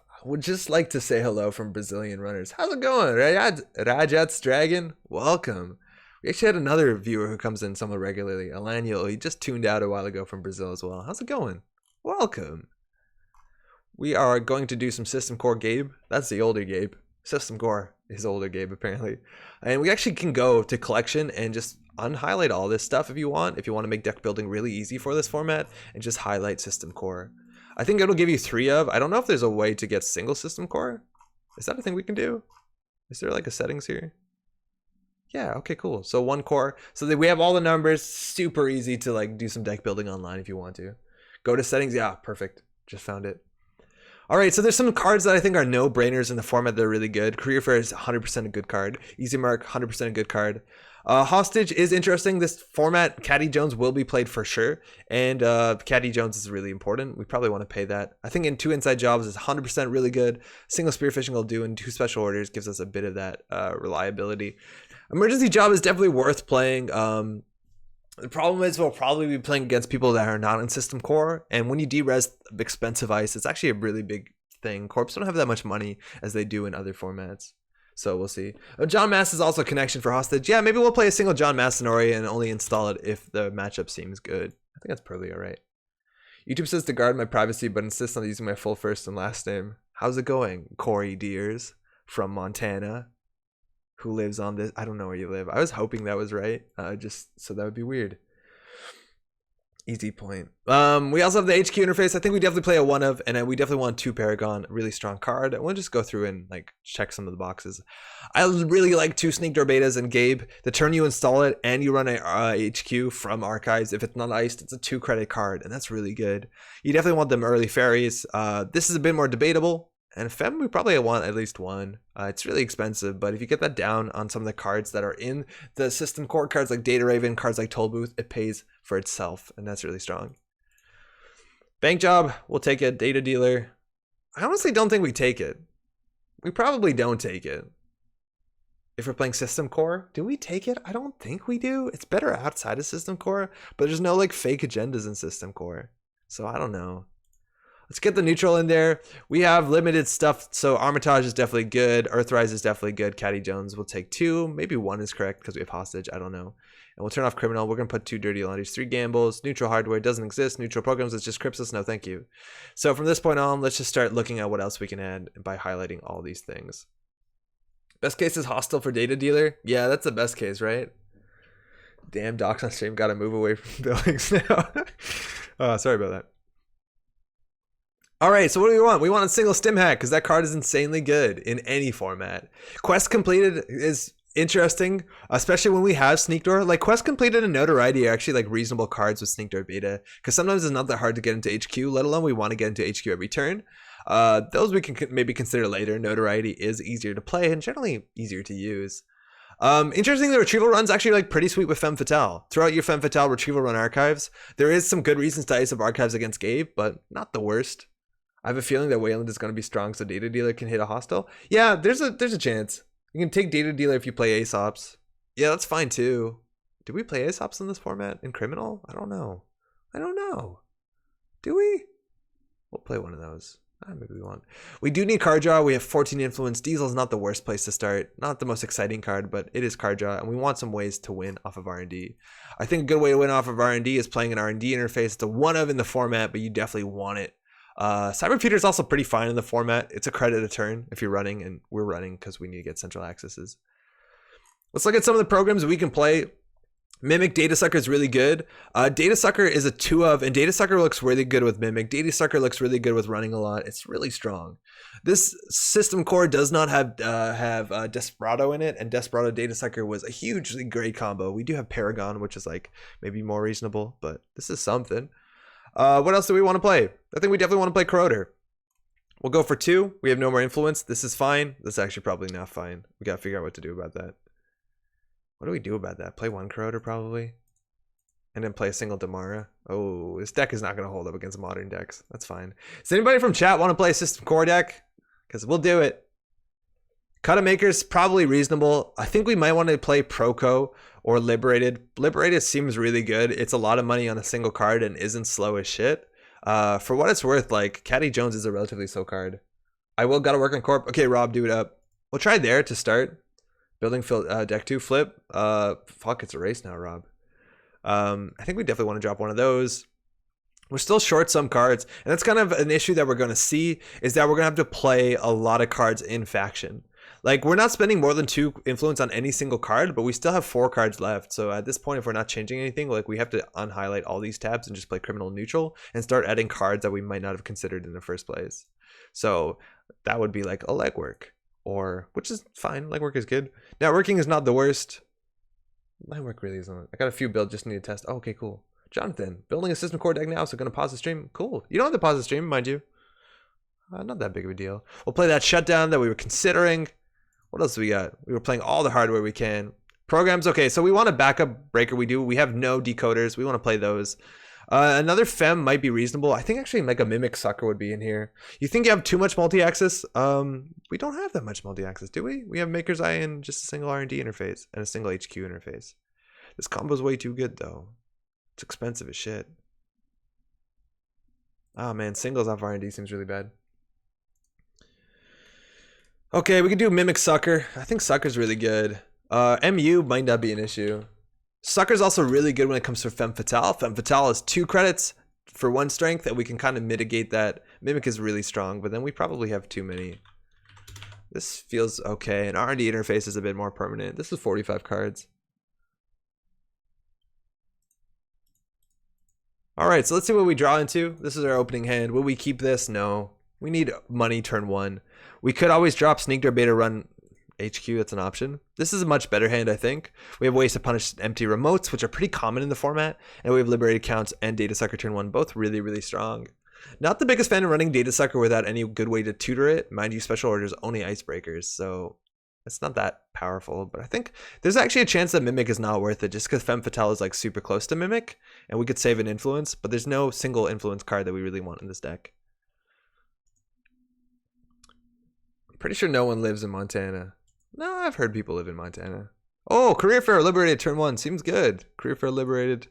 I would just like to say hello from Brazilian runners. How's it going? Rajat's Dragon? Welcome. We actually had another viewer who comes in somewhat regularly, Alaniel. He just tuned out a while ago from Brazil as well. How's it going? Welcome. We are going to do some System Core Gabe. That's the older Gabe. System Core is older Gabe, apparently. And we actually can go to Collection and just unhighlight all this stuff if you want. If you want to make deck building really easy for this format, and just highlight System Core. I think it'll give you 3 of. I don't know if there's a way to get single system core. Is that a thing we can do? Is there like a settings here? Yeah, okay, cool. So 1 core. So that we have all the numbers. Super easy to like do some deck building online if you want to. Go to settings. Yeah, perfect. Just found it. All right, so there's some cards that I think are no-brainers in the format that are really good. Career Fair is 100% a good card. Easy Mark, 100% a good card. Hostage is interesting. This format, Caddy Jones will be played for sure. And Caddy Jones is really important. We probably want to pay that. I think in 2 inside jobs is 100% really good. Single spearfishing will do, and 2 special orders gives us a bit of that reliability. Emergency job is definitely worth playing. The problem is we'll probably be playing against people that are not in system core. And when you de-res expensive ice, it's actually a really big thing. Corps don't have that much money as they do in other formats. So we'll see. John Mass is also a connection for Hostage. Yeah, maybe we'll play a single John Mass Sonori and only install it if the matchup seems good. I think that's probably all right. YouTube says to guard my privacy, but insists on using my full first and last name. How's it going, Corey Deers from Montana? Who lives on this? I don't know where you live. I was hoping that was right. Just so that would be weird. Easy point. We also have the HQ interface. I think we definitely play a 1 of, and we definitely want 2 Paragon, a really strong card. We'll just go through and like check some of the boxes. I really like 2 Sneak Door Betas and Gabe. The turn you install it and you run a HQ from archives. If it's not iced, it's a 2 credit card, and that's really good. You definitely want them early fairies. This is a bit more debatable. And Fem, we probably want at least 1. It's really expensive, but if you get that down on some of the cards that are in the system core, cards like Data Raven, cards like Toll Booth, it pays for itself, and that's really strong. Bank Job, we'll take it. Data Dealer, I honestly don't think we take it. We probably don't take it. If we're playing system core, do we take it? I don't think we do. It's better outside of system core, but there's no like fake agendas in system core. So I don't know. Let's get the neutral in there. We have limited stuff, so Armitage is definitely good. Earthrise is definitely good. Caddy Jones will take 2. Maybe 1 is correct because we have Hostage. I don't know. And we'll turn off Criminal. We're going to put 2 Dirty Laundries, 3 Gambles. Neutral Hardware doesn't exist. Neutral Programs, it's just Crypsis. No, thank you. So from this point on, let's just start looking at what else we can add by highlighting all these things. Best case is Hostile for Data Dealer. Yeah, that's the best case, right? Damn, Docs on stream got to move away from buildings now. Sorry about that. All right, so what do we want? We want a single stim hack because that card is insanely good in any format. Quest completed is interesting, especially when we have Sneak Door. Like Quest completed and Notoriety are actually like reasonable cards with Sneak Door Beta because sometimes it's not that hard to get into HQ, let alone we want to get into HQ every turn. Those we can maybe consider later. Notoriety is easier to play and generally easier to use. Interesting, the retrieval run's actually like pretty sweet with Femme Fatale. Throughout your Femme Fatale retrieval run archives, there is some good reasons to ice up archives against Gabe, but not the worst. I have a feeling that Weyland is going to be strong, so Data Dealer can hit a hostile. Yeah, there's a chance. You can take Data Dealer if you play Aesops. Yeah, that's fine too. Do we play Aesops in this format? In Criminal? I don't know. Do we? We'll play one of those. Maybe we want. We do need card draw. We have 14 influence. Diesel's not the worst place to start. Not the most exciting card, but it is card draw, and we want some ways to win off of R&D. I think a good way to win off of R&D is playing an R&D interface. It's a 1 of in the format, but you definitely want it. Cyberpeter is also pretty fine in the format. It's a credit a turn if you're running, and we're running because we need to get central accesses. Let's look at some of the programs we can play. Mimic Data Sucker is really good. Data Sucker is a 2 of, and Data Sucker looks really good with Mimic. Data Sucker looks really good with running a lot. It's really strong. This system core does not have Desperado in it, and Desperado Data Sucker was a hugely great combo. We do have Paragon, which is like maybe more reasonable, but this is something. What else do we want to play? I think we definitely want to play Corroder. We'll go for 2. We have no more influence. This is fine. This is actually probably not fine. We got to figure out what to do about that. What do we do about that? Play 1 Corroder probably. And then play a single Damara. Oh, this deck is not going to hold up against modern decks. That's fine. Does anybody from chat want to play a system core deck? Because we'll do it. Kata Maker's probably reasonable. I think we might want to play Proco or Liberated. Liberated seems really good. It's a lot of money on a single card and isn't slow as shit. For what it's worth, like, Caddy Jones is a relatively slow card. I will gotta work on Corp. Okay, Rob, do it up. We'll try there to start. Building deck 2 flip. Fuck, it's a race now, Rob. I think we definitely want to drop one of those. We're still short some cards, and that's kind of an issue that we're going to see, is that we're going to have to play a lot of cards in faction. Like, we're not spending more than 2 influence on any single card, but we still have 4 cards left. So at this point, if we're not changing anything, like, we have to unhighlight all these tabs and just play criminal neutral and start adding cards that we might not have considered in the first place. So that would be like a legwork, or, which is fine. Legwork is good. Networking is not the worst. Legwork really isn't. I got a few builds, just need to test. Oh, okay, cool. Jonathan, building a system core deck now, so gonna pause the stream. Cool. You don't have to pause the stream, mind you. Not that big of a deal. We'll play that shutdown that we were considering. What else do we got? We were playing all the hardware we can. Programs, okay, so we want a backup breaker. We have no decoders. We want to play those. Another fem might be reasonable. I think actually like a mimic sucker would be in here. You think you have too much multi-axis? We don't have that much multi-axis, do we? We have Maker's Eye and just a single R&D interface and a single HQ interface. This combo's way too good though. It's expensive as shit. Oh man, singles off R&D seems really bad. Okay, we can do Mimic Sucker. I think Sucker's really good. MU might not be an issue. Sucker's also really good when it comes to Femme Fatale. Femme Fatale is 2 credits for 1 strength, and we can kind of mitigate that. Mimic is really strong, but then we probably have too many. This feels okay, and R&D interface is a bit more permanent. This is 45 cards. All right, so let's see what we draw into. This is our opening hand. Will we keep this? No. We need money turn 1. We could always drop Sneak or Beta Run HQ. That's an option. This is a much better hand, I think. We have ways to punish empty remotes, which are pretty common in the format. And we have Liberated Counts and Data Sucker turn 1, both really, really strong. Not the biggest fan of running Data Sucker without any good way to tutor it. Mind you, special orders only icebreakers, so it's not that powerful. But I think there's actually a chance that Mimic is not worth it just because Femme Fatale is like super close to Mimic. And we could save an influence, but there's no single influence card that we really want in this deck. Pretty sure no one lives in Montana. No, I've heard people live in Montana. Oh, Career Fair Liberated turn 1 seems good. Career Fair Liberated.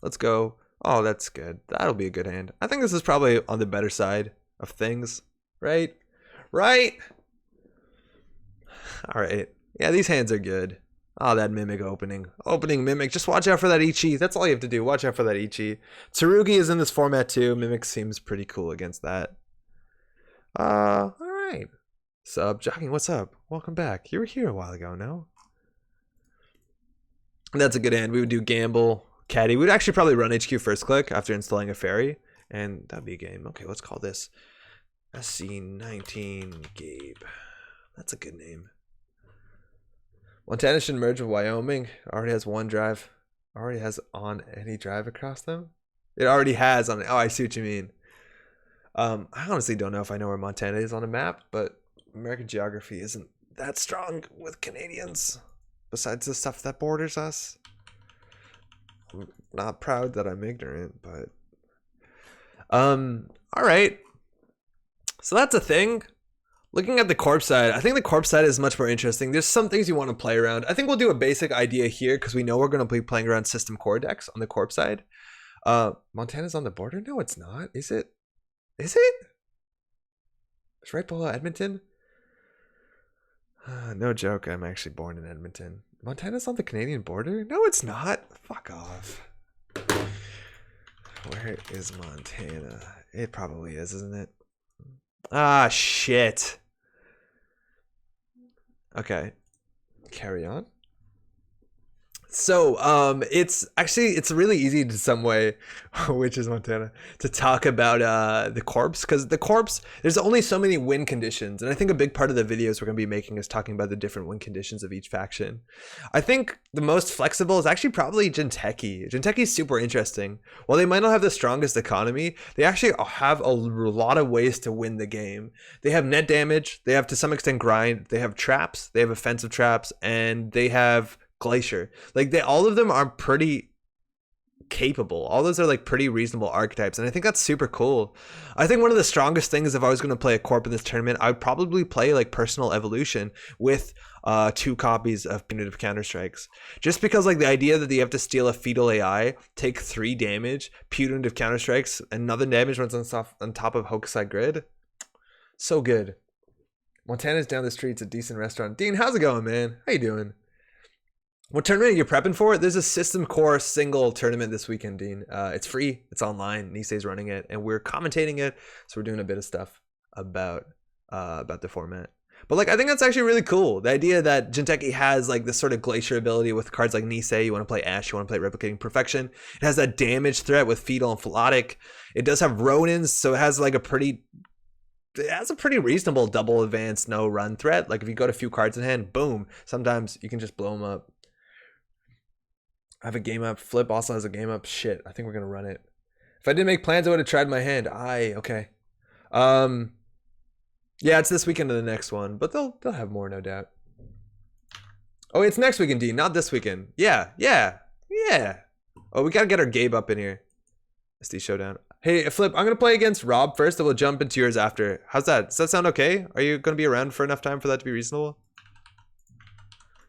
Let's go. Oh, that's good. That'll be a good hand. I think this is probably on the better side of things, right? Right? All right. Yeah, these hands are good. Oh, that Mimic opening. Opening Mimic. Just watch out for that Ichi. That's all you have to do. Watch out for that Ichi. Tsurugi is in this format too. Mimic seems pretty cool against that. All right. Sub Jogging, what's up? Welcome back. You were here a while ago, no? That's a good hand. We would do Gamble, Caddy. We'd actually probably run HQ first click after installing a fairy, and that'd be a game. Okay, let's call this SC19 Gabe. That's a good name. Montana should merge with Wyoming. Already has 1 drive. Already has on any drive across them? It already has on. Oh, I see what you mean. I honestly don't know if I know where Montana is on a map, but American geography isn't that strong with Canadians, besides the stuff that borders us. I'm not proud that I'm ignorant, but all right, so that's a thing. Looking at the corpse side, I think the corpse side is much more interesting. There's some things you want to play around. I think we'll do a basic idea here because we know we're going to be playing around system core decks on the corpse side. Montana's on the border? No, it's not. Is it? Is it? It's right below Edmonton. No joke, I'm actually born in Edmonton. Montana's on the Canadian border? No, it's not. Fuck off. Where is Montana? It probably is, isn't it? Ah, shit. Okay. Carry on. So, it's really easy to some way, which is Montana, to talk about the corpse, because the corpse, there's only so many win conditions, and I think a big part of the videos we're going to be making is talking about the different win conditions of each faction. I think the most flexible is actually probably Jinteki. Jinteki is super interesting. While they might not have the strongest economy, they actually have a lot of ways to win the game. They have net damage, they have to some extent grind, they have traps, they have offensive traps, and they have Glacier. Like all of them are pretty capable. All those are like pretty reasonable archetypes, and I think that's super cool. I think one of the strongest things, if I was going to play a corp in this tournament, I would probably play like Personal Evolution with 2 copies of Punitive Counterstrikes, just because like the idea that you have to steal a fetal AI, take 3 damage, Punitive Counterstrikes, another damage runs on top of Hokusai Grid, so good. Montana's down the street. It's a decent restaurant. Dean, how's it going, man? How you doing? What tournament are you prepping for? There's a system core single tournament this weekend, Dean. It's free. It's online. Nisei's running it, and we're commentating it. So we're doing a bit of stuff about the format. But like, I think that's actually really cool. The idea that Jinteki has like this sort of glacier ability with cards like Nisei. You want to play Ash, you want to play Replicating Perfection. It has that damage threat with Fetal and Philotic. It does have Ronins, so it has like a pretty reasonable double advance, no run threat. Like if you got a few cards in hand, boom. Sometimes you can just blow them up. I have a game up. Flip also has a game up. Shit, I think we're gonna run it. If I didn't make plans, I would have tried my hand. Okay. Yeah, it's this weekend and the next one, but they'll have more, no doubt. Oh, it's next weekend, Dean, not this weekend. Yeah. Oh, we gotta get our Gabe up in here. SD Showdown. Hey, Flip, I'm gonna play against Rob first, and we'll jump into yours after. How's that? Does that sound okay? Are you gonna be around for enough time for that to be reasonable?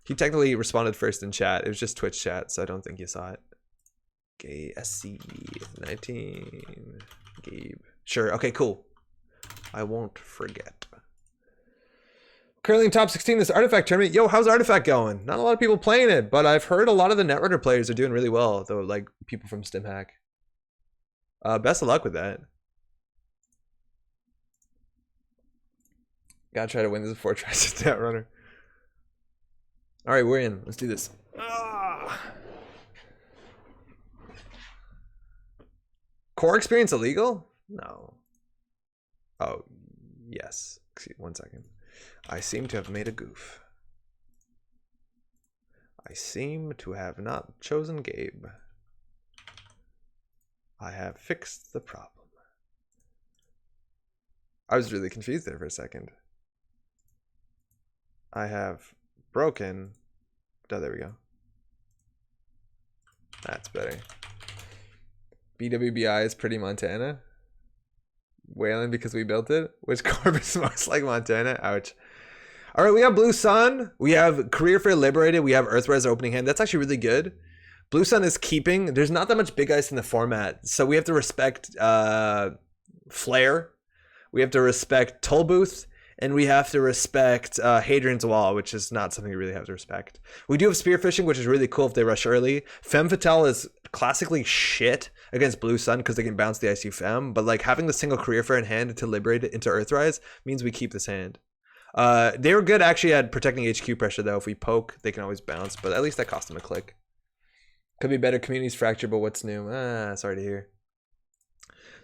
He technically responded first in chat. It was just Twitch chat, so I don't think you saw it. Okay, SC19. Gabe. Sure, okay, cool. I won't forget. Currently in top 16 this Artifact tournament. Yo, how's Artifact going? Not a lot of people playing it, but I've heard a lot of the Netrunner players are doing really well, though, like people from StimHack. Best of luck with that. Gotta try to win this before it tries to Netrunner. All right, we're in. Let's do this. Core experience illegal? No. Oh, yes. Excuse me, 1 second. I seem to have made a goof. I seem to have not chosen Gabe. I have fixed the problem. I was really confused there for a second. I have broken. Oh, there we go. That's better. BWBI is pretty Montana. Weyland because we built it. Which corpus most like Montana? Ouch. All right, we have Blue Sun. We have Career Fair Liberated. We have Earthrise opening hand. That's actually really good. Blue Sun is keeping. There's not that much big ice in the format, so we have to respect Flare. We have to respect Tollbooth, and we have to respect Hadrian's Wall, which is not something we really have to respect. We do have Spearfishing, which is really cool if they rush early. Femme Fatale is classically shit against Blue Sun because they can bounce the IC Femme, but like having the single Career Fair in hand to liberate it into Earthrise means we keep this hand. They were good actually at protecting HQ pressure though. If we poke, they can always bounce, but at least that cost them a click. Could be better. Communities fracture, but what's new? Sorry to hear.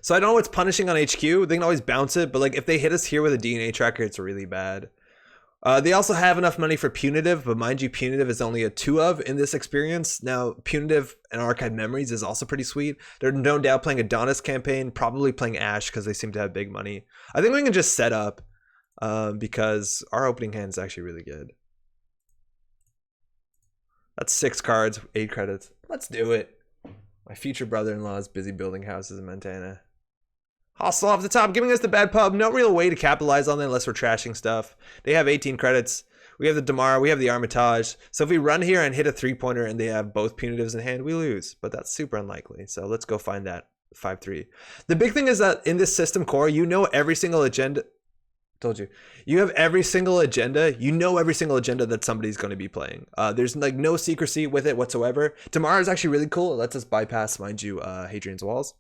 So I don't know what's punishing on HQ. They can always bounce it, but like if they hit us here with a DNA tracker, it's really bad. They also have enough money for Punitive, but mind you, Punitive is only a 2 of in this experience. Now, Punitive and Archive Memories is also pretty sweet. They're no doubt playing Adonis campaign, probably playing Ash because they seem to have big money. I think we can just set up because our opening hand is actually really good. That's 6 cards, 8 credits. Let's do it. My future brother-in-law is busy building houses in Montana. Hostile off the top, giving us the bad pub. No real way to capitalize on it unless we're trashing stuff. They have 18 credits. We have the Damara, we have the Armitage. So if we run here and hit a 3-pointer and they have both punitives in hand, we lose. But that's super unlikely. So let's go find that 5-3. The big thing is that in this system core, you know every single agenda. Told you. You have every single agenda. You know every single agenda that somebody's going to be playing. There's like no secrecy with it whatsoever. Damara is actually really cool. It lets us bypass, mind you, Hadrian's Walls.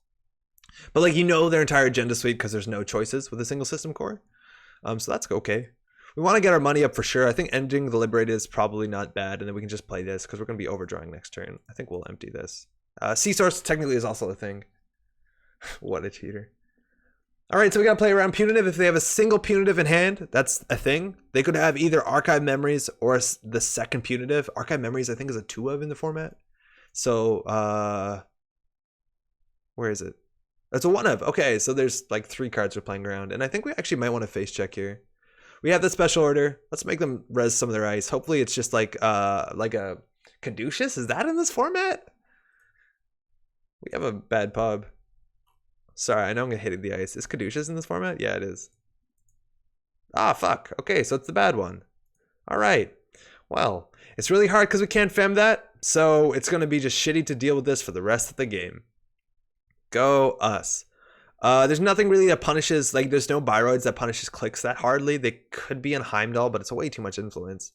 But like you know their entire agenda suite because there's no choices with a single system core. So that's okay. We want to get our money up for sure. I think ending the Liberated is probably not bad, and then we can just play this because we're going to be overdrawing next turn. I think we'll empty this. Sea Source technically is also a thing. What a cheater. All right, so we got to play around Punitive. If they have a single Punitive in hand, that's a thing. They could have either Archive Memories or the second Punitive. Archive Memories, I think, is a 2 of in the format. So, where is it? That's a 1 of. Okay, so there's like 3 cards we're playing around. And I think we actually might want to face check here. We have the special order. Let's make them res some of their ice. Hopefully it's just like a Caduceus. Is that in this format? We have a bad pub. Sorry, I know I'm going to hit the ice. Is Caduceus in this format? Yeah, it is. Ah, fuck. Okay, so it's the bad one. All right. Well, it's really hard because we can't fem that. So it's going to be just shitty to deal with this for the rest of the game. Go us. There's nothing really that punishes, like there's no Biroids that punishes clicks that hardly. They could be in Heimdall, but it's way too much influence.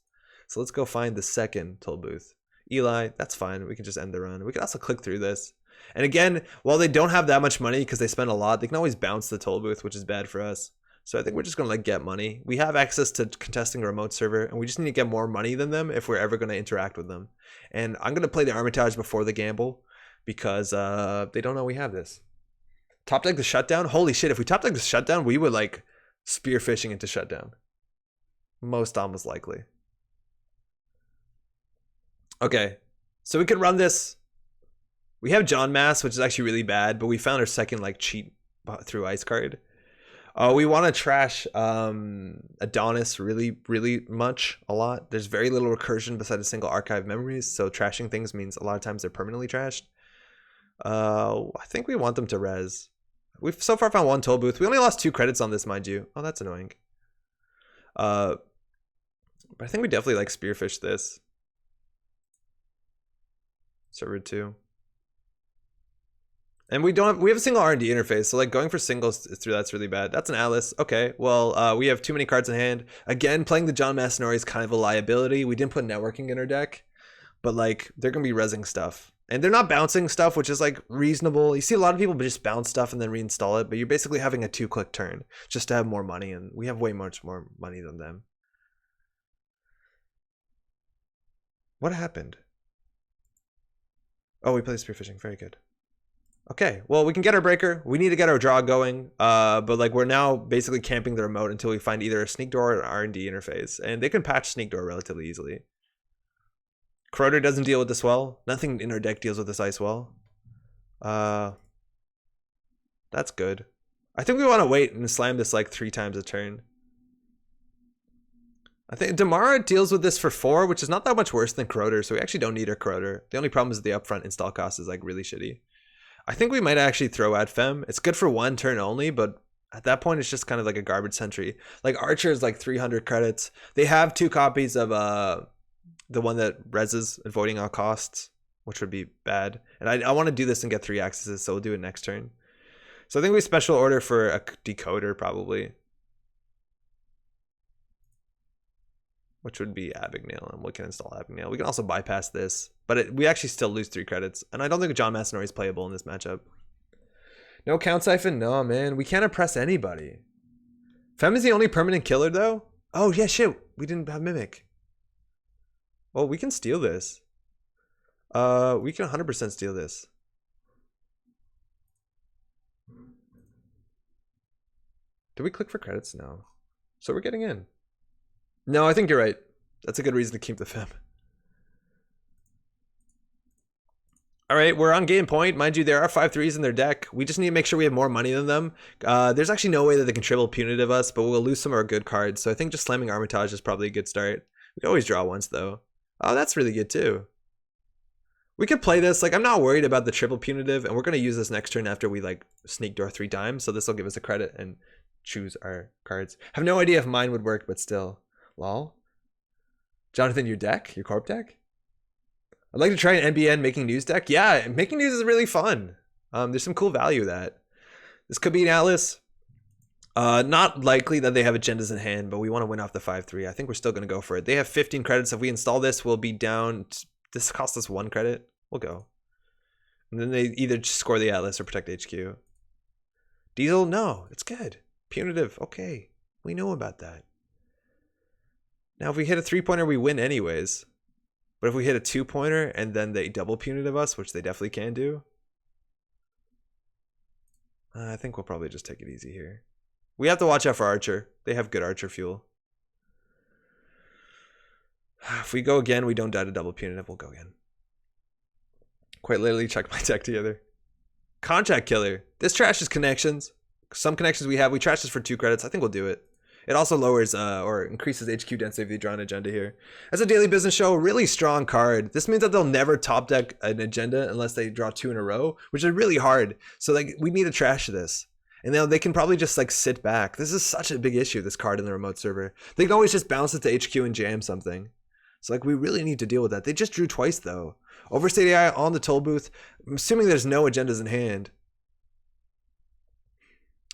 So let's go find the second Tollbooth. Eli, that's fine. We can just end the run. We can also click through this. And again, while they don't have that much money because they spend a lot, they can always bounce the Tollbooth, which is bad for us. So I think we're just gonna like get money. We have access to contesting a remote server, and we just need to get more money than them if we're ever gonna interact with them. And I'm gonna play the Armitage before the gamble because they don't know we have this. Top deck the shutdown. Holy shit! If we top deck the shutdown, we would like spearfishing into shutdown. Most almost likely. Okay, so we could run this. We have John Mass, which is actually really bad, but we found our second like cheat through ice card. We want to trash Adonis really much, a lot. There's very little recursion beside a single archive memories, so trashing things means a lot of times they're permanently trashed. I think we want them to res. We've so far found one toll booth. We only lost 2 credits on this, mind you. Oh, that's annoying. But I think we definitely like spearfish this. Server 2. And we have a single R&D interface, so like going for singles through that's really bad. That's an Atlas. Okay, well, we have too many cards in hand. Again, playing the John Massanori is kind of a liability. We didn't put networking in our deck, but like they're gonna be rezzing stuff. And they're not bouncing stuff, which is like reasonable. You see a lot of people just bounce stuff and then reinstall it, but you're basically having a 2-click turn just to have more money, and we have way much more money than them. What happened? Oh, we played spearfishing. Very good. Okay, well, we can get our breaker. We need to get our draw going, but like we're now basically camping the remote until we find either a sneak door or an R&D interface, and they can patch sneak door relatively easily. Crowder doesn't deal with this well. Nothing in our deck deals with this ice well. That's good. I think we want to wait and slam this like 3 times a turn. I think Damara deals with this for 4, which is not that much worse than Crowder, so we actually don't need our Crowder. The only problem is the upfront install cost is like really shitty. I think we might actually throw at Fem. It's good for 1 turn only, but at that point it's just kind of like a garbage sentry. Like Archer is like 300 credits. They have 2 copies of the one that reses, avoiding all costs, which would be bad. And I want to do this and get 3 accesses, so we'll do it next turn. So I think we special order for a decoder probably, which would be Abagnale, and we can install Abagnale. We can also bypass this, but we actually still lose 3 credits. And I don't think John Massanori is playable in this matchup. No count siphon? No, man. We can't oppress anybody. Fem is the only permanent killer, though? Oh, yeah, shit. We didn't have Mimic. Well, we can steal this. We can 100% steal this. Did we click for credits? No. So we're getting in. No, I think you're right. That's a good reason to keep the Fem. All right, we're on game point. Mind you, there are 5/3s in their deck. We just need to make sure we have more money than them. There's actually no way that they can triple punitive us, but we'll lose some of our good cards. So I think just slamming Armitage is probably a good start. We can always draw once, though. Oh, that's really good, too. We could play this. Like, I'm not worried about the triple punitive, and we're going to use this next turn after we, like, sneak door 3 times. So this will give us a credit and choose our cards. I have no idea if mine would work, but still. Lol. Jonathan, your deck? Your corp deck? I'd like to try an NBN making news deck. Yeah, making news is really fun. There's some cool value that. This could be an Atlas. Not likely that they have agendas in hand, but we want to win off the 5/3. I think we're still going to go for it. They have 15 credits. If we install this, we'll be down. This costs us 1 credit. We'll go. And then they either score the Atlas or protect HQ. Diesel? No, it's good. Punitive? Okay. We know about that. Now, if we hit a 3-pointer, we win anyways. But if we hit a 2-pointer and then they double punitive us, which they definitely can do, I think we'll probably just take it easy here. We have to watch out for Archer. They have good Archer fuel. If we go again, we don't die to double punitive. We'll go again. Quite literally check my deck together. Contract Killer. This trashes connections. Some connections we have, we trash this for 2 credits. I think we'll do it. It also lowers or increases HQ density if you draw an agenda here. As a daily business show, really strong card. This means that they'll never top deck an agenda unless they draw 2 in a row, which is really hard. So like we need to trash this. And now they can probably just like sit back. This is such a big issue, this card in the remote server. They can always just bounce it to HQ and jam something. So like we really need to deal with that. They just drew twice though. Overstate AI on the toll booth. I'm assuming there's no agendas in hand.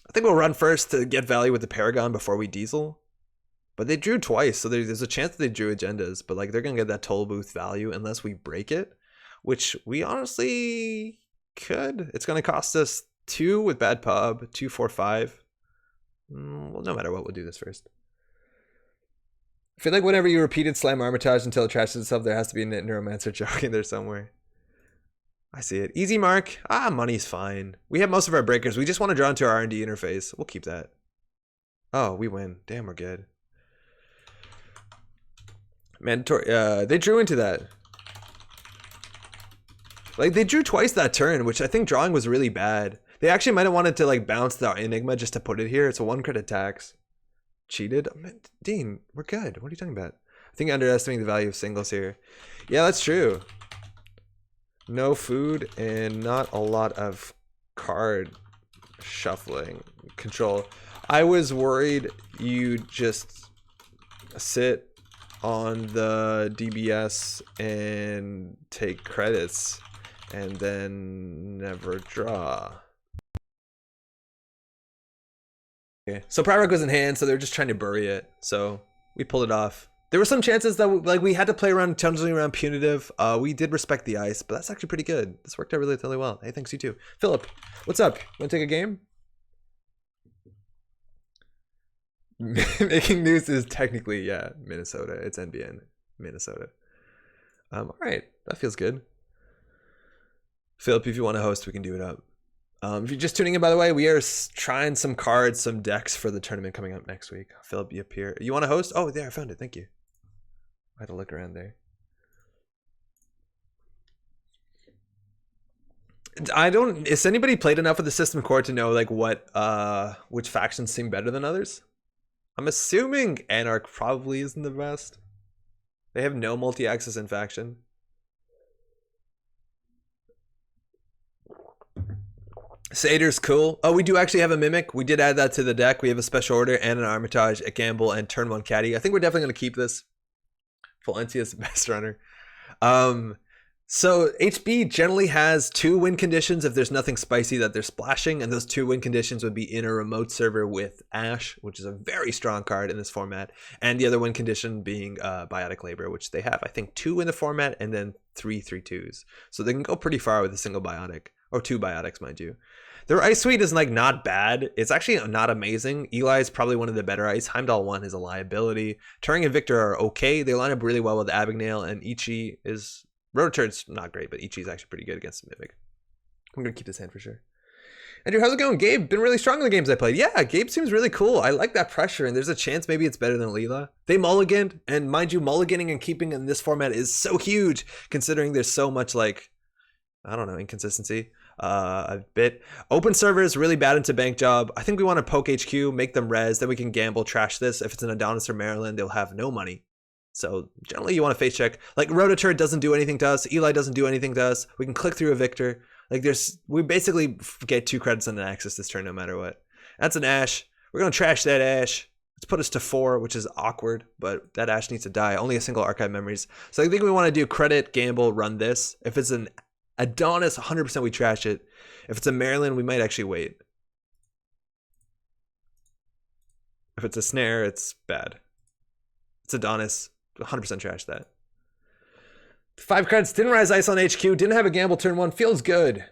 I think we'll run first to get value with the Paragon before we diesel. But they drew twice, so there's a chance that they drew agendas. But like they're gonna get that toll booth value unless we break it, which we honestly could. It's gonna cost us 2 with bad pub, 2, 4, 5. Well, no matter what, we'll do this first. I feel like whenever you repeated Slam Armitage until it trashes itself, there has to be a Neuromancer joking there somewhere. I see it. Easy mark. Money's fine. We have most of our breakers. We just want to draw into our R&D interface. We'll keep that. Oh, we win. Damn, we're good. Mandatory. They drew into that. Like, they drew twice that turn, which I think drawing was really bad. They actually might have wanted to, like, bounce the Enigma just to put it here. It's a 1 credit tax. Cheated? Dean, we're good. What are you talking about? I think underestimating the value of singles here. Yeah, that's true. No food and not a lot of card shuffling control. I was worried you just sit on the DBS and take credits and then never draw. Okay, so Pryrok was in hand, so they're just trying to bury it. So we pulled it off. There were some chances that we had to play around intentionally around punitive. We did respect the ice, but that's actually pretty good. This worked out really, really well. Hey, thanks you too. Philip, what's up? Want to take a game? Making news is technically, yeah, Minnesota. It's NBN, Minnesota. All right, that feels good. Philip, if you want to host, we can do it up. If you're just tuning in, by the way, we are trying some cards, some decks for the tournament coming up next week. Philip, you up here? You want to host? Oh, there, I found it. Thank you. I had to look around there. Is anybody played enough of the system core to know like which factions seem better than others? I'm assuming Anarch probably isn't the best. They have no multi-axis in faction. Satyrs, cool. Oh, we do actually have a Mimic. We did add that to the deck. We have a Special Order and an Armitage, a Gamble, and turn 1 Caddy. I think we're definitely going to keep this. Valencia is the best runner. So HB generally has 2 win conditions if there's nothing spicy that they're splashing, and those 2 win conditions would be in a remote server with Ash, which is a very strong card in this format, and the other win condition being Biotic Labor, which they have, I think, 2 in the format and then 3 3/2s. So they can go pretty far with a single Biotic, or 2 Biotics, mind you. Their Ice Suite is like not bad. It's actually not amazing. Eli is probably one of the better ice. Heimdall 1 is a liability. Turing and Victor are okay. They line up really well with Abagnale, and Ichi is... Rototur's not great, but Ichi's actually pretty good against the Mimic. I'm going to keep this hand for sure. Andrew, how's it going? Gabe, been really strong in the games I played. Yeah, Gabe seems really cool. I like that pressure, and there's a chance maybe it's better than Leela. They mulliganed, and mind you, mulliganing and keeping in this format is so huge, considering there's so much, like, I don't know, inconsistency. A bit. Open server is really bad into bank job. I think we want to poke HQ, make them res, then we can gamble, trash this. If it's an Adonis or Maryland, they'll have no money. So generally you want to face check. Like Rototur doesn't do anything to us. Eli doesn't do anything to us. We can click through a Victor. Like we basically get 2 credits on an Axis this turn no matter what. That's an Ash. We're going to trash that Ash. Let's put us to 4, which is awkward, but that Ash needs to die. Only a single Archive Memories. So I think we want to do credit, gamble, run this. If it's an Adonis, 100% we trash it. If it's a Maryland, we might actually wait. If it's a Snare, it's bad. It's Adonis, 100% trash that. 5 credits, didn't rise ice on HQ, didn't have a gamble turn 1, feels good.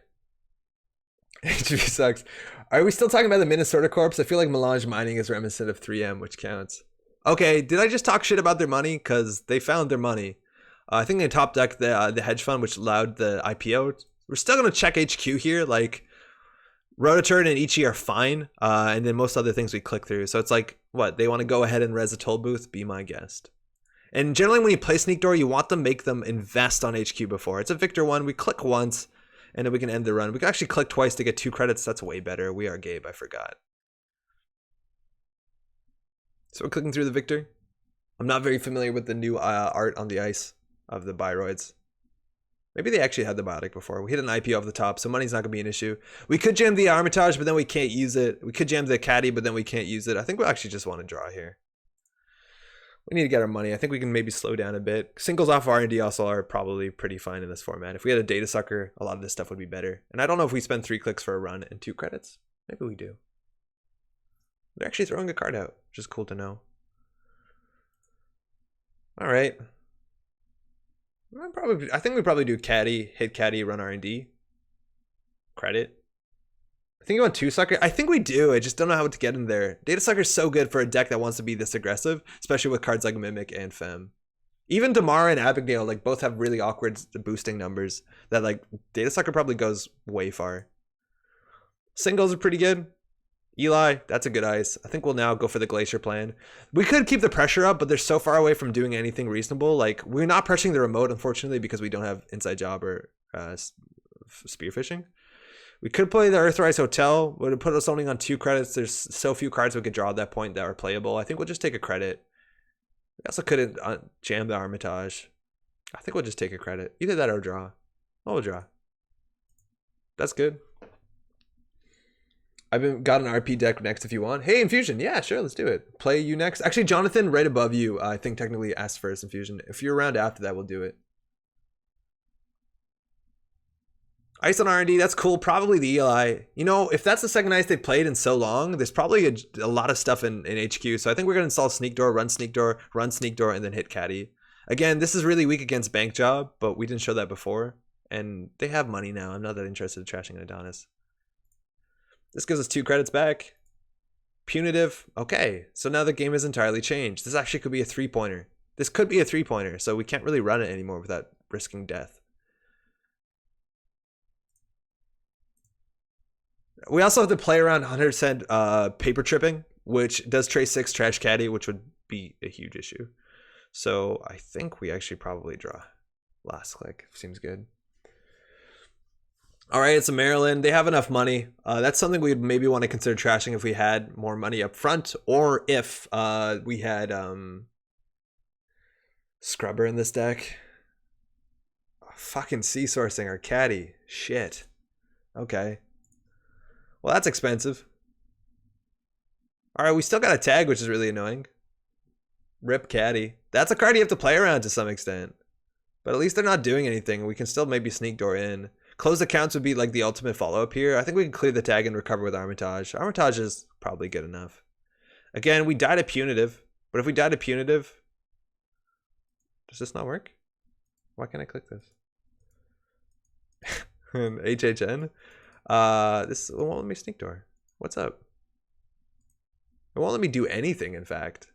HV sucks. Are we still talking about the Minnesota Corps? I feel like Melange Mining is reminiscent of 3M, which counts. Okay, did I just talk shit about their money? Because they found their money. I think they top decked the hedge fund, which allowed the IPO. We're still going to check HQ here. Like, Rototurn and Ichi are fine. And then most other things we click through. So it's like, what? They want to go ahead and res a toll booth? Be my guest. And generally when you play Sneak Door, you want to make them invest on HQ before. It's a Victor 1. We click once, and then we can end the run. We can actually click twice to get 2 credits. That's way better. We are Gabe. I forgot. So we're clicking through the Victor. I'm not very familiar with the new art on the ice of the Biroids. Maybe they actually had the Biotic before. We hit an IPO off the top, so money's not going to be an issue. We could jam the Armitage, but then we can't use it. We could jam the Caddy, but then we can't use it. I think we'll actually just want to draw here. We need to get our money. I think we can maybe slow down a bit. Singles off R&D also are probably pretty fine in this format. If we had a Data Sucker, a lot of this stuff would be better. And I don't know if we spend 3 clicks for a run and 2 credits. Maybe we do. They're actually throwing a card out, which is cool to know. All right. I think we probably do Caddy, hit Caddy, run R&D. Credit. I think you want 2 Sucker. I think we do. I just don't know how to get in there. Data Sucker's so good for a deck that wants to be this aggressive, especially with cards like Mimic and Fem. Even Damara and Abigail, like, both have really awkward boosting numbers that, like, Data Sucker probably goes way far. Singles are pretty good. Eli, that's a good ice. I think we'll now go for the Glacier plan. We could keep the pressure up, but they're so far away from doing anything reasonable. Like, we're not pressuring the remote, unfortunately, because we don't have Inside Job or Spearfishing. We could play the Earthrise Hotel. Would have put us only on 2 credits. There's so few cards we could draw at that point that are playable. I think we'll just take a credit. We also could jam the Armitage. I think we'll just take a credit. Either that or draw. Oh, we'll draw. That's good. I've got an RP deck next if you want. Hey, Infusion. Yeah, sure. Let's do it. Play you next. Actually, Jonathan, right above you, I think technically asked first, Infusion. If you're around after that, we'll do it. Ice on R&D, that's cool. Probably the Eli. You know, if that's the second ice they've played in so long, there's probably a lot of stuff in HQ. So I think we're going to install Sneak Door, run Sneak Door, and then hit Caddy. Again, this is really weak against Bank Job, but we didn't show that before. And they have money now. I'm not that interested in trashing an Adonis. This gives us 2 credits back. Punitive. Okay, so now the game has entirely changed. This actually could be a 3-pointer. This could be a 3-pointer, so we can't really run it anymore without risking death. We also have to play around 100% paper tripping, which does trace 6 trash caddy, which would be a huge issue. So I think we actually probably draw. Last click seems good. All right, it's a Maryland. They have enough money. That's something we'd maybe want to consider trashing if we had more money up front, or if we had Scrubber in this deck. Fucking sea sourcing our caddy. Shit. Okay. Well, that's expensive. All right, we still got a tag, which is really annoying. Rip caddy. That's a card you have to play around to some extent. But at least they're not doing anything. We can still maybe Sneak Door in. Closed accounts would be like the ultimate follow-up here. I think we can clear the tag and recover with Armitage. Armitage is probably good enough. Again, we died at Punitive. But if we died at Punitive... Does this not work? Why can't I click this? HHN? This won't let me Sneak Door. What's up? It won't let me do anything, in fact.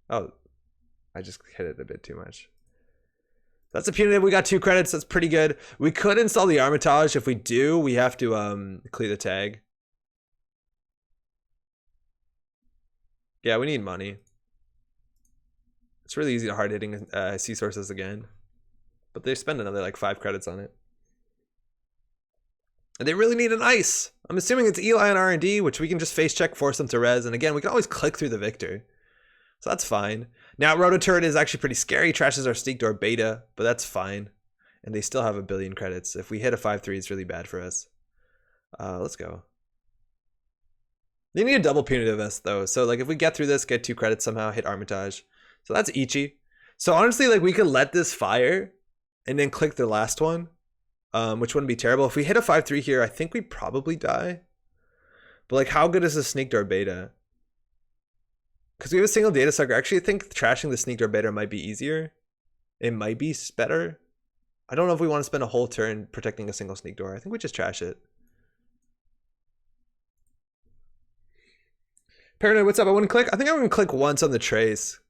Oh, I just hit it a bit too much. That's a Punitive. We got 2 credits. That's pretty good. We could install the Armitage. If we do, we have to clear the tag. Yeah, we need money. It's really easy to hard hitting sea sources again. But they spend another like 5 credits on it. And they really need an ice. I'm assuming it's Eli and R&D, which we can just face check, force them to res. And again, we can always click through the Victor. So that's fine. Now, Rototurret is actually pretty scary. Trashes our Sneak Door beta, but that's fine. And they still have a billion credits. If we hit a 5-3, it's really bad for us. Let's go. They need a double Punitive S, though. So, like, if we get through this, get 2 credits somehow, hit Armitage. So that's Ichi. So, honestly, like, we could let this fire and then click the last one. Which wouldn't be terrible. If we hit a 5-3 here, I think we'd probably die. But like, how good is the Sneak Door beta? Because we have a single Data Sucker. Actually, I think trashing the Sneak Door beta might be easier. It might be better. I don't know if we want to spend a whole turn protecting a single Sneak Door. I think we just trash it. Paranoid, what's up? I want to click. I think I'm going to click once on the Trace.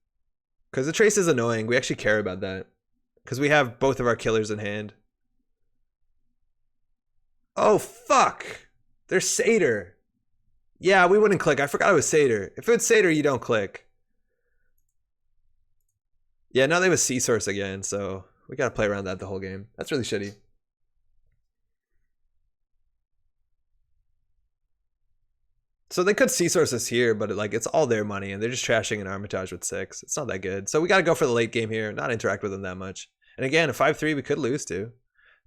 Because the Trace is annoying. We actually care about that. Because we have both of our killers in hand. Oh, fuck. There's Satyr. Yeah, we wouldn't click. I forgot it was Satyr. If it's Satyr, you don't click. Yeah, now they have a sea source again, so we gotta play around that the whole game. That's really shitty. So they could sea source us here, but like it's all their money, and they're just trashing an Armitage with 6. It's not that good. So we gotta go for the late game here, not interact with them that much. And again, a 5-3 we could lose to.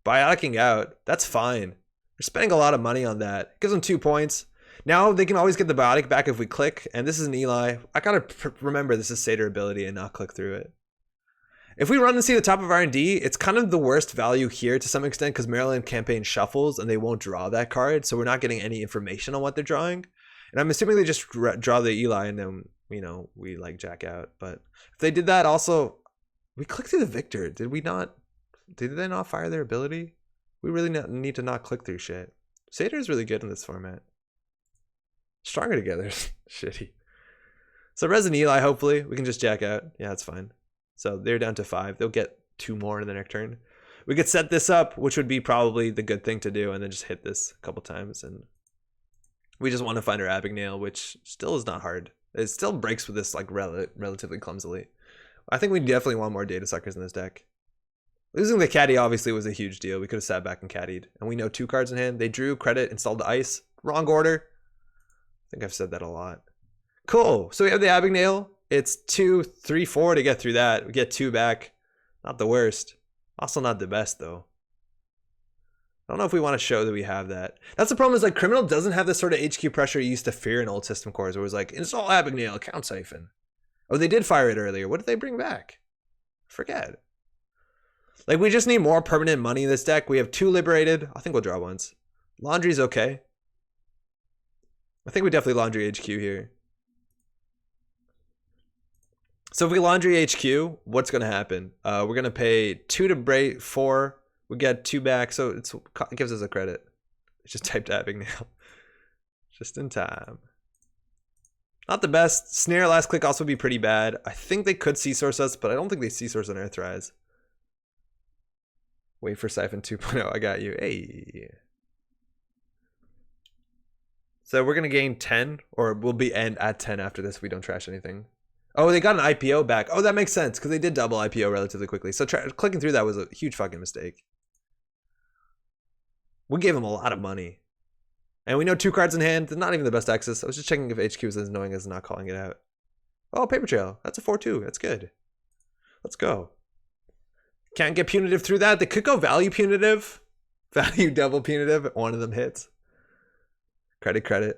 Bioticking out, that's fine. We're spending a lot of money on that. Gives them 2 points. Now they can always get the biotic back if we click, and this is an Eli. I gotta remember this is Satyr ability and not click through it. If we run and see the top of R&D, it's kind of the worst value here to some extent because Maryland campaign shuffles and they won't draw that card, so we're not getting any information on what they're drawing. And I'm assuming they just draw the Eli and then, you know, we like jack out. But if they did that also, we clicked through the Victor. Did we not? Did they not fire their ability? We really need to not click through shit. Satyr is really good in this format. Stronger together. Shitty. So Resident Eli, hopefully, we can just jack out. Yeah, that's fine. So they're down to 5. They'll get 2 more in the next turn. We could set this up, which would be probably the good thing to do, and then just hit this a couple times. And we just want to find our Abagnale, which still is not hard. It still breaks with this like relatively clumsily. I think we definitely want more Data Suckers in this deck. Losing the caddy obviously was a huge deal. We could have sat back and caddied. And we know 2 cards in hand. They drew, credit, installed the ice. Wrong order. I think I've said that a lot. Cool. So we have the Abagnale. It's 2, 3, 4 to get through that. We get 2 back. Not the worst. Also not the best though. I don't know if we want to show that we have that. That's the problem, is like Criminal doesn't have the sort of HQ pressure you used to fear in old system cores where it was like, install Abagnale, count siphon. Oh, they did fire it earlier. What did they bring back? Forget. Like, we just need more permanent money in this deck. We have 2 liberated. I think we'll draw once. Laundry's okay. I think we definitely Laundry HQ here. So if we Laundry HQ, what's going to happen? We're going to pay 2 to break 4. We get 2 back, so it gives us a credit. It's just typed Abagnale. Just in time. Not the best. Snare last click also would be pretty bad. I think they could C-source us, but I don't think they C-source on Earthrise. Wait for Siphon 2.0. I got you. Hey. So we're going to gain 10, or we'll be end at 10 after this if we don't trash anything. Oh, they got an IPO back. Oh, that makes sense, because they did double IPO relatively quickly. So clicking through that was a huge fucking mistake. We gave them a lot of money. And we know 2 cards in hand. They're not even the best access. I was just checking if HQ is as annoying as not calling it out. Oh, Paper Trail. That's a 4-2. That's good. Let's go. Can't get punitive through that. They could go value punitive. Value double punitive. One of them hits. Credit.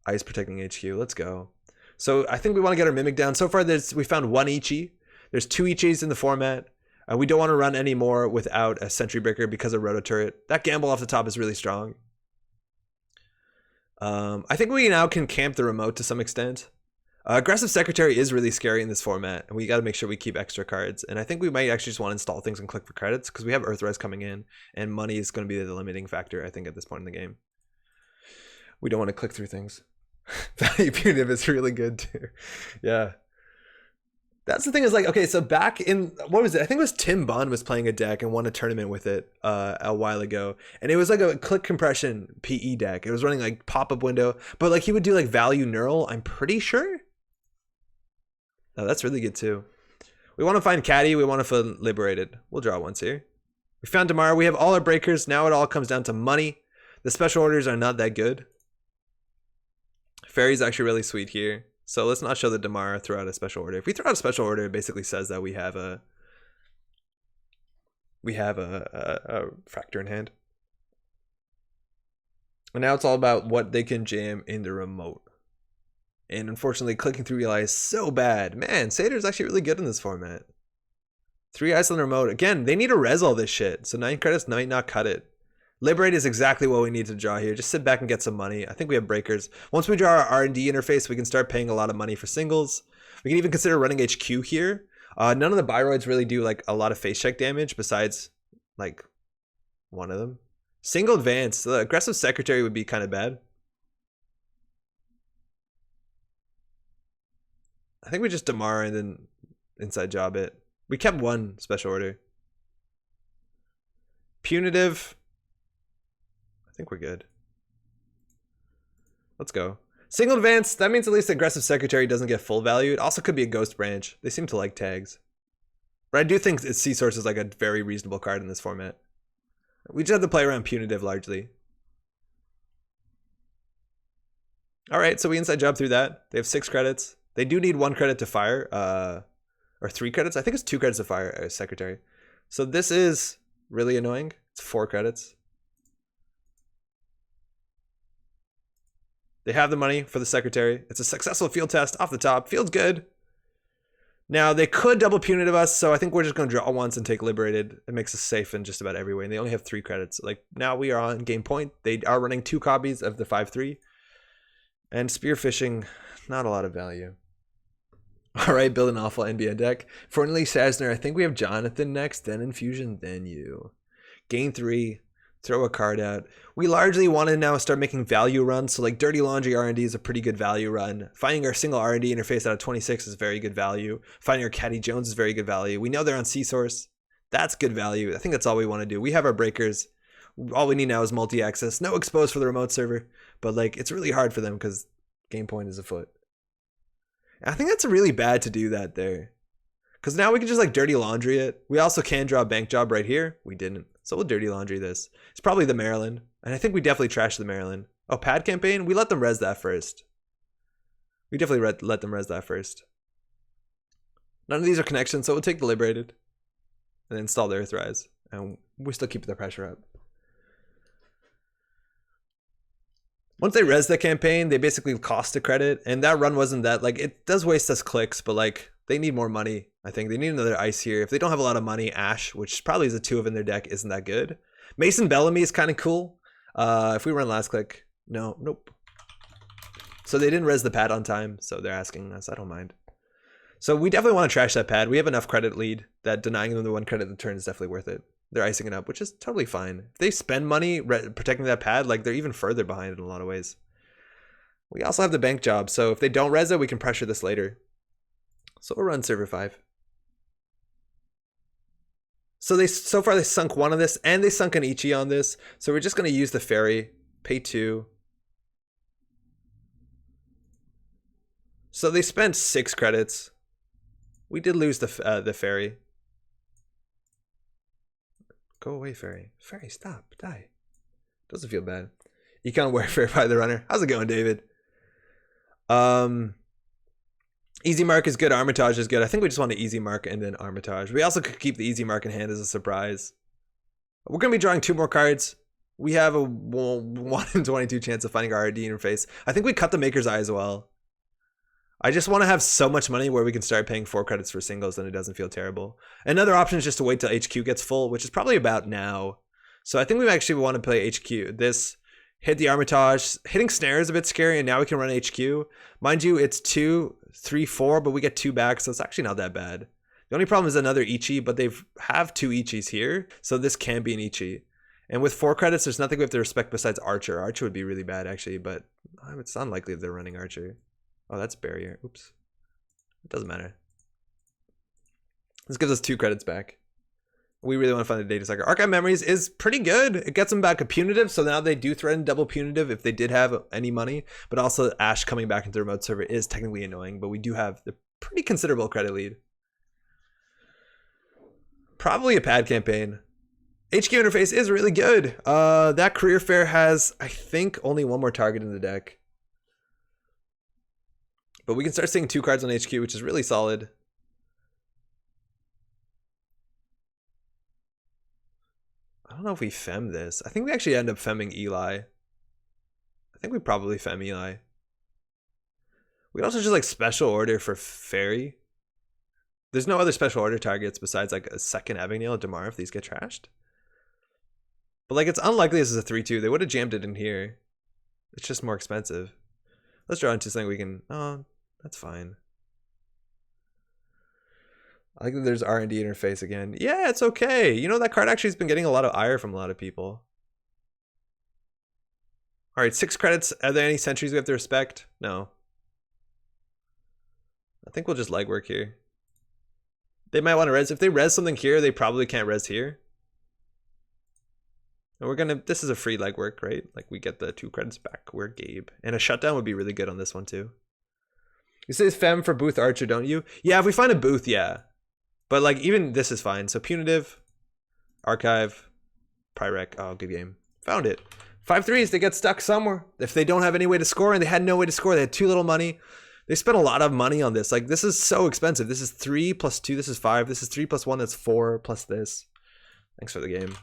Ice protecting HQ. Let's go. So I think we want to get our Mimic down. So far, we found 1 Ichi. There's 2 Ichis in the format. We don't want to run any more without a Sentry Breaker because of Roto Turret. That gamble off the top is really strong. I think we now can camp the remote to some extent. Aggressive Secretary is really scary in this format, and we got to make sure we keep extra cards. And I think we might actually just want to install things and click for credits because we have Earthrise coming in, and money is going to be the limiting factor, I think, at this point in the game. We don't want to click through things. Value Punitive is really good too. Yeah. That's the thing, is like, okay, so back in, what was it? I think it was Tim Bunn was playing a deck and won a tournament with it a while ago. And it was like a click compression PE deck. It was running like pop-up window, but like he would do like value neural, I'm pretty sure. Oh, that's really good too. We want to find Caddy. We want to find Liberated. We'll draw once here. We found Damar. We have all our breakers. Now it all comes down to money. The special orders are not that good. Fairy's actually really sweet here. So let's not show the Damar throw out a special order. If we throw out a special order, it basically says that we have a Fractor in hand. And now it's all about what they can jam in the remote. And unfortunately, clicking through Eli is so bad. Man, Satyr actually really good in this format. 3 ice on the remote. Again, they need to res all this shit. So 9 credits might not cut it. Liberate is exactly what we need to draw here. Just sit back and get some money. I think we have breakers. Once we draw our R&D interface, we can start paying a lot of money for singles. We can even consider running HQ here. None of the Biroids really do like a lot of face check damage besides like one of them. Single advance. The aggressive Secretary would be kind of bad. I think we just Damar and then inside job it. We kept 1 special order. Punitive. I think we're good. Let's go. Single advance. That means at least the aggressive Secretary doesn't get full value. It also could be a Ghost Branch. They seem to like tags. But I do think its C-Source is like a very reasonable card in this format. We just have to play around punitive largely. Alright, so we inside job through that. They have 6 credits. They do need 1 credit to fire, or 3 credits. I think it's 2 credits to fire a Secretary. So this is really annoying. It's 4 credits. They have the money for the Secretary. It's a successful field test off the top. Feels good. Now, they could double punitive us, so I think we're just going to draw once and take Liberated. It makes us safe in just about every way, and they only have 3 credits. Like, now we are on game point. They are running 2 copies of the 5-3. And Spearfishing, not a lot of value. All right, build an awful NBA deck. Fortunately, Sasner, I think we have Jonathan next, then Infusion, then you. Gain 3, Throw a card out. We largely want to now start making value runs. So like Dirty Laundry R&D is a pretty good value run. Finding our single R&D interface out of 26 is very good value. Finding our Caddy Jones is very good value. We know they're on C-Source. That's good value. I think that's all we want to do. We have our breakers. All we need now is multi-access. No expose for the remote server. But like it's really hard for them because game point is afoot. I think that's really bad to do that there. Because now we can just like Dirty Laundry it. We also can draw a bank job right here. We didn't. So we'll Dirty Laundry this. It's probably the Maryland. And I think we definitely trashed the Maryland. Oh, pad campaign? We let them res that first. We definitely let them res that first. None of these are connections, so we'll take the Liberated. And then install the Earthrise. And we still keep the pressure up. Once they res the campaign, they basically cost a credit. And that run wasn't that, like, it does waste us clicks, but like, they need more money. I think they need another ice here. If they don't have a lot of money, Ash, which probably is a 2 of in their deck, isn't that good. Mason Bellamy is kind of cool. If we run last click, nope. So they didn't res the pad on time, so they're asking us. I don't mind. So we definitely want to trash that pad. We have enough credit lead that denying them the 1 credit the turn is definitely worth it. They're icing it up, which is totally fine. If they spend money protecting that pad, like they're even further behind in a lot of ways. We also have the bank job, so if they don't res it, we can pressure this later. So we'll run server 5. So far they sunk 1 on this, and they sunk an Ichi on this. So we're just going to use the ferry, pay 2. So they spent 6 credits. We did lose the ferry. Go away, ferry. Ferry, stop, die. Doesn't feel bad. Econ Warfare by the runner. How's it going, David? Easy mark is good. Armitage is good. I think we just want to easy mark and then Armitage. We also could keep the easy mark in hand as a surprise. We're going to be drawing 2 more cards. We have a 1 in 22 chance of finding our RD interface. I think we cut the Maker's Eye as well. I just want to have so much money where we can start paying 4 credits for singles and it doesn't feel terrible. Another option is just to wait till HQ gets full, which is probably about now. So I think we actually want to play HQ. This, hit the Armitage. Hitting snare is a bit scary, and now we can run HQ. Mind you, it's 2, 3, 4, but we get 2 back, so it's actually not that bad. The only problem is another Ichi, but they have 2 Ichis here, so this can be an Ichi. And with 4 credits, there's nothing we have to respect besides Archer. Archer would be really bad, actually, but it's unlikely if they're running Archer. Oh, that's Barrier. Oops. It doesn't matter. This gives us 2 credits back. We really want to find the Data Sucker. Archive Memories is pretty good. It gets them back a punitive, so now they do threaten double punitive if they did have any money. But also Ash coming back into the remote server is technically annoying, but we do have the pretty considerable credit lead. Probably a pad campaign. HQ interface is really good. That career fair has, I think, only 1 more target in the deck. But we can start seeing 2 cards on HQ, which is really solid. I don't know if we fem this. I think we actually end up femming Eli. I think we probably fem Eli. We also just like special order for Fairy. There's no other special order targets besides like a second Abigail or Damar if these get trashed. But like it's unlikely this is a 3-2. They would have jammed it in here. It's just more expensive. Let's draw into something we can... Oh, that's fine. I think there's R&D interface again. Yeah, it's okay. You know, that card actually has been getting a lot of ire from a lot of people. All right, 6 credits. Are there any sentries we have to respect? No. I think we'll just legwork here. They might want to res. If they res something here, they probably can't res here. And we're gonna, this is a free legwork, right? Like we get the 2 credits back. We're Gabe. And a shutdown would be really good on this one too. You say fem for Booth Archer, don't you? Yeah, if we find a Booth, yeah. But like even this is fine. So punitive, archive, Pyrrec. Oh, good game. Found it. 5-3s, they get stuck somewhere. If they don't have any way to score, and they had no way to score, they had too little money. They spent a lot of money on this. Like this is so expensive. This is 3 plus 2, this is 5. This is 3 plus 1, that's 4 plus this. Thanks for the game.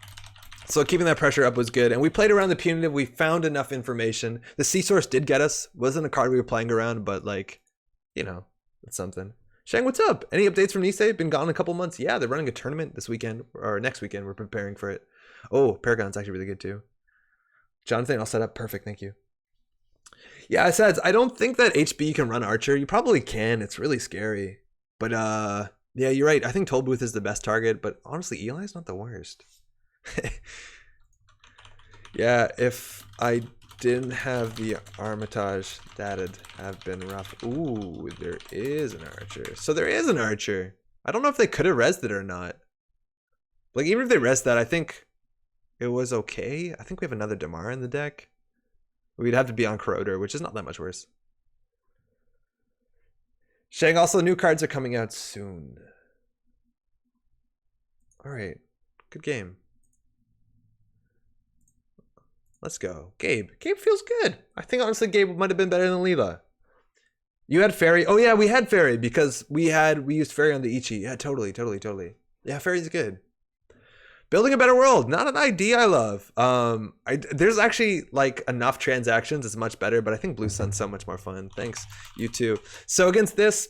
So keeping that pressure up was good. And we played around the punitive. We found enough information. The C-Source did get us. Wasn't a card we were playing around, but like, you know, it's something. Shang, what's up? Any updates from Nisei? Been gone a couple months. Yeah, they're running a tournament this weekend, or next weekend. We're preparing for it. Oh, Paragon's actually really good too. Jonathan, all set up. Perfect, thank you. Yeah, I said, I don't think that HB can run Archer. You probably can. It's really scary. But yeah, you're right. I think Tollbooth is the best target, but honestly, Eli's not the worst. Yeah, if I didn't have the Armitage, that'd have been rough. Ooh, there is an archer. So there is an archer. I don't know if they could have rezzed it or not. Like, even if they rezzed that, I think it was okay. I think we have another Damar in the deck. We'd have to be on Corroder, which is not that much worse. Shang, also new cards are coming out soon. Alright, good game. Let's go. Gabe. Gabe feels good. I think honestly Gabe might have been better than Leela. You had Fairy. Oh yeah, we had Fairy because we used Fairy on the Ichi. Yeah, totally. Yeah, Fairy's good. Building a better world, not an idea I love. There's actually like enough transactions, it's much better, but I think Blue Sun's so much more fun. Thanks, you too. So against this,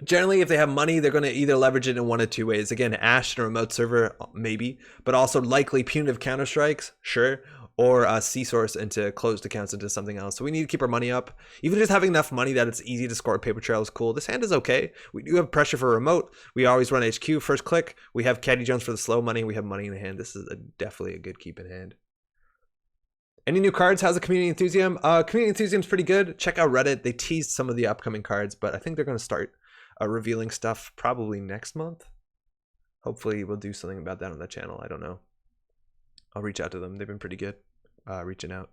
generally, if they have money, they're going to either leverage it in one of two ways. Again, Ash in a remote server, maybe, but also likely punitive counter strikes, sure, or C-Source into closed accounts into something else. So we need to keep our money up. Even just having enough money that it's easy to score a paper trail is cool. This hand is okay. We do have pressure for remote. We always run HQ first click. We have Caddy Jones for the slow money. We have money in the hand. This is definitely a good keep in hand. Any new cards? How's the Community Enthusiasm? Community Enthusiasm's pretty good. Check out Reddit. They teased some of the upcoming cards, but I think they're going to start revealing stuff probably next month. Hopefully we'll do something about that on the channel. I don't know. I'll reach out to them. They've been pretty good reaching out.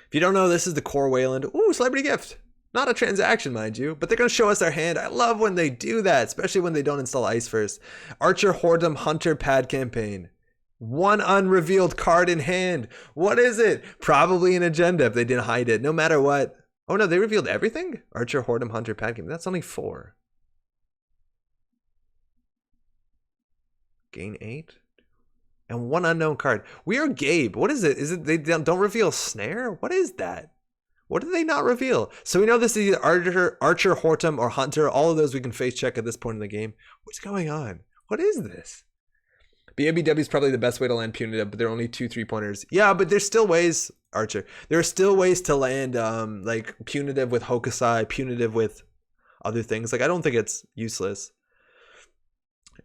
If you don't know, this is the core Weyland. Ooh, celebrity gift. Not a transaction, mind you, but they're going to show us their hand. I love when they do that, especially when they don't install ice first. Archer, Whoredom, Hunter, Pad Campaign. One unrevealed card in hand. What is it? Probably an agenda if they didn't hide it, no matter what. Oh no, they revealed everything? Archer, Whoredom, Hunter, Pad Campaign. That's only 4. Gain 8? And 1 unknown card. We are Gabe. What is it? Is it they don't reveal Snare? What is that? What did they not reveal? So we know this is either Archer, Whoredom, or Hunter. All of those we can face check at this point in the game. What's going on? What is this? BABW is probably the best way to land punitive, but there are only 2 3-pointers. Yeah, but there's still ways, Archer. There are still ways to land like punitive with Hokusai, punitive with other things. Like, I don't think it's useless.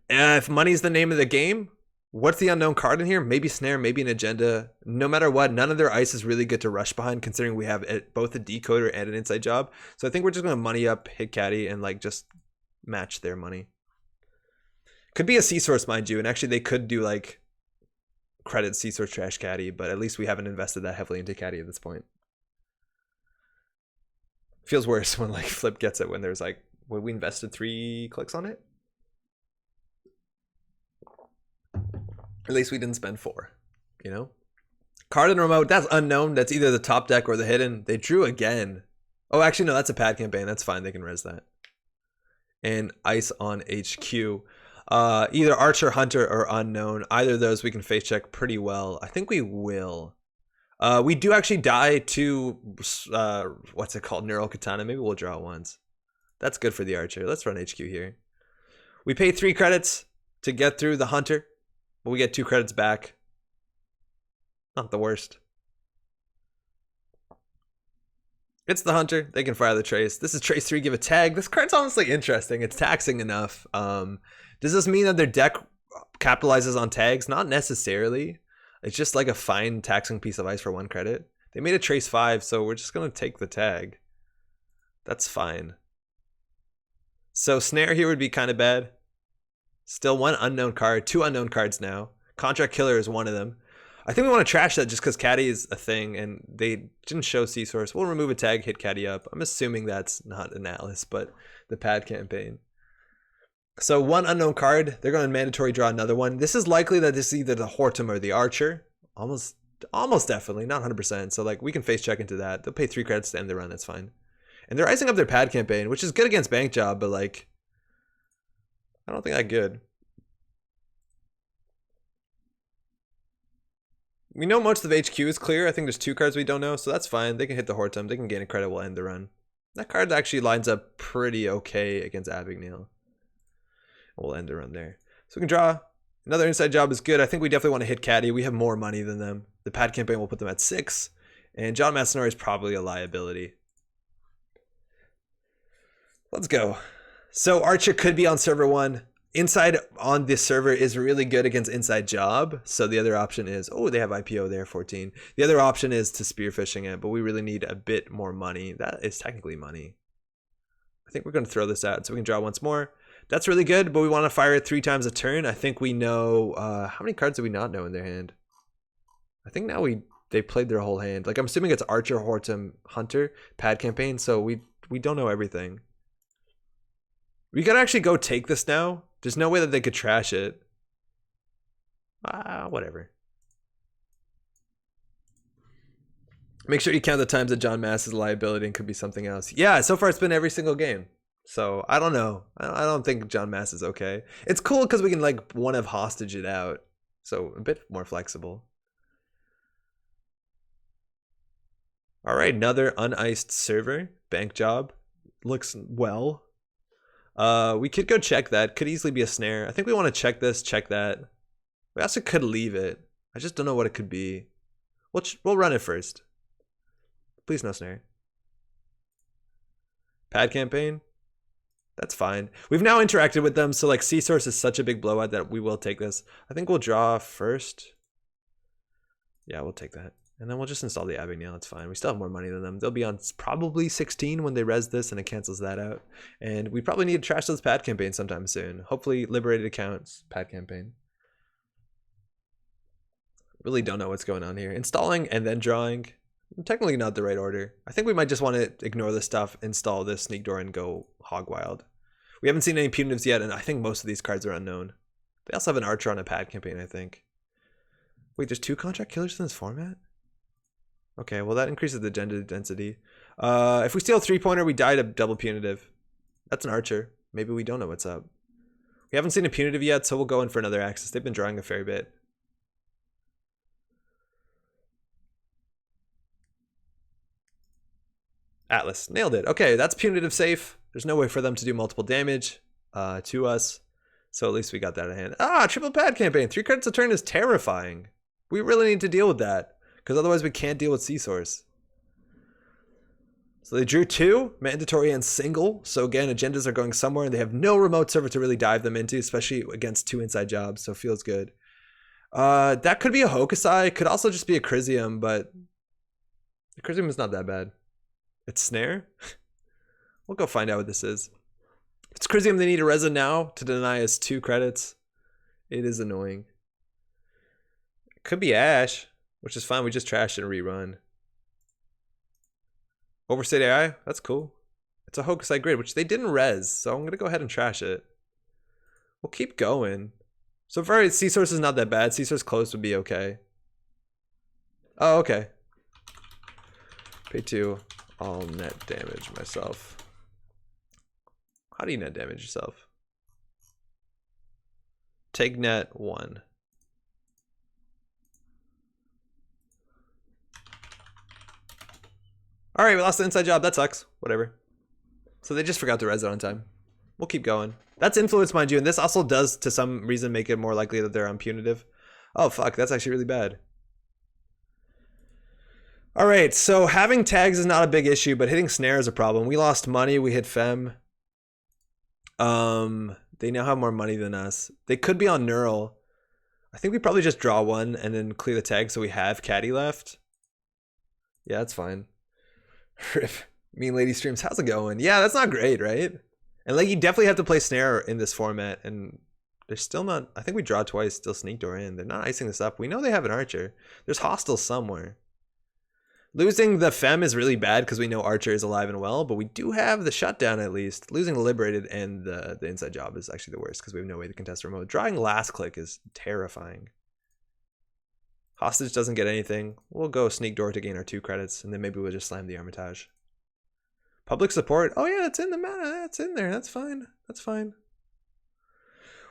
If money's the name of the game, what's the unknown card in here? Maybe Snare, maybe an agenda. No matter what, none of their ice is really good to rush behind, considering we have both a decoder and an inside job. So I think we're just going to money up, hit caddy, and like just match their money. Could be a C-Source, mind you, and actually they could do like credit C-Source trash caddy, but at least we haven't invested that heavily into caddy at this point. Feels worse when like Flip gets it when there's like, when we invested 3 clicks on it. At least we didn't spend 4, you know? Card and remote, that's unknown. That's either the top deck or the hidden. They drew again. Oh, actually, no, that's a pad campaign. That's fine. They can res that. And ice on HQ. Either Archer, Hunter, or unknown. Either of those we can face check pretty well. I think we will. We do actually die to, what's it called? Neural Katana. Maybe we'll draw it once. That's good for the Archer. Let's run HQ here. We pay 3 credits to get through the Hunter. But we get 2 credits back. Not the worst. It's the Hunter. They can fire the Trace. This is Trace 3, give a tag. This card's honestly interesting. It's taxing enough. Does this mean that their deck capitalizes on tags? Not necessarily. It's just like a fine taxing piece of ice for 1 credit. They made a Trace 5, so we're just going to take the tag. That's fine. So Snare here would be kind of bad. Still 1 unknown card, 2 unknown cards now. Contract Killer is one of them. I think we want to trash that just because Caddy is a thing and they didn't show C-Source. We'll remove a tag, hit Caddy up. I'm assuming that's not an Atlas, but the pad campaign. So 1 unknown card. They're going to mandatory draw another one. This is likely that this is either the Whoredom or the Archer. Almost definitely, not 100%. So like we can face check into that. They'll pay 3 credits to end the run. That's fine. And they're icing up their pad campaign, which is good against Bank Job, but like, I don't think that good. We know most of HQ is clear. I think there's 2 cards we don't know, so that's fine. They can hit the Whoredom. They can gain a credit. We'll end the run. That card actually lines up pretty okay against Abagnale. We'll end the run there. So we can draw. Another inside job is good. I think we definitely want to hit Caddy. We have more money than them. The pad campaign will put them at 6. And John Masonori is probably a liability. Let's go. So Archer could be on server 1. inside on this server is really good against inside job. So the other option is, oh, they have IPO there, 14. The other option is to spearfishing it, but we really need a bit more money. That is technically money. I think we're going to throw this out so we can draw once more. That's really good, but we want to fire it 3 times a turn. I think we know, how many cards do we not know in their hand? I think now they played their whole hand. Like, I'm assuming it's Archer, Hortum, Hunter, Pad Campaign, so we don't know everything. We gotta actually go take this now. There's no way that they could trash it. Whatever. Make sure you count the times that John Mass is a liability and could be something else. Yeah, so far it's been every single game. So I don't know. I don't think John Mass is okay. It's cool because we can like one of hostage it out. So a bit more flexible. All right, another uniced server. Bank job. Looks well. We could go check that. Could easily be a snare. I think we want to check this, check that. We also could leave it. I just don't know what it could be. We'll run it first. Please no snare. Pad campaign. That's fine. We've now interacted with them, so like C-Source is such a big blowout that we will take this. I think we'll draw first. Yeah, we'll take that. And then we'll just install the Abigail. It's fine. We still have more money than them. They'll be on probably 16 when they res this and it cancels that out. And we probably need to trash those pad campaigns sometime soon. Hopefully liberated accounts, pad campaign. Really don't know what's going on here. Installing and then drawing. Technically not the right order. I think we might just want to ignore this stuff, install this sneak door and go hog wild. We haven't seen any punitives yet, and I think most of these cards are unknown. They also have an Archer on a pad campaign, I think. Wait, there's 2 contract killers in this format? Okay, well that increases the agenda density. If we steal a 3-pointer, we die to double punitive. That's an Archer. Maybe we don't know what's up. We haven't seen a punitive yet, so we'll go in for another axis. They've been drawing a fair bit. Atlas, nailed it. Okay, that's punitive safe. There's no way for them to do multiple damage to us. So at least we got that at hand. Triple pad campaign. 3 credits a turn is terrifying. We really need to deal with that, because otherwise we can't deal with C-Source. So they drew 2, mandatory and single. So again, agendas are going somewhere and they have no remote server to really dive them into, especially against 2 inside jobs, so feels good. That could be a Hokusai, could also just be a Chrysium, but the Chrysium is not that bad. It's snare? We'll go find out what this is. If it's Chrysium, they need a resin now to deny us 2 credits. It is annoying. It could be Ash, which is fine. We just trashed and rerun. Overstate AI? That's cool. It's a Hokusai grid, which they didn't res, so I'm going to go ahead and trash it. We'll keep going. So far, C-Source is not that bad. C-Source close would be okay. Oh, okay. Pay 2. I'll net damage myself. How do you net damage yourself? Take net 1. All right, we lost the inside job. That sucks. Whatever. So they just forgot to res it on time. We'll keep going. That's influence, mind you, and this also does, to some reason, make it more likely that they're on punitive. Oh, fuck. That's actually really bad. All right, so having tags is not a big issue, but hitting snare is a problem. We lost money. We hit Fem. They now have more money than us. They could be on Neural. I think we probably just draw 1 and then clear the tag so we have Caddy left. Yeah, that's fine. Rip. Mean Lady Streams, how's it going? Yeah, that's not great, right? And like, you definitely have to play snare in this format, and they're still not. I think we draw twice, still sneak door in. They're not icing this up. We know they have an Archer. There's hostiles somewhere. Losing the Fem is really bad because we know Archer is alive and well, but we do have the shutdown at least. Losing the Liberated and the inside job is actually the worst because we have no way to contest remote. Drawing last click is terrifying. Hostage doesn't get anything. We'll go sneak door to gain our 2 credits, and then maybe we'll just slam the Armitage. Public support. Oh yeah, it's in the mana. That's in there. That's fine. That's fine.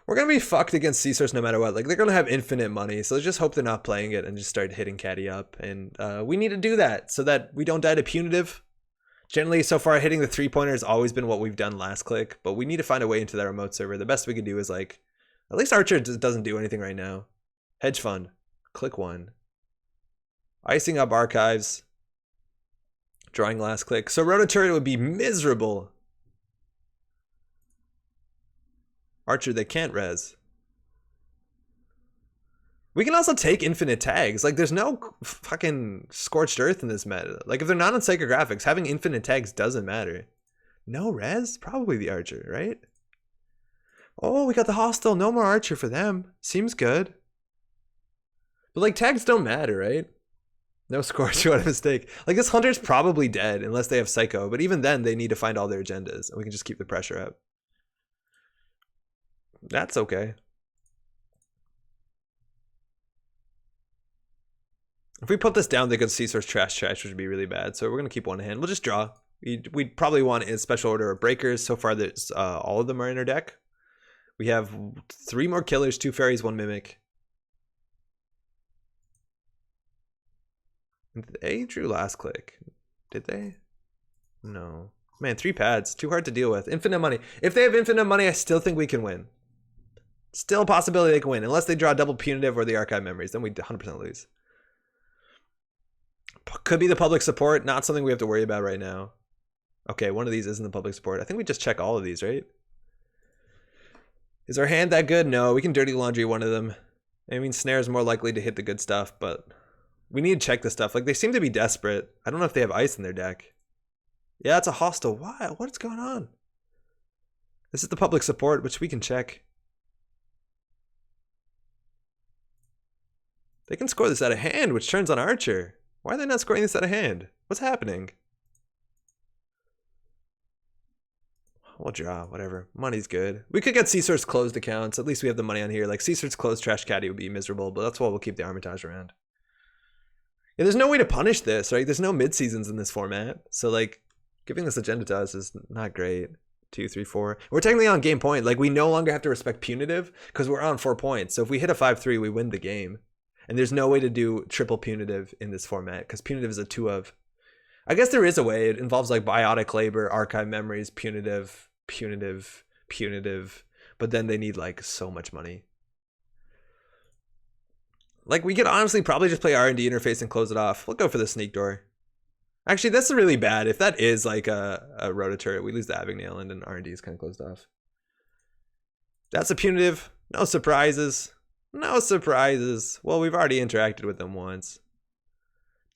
We're going to be fucked against C-Source no matter what. Like, they're going to have infinite money, so let's just hope they're not playing it and just start hitting Caddy up. And we need to do that so that we don't die to punitive. Generally, so far, hitting the 3-pointer has always been what we've done last click, but we need to find a way into that remote server. The best we can do is, like, at least Archer doesn't do anything right now. Hedge Fund. Click 1. Icing up archives. Drawing last click. So Roto Turret would be miserable. Archer they can't res. We can also take infinite tags. Like, there's no fucking scorched earth in this meta. Like, if they're not on psychographics, having infinite tags doesn't matter. No res? Probably the Archer, right? Oh, we got the hostile. No more Archer for them. Seems good. But, like, tags don't matter, right? No scorch, what a mistake. Like, this Hunter's probably dead unless they have Psycho. But even then, they need to find all their agendas. And we can just keep the pressure up. That's okay. If we put this down, they could see source trash, which would be really bad. So we're going to keep one in hand. We'll just draw. We'd probably want in special order of breakers. So far, there's all of them are in our deck. We have 3 more killers, 2 fairies, 1 mimic. They drew last click. Did they? No. Man, 3 pads. Too hard to deal with. Infinite money. If they have infinite money, I still think we can win. Still a possibility they can win. Unless they draw double punitive or the archive memories. Then we 100% lose. Could be the public support. Not something we have to worry about right now. Okay, one of these isn't the public support. I think we just check all of these, right? Is our hand that good? No, we can dirty laundry one of them. I mean, Snare's more likely to hit the good stuff, but we need to check the stuff. Like, they seem to be desperate. I don't know if they have ice in their deck. Yeah, it's a hostile. Why? What's going on? This is the public support, which we can check. They can score this out of hand, which turns on Archer. Why are they not scoring this out of hand? What's happening? We'll draw, whatever. Money's good. We could get Seasor's closed accounts. At least we have the money on here. Like, Seasor's closed Trash Caddy would be miserable, but that's why we'll keep the Armitage around. Yeah, there's no way to punish this, right? There's no mid-seasons in this format. So, like, giving this agenda to us is not great. 2, 3, 4. We're technically on game point. Like, we no longer have to respect punitive because we're on 4 points. So if we hit a 5-3, we win the game. And there's no way to do triple punitive in this format because punitive is a 2 of. I guess there is a way. It involves like biotic labor, archive memories, punitive, but then they need like so much money. Like, we could honestly probably just play R&D interface and close it off. We'll go for the sneak door. Actually, that's really bad. If that is like a rototurret, we lose the Avignail and R&D is kind of closed off. That's a punitive. No surprises. No surprises. Well, we've already interacted with them once.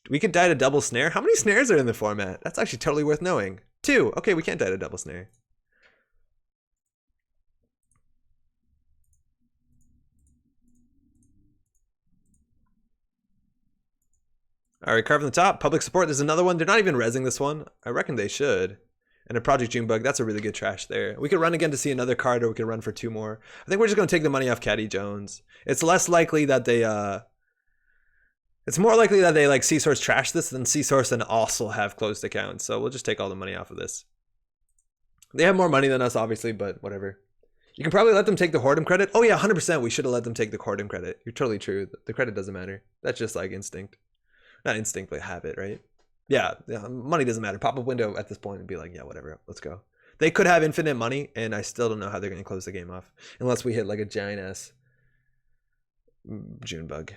We could die to double snare. How many snares are in the format? That's actually totally worth knowing. 2. Okay, we can't die to double snare. All right, carve on the top. Public support. There's another one. They're not even rezzing this one. I reckon they should. And a Project Junebug. That's a really good trash there. We could run again to see another card, or we could run for 2 more. I think we're just going to take the money off Caddy Jones. It's less likely that they... It's more likely that they like C-Source trash this than C-Source and also have closed accounts. So we'll just take all the money off of this. They have more money than us, obviously, but whatever. You can probably let them take the Whoredom credit. Oh yeah, 100%. We should have let them take the Whoredom credit. You're totally true. The credit doesn't matter. That's just like instinct. Not instinct, but habit, right? Yeah, money doesn't matter. Pop up window at this point and be like, yeah, whatever, let's go. They could have infinite money, and I still don't know how they're going to close the game off. Unless we hit like a giant ass Junebug.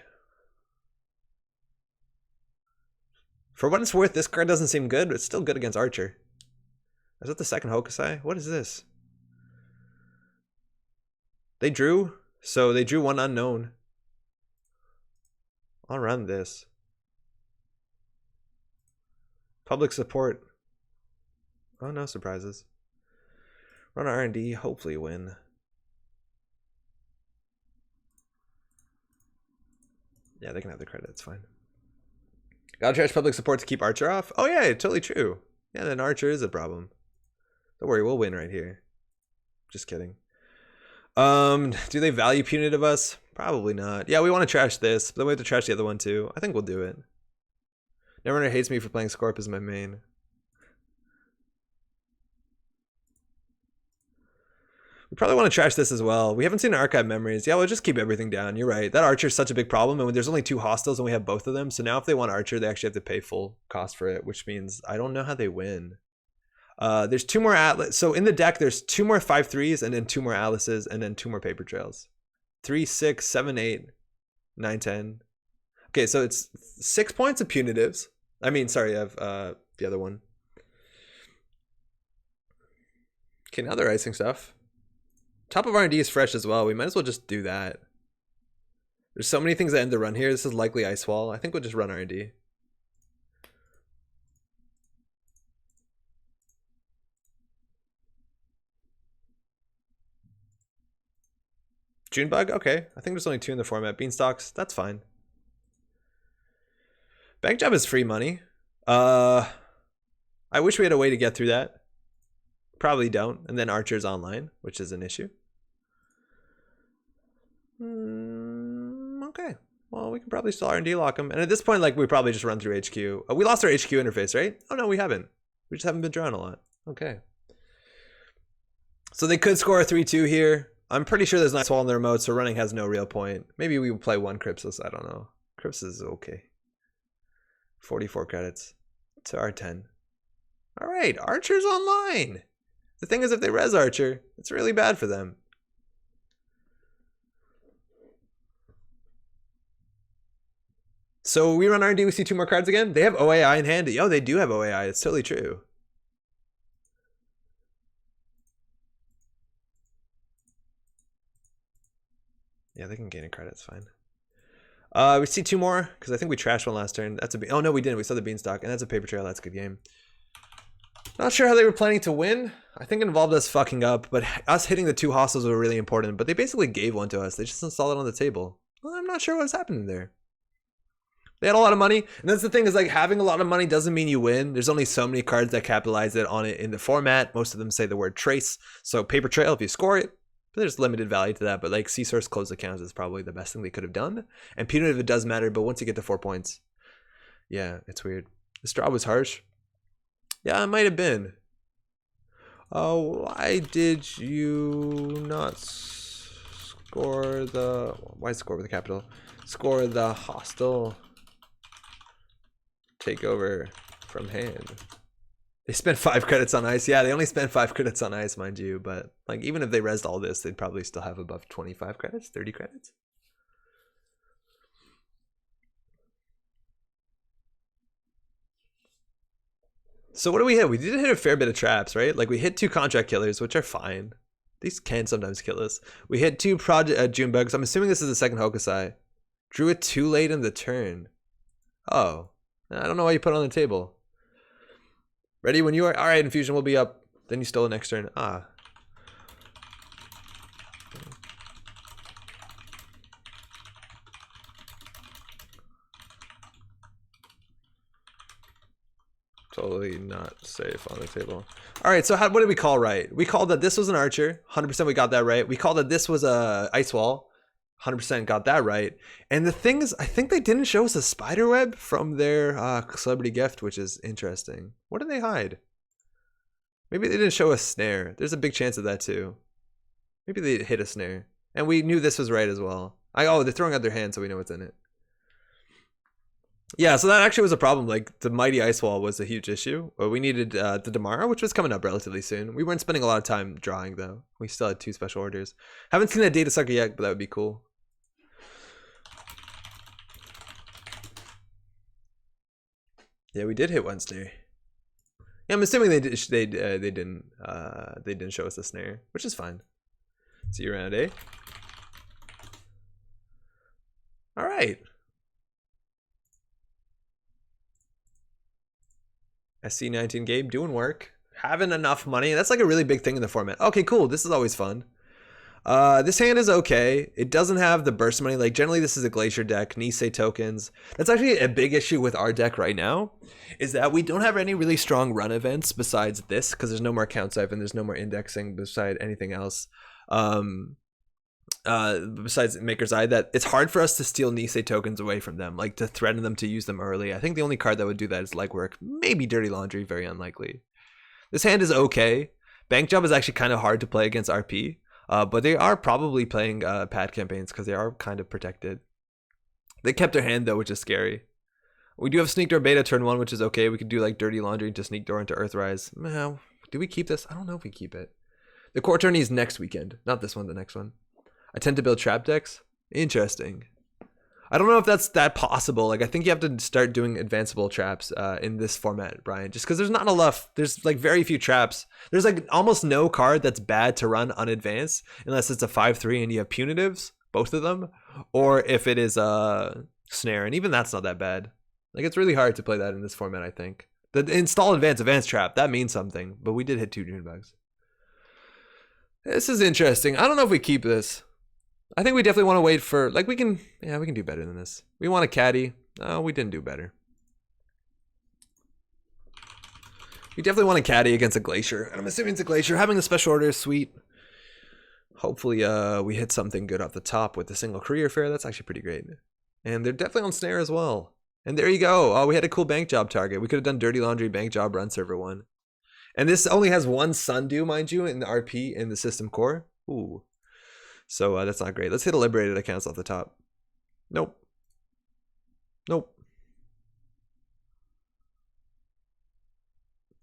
For what it's worth, this card doesn't seem good, but it's still good against Archer. Is that the second Hokusai? What is this? They drew. So they drew 1 unknown. I'll run this. Public support. Oh, no surprises. Run R&D, hopefully win. Yeah, they can have the credit, it's fine. Gotta trash public support to keep Archer off? Oh yeah, totally true. Yeah, then Archer is a problem. Don't worry, we'll win right here. Just kidding. Do they value punitive us? Probably not. Yeah, we want to trash this, but then we have to trash the other one too. I think we'll do it. Netrunner hates me for playing Scorp as my main. We probably want to trash this as well. We haven't seen archive memories. Yeah, we'll just keep everything down. You're right. That Archer's such a big problem, and when there's only 2 hostiles and we have both of them. So now if they want Archer, they actually have to pay full cost for it, which means I don't know how they win. There's 2 more Atlas. So in the deck, there's 2 more 5/3s and then 2 more Atlases and then 2 more paper trails. 3, 6, 7, 8, 9, 10. Okay, so it's 6 points of punitives. I mean, sorry, I have the other one. Okay, now they're icing stuff. Top of R&D is fresh as well. We might as well just do that. There's so many things that end the run here. This is likely Ice Wall. I think we'll just run R&D. Junebug? Okay. I think there's only 2 in the format. Beanstalks? That's fine. Bank job is free money. I wish we had a way to get through that. Probably don't. And then Archer's online, which is an issue. Okay. Well, we can probably still R&D lock them. And at this point, like, we probably just run through HQ. We lost our HQ interface, right? Oh, no, we haven't. We just haven't been drawing a lot. Okay. So they could score a 3-2 here. I'm pretty sure there's not wall in the remote, so running has no real point. Maybe we will play 1 Crypsis. I don't know. Crypsis is okay. 44 credits to R10. All right, Archer's online. The thing is, if they res Archer, it's really bad for them. So we run R&D, we see 2 more cards again. They have OAI in hand. Yo, they do have OAI. It's totally true. Yeah, they can gain a credit. It's fine. We see 2 more because I think we trashed one last turn. That's a oh no, we didn't. We saw the Beanstalk, and that's a paper trail. That's a good game. Not sure how they were planning to win. I think it involved us fucking up, but us hitting the 2 hostels were really important. But they basically gave one to us. They just installed it on the table. Well, I'm not sure what's happening there. They had a lot of money, and that's the thing is like having a lot of money doesn't mean you win. There's only so many cards that capitalize it on it in the format. Most of them say the word trace. So paper trail, if you score it, but there's limited value to that. But like C-Source closed accounts is probably the best thing they could have done. And punitive it does matter, but once you get to 4 points, yeah, it's weird. This draw was harsh. Yeah, it might have been. Oh, why did you not score the... Why score with the capital? Score the hostile takeover from hand. They spent 5 credits on ice. Yeah, they only spent 5 credits on ice, mind you. But like, even if they rezzed all this, they'd probably still have above 25 credits, 30 credits. So what do we hit? We did hit a fair bit of traps, right? Like we hit 2 contract killers, which are fine. These can sometimes kill us. We hit 2 project Junebugs. I'm assuming this is the second Hokusai. Drew it too late in the turn. Oh, I don't know why you put it on the table. Ready when you are. All right, Infusion will be up. Then you stole it next turn. Ah. Totally not safe on the table. All right, so what did we call right? We called that this was an Archer. 100% we got that right. We called that this was a Ice Wall. 100% got that right. And the thing is, I think they didn't show us a spider web from their celebrity gift, which is interesting. What did they hide? Maybe they didn't show a snare. There's a big chance of that too. Maybe they hit a snare. And we knew this was right as well. Oh, they're throwing out their hand, so we know what's in it. Yeah, so that actually was a problem. Like, the Mighty Ice Wall was a huge issue. But we needed the Damara, which was coming up relatively soon. We weren't spending a lot of time drawing, though. We still had 2 special orders. Haven't seen that Data Sucker yet, but that would be cool. Yeah, we did hit one snare. Yeah, I'm assuming they didn't show us the snare, which is fine. See you around, eh? All right. SC19 Gabe doing work, having enough money. That's like a really big thing in the format. Okay, cool. This is always fun. This hand is okay. It doesn't have the burst money. Like generally this is a Glacier deck, Nisei tokens. That's actually a big issue with our deck right now, is that we don't have any really strong run events besides this, because there's no more count siphon, there's no more indexing beside anything else. Besides Maker's Eye, that it's hard for us to steal Nisei tokens away from them, like to threaten them to use them early. I think the only card that would do that is Legwork, maybe Dirty Laundry, very unlikely. This hand is okay. Bank Job is actually kind of hard to play against RP. But they are probably playing pad campaigns because they are kind of protected. They kept their hand though, which is scary. We do have Sneak Door Beta turn 1, which is okay. We could do like Dirty Laundry to Sneak Door into Earthrise. Well, do we keep this? I don't know if we keep it. The core tourney is next weekend, not this one, the next one. I tend to build trap decks. Interesting. I don't know if that's that possible. Like, I think you have to start doing advanceable traps in this format, Brian, just because there's not enough. There's like very few traps. There's like almost no card that's bad to run unadvanced unless it's a 5/3 and you have punitives, both of them, or if it is a snare, and even that's not that bad. Like, it's really hard to play that in this format, I think. The install advanced trap, that means something, but we did hit 2 June bugs. This is interesting. I don't know if we keep this. I think we definitely want to wait for, like, we can do better than this. We want a caddy. No, we didn't do better. We definitely want a caddy against a glacier. And I'm assuming it's a glacier. Having the special order is sweet. Hopefully we hit something good off the top with the single career fair. That's actually pretty great. And they're definitely on snare as well. And there you go. Oh, we had a cool bank job target. We could have done dirty laundry bank job run server 1. And this only has 1 sundew, mind you, in the RP in the system core. Ooh. So that's not great. Let's hit a liberated accounts off the top. Nope. Nope.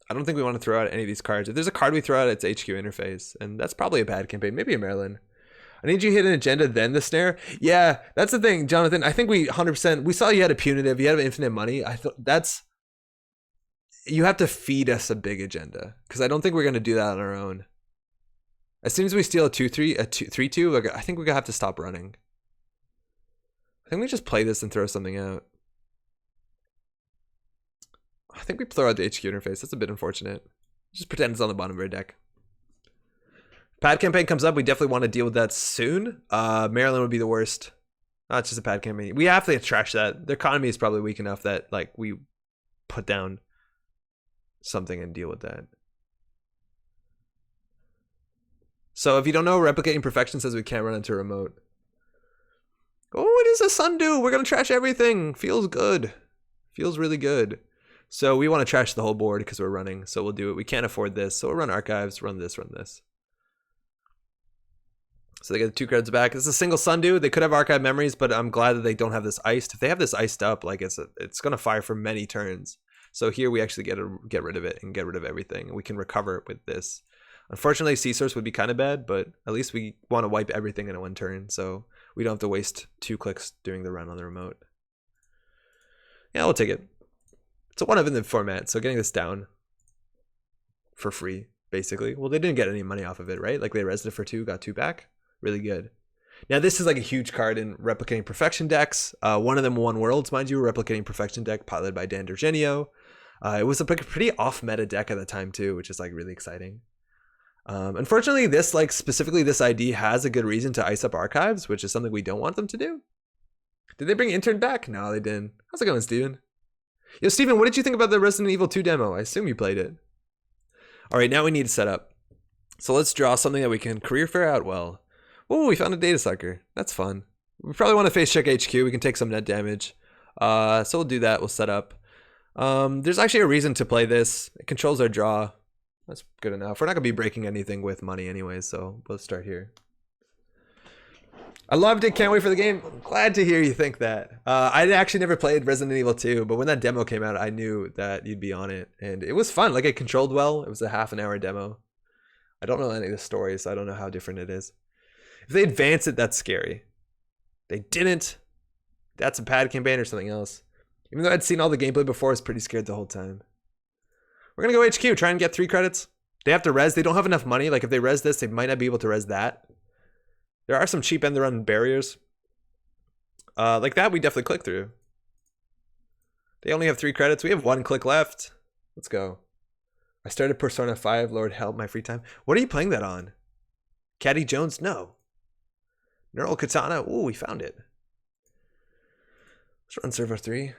I don't think we want to throw out any of these cards. If there's a card we throw out, it's HQ interface. And that's probably a bad campaign. Maybe a Maryland. I need you to hit an agenda, then the snare. Yeah, that's the thing, Jonathan. I think we 100%, we saw you had a punitive, you had infinite money. I thought that's, you have to feed us a big agenda, because I don't think we're going to do that on our own. As soon as we steal a 2-3, a 3-2, I think we're going to have to stop running. I think we just play this and throw something out. I think we throw out the HQ interface. That's a bit unfortunate. Just pretend it's on the bottom of our deck. Pad campaign comes up. We definitely want to deal with that soon. Maryland would be the worst. Not just a pad campaign. We have to trash that. The economy is probably weak enough that like we put down something and deal with that. So if you don't know, replicating perfection says we can't run into a remote. Oh, it is a sundew. We're gonna trash everything. Feels good. Feels really good. So we want to trash the whole board because we're running. So we'll do it. We can't afford this. So we'll run archives. Run this. Run this. So they get the 2 cards back. This is a single sundew. They could have archive memories, but I'm glad that they don't have this iced. If they have this iced up, like it's going to fire for many turns. So here we actually get rid of it and get rid of everything. We can recover with this. Unfortunately, C-Source would be kind of bad, but at least we want to wipe everything in 1 turn. So we don't have to waste 2 clicks doing the run on the remote. Yeah, we'll take it. It's a 1 of in the format, so getting this down for free, basically. Well, they didn't get any money off of it, right? Like they rezzed it for 2, got 2 back. Really good. Now this is like a huge card in replicating perfection decks. One of them won Worlds, mind you, replicating perfection deck piloted by Dan Dergenio. It was a pretty off meta deck at the time too, which is like really exciting. Unfortunately, this like specifically this ID has a good reason to ice up archives, which is something we don't want them to do. Did they bring Intern back? No, they didn't. How's it going, Steven? Yo, Steven, what did you think about the Resident Evil 2 demo? I assume you played it. All right, now we need to set up. So let's draw something that we can career fair out well. Oh, we found a data sucker. That's fun. We probably want to face check HQ. We can take some net damage. So we'll do that. We'll set up. There's actually a reason to play this. It controls our draw. That's good enough. We're not going to be breaking anything with money anyways, so let's start here. I loved it. Can't wait for the game. I'm glad to hear you think that. I actually never played Resident Evil 2, but when that demo came out, I knew that you'd be on it. And it was fun. Like, it controlled well. It was a half-an-hour demo. I don't know any of the stories, so I don't know how different it is. If they advance it, that's scary. They didn't. That's a pad campaign or something else. Even though I'd seen all the gameplay before, I was pretty scared the whole time. We're going to go HQ, try and get 3 credits. They have to res. They don't have enough money. Like, if they res this, they might not be able to res that. There are some cheap end-to-run barriers. Like that, we definitely click through. They only have 3 credits. We have 1 click left. Let's go. I started Persona 5. Lord help my free time. What are you playing that on? Caddy Jones? No. Neural Katana? Ooh, we found it. Let's run server 3.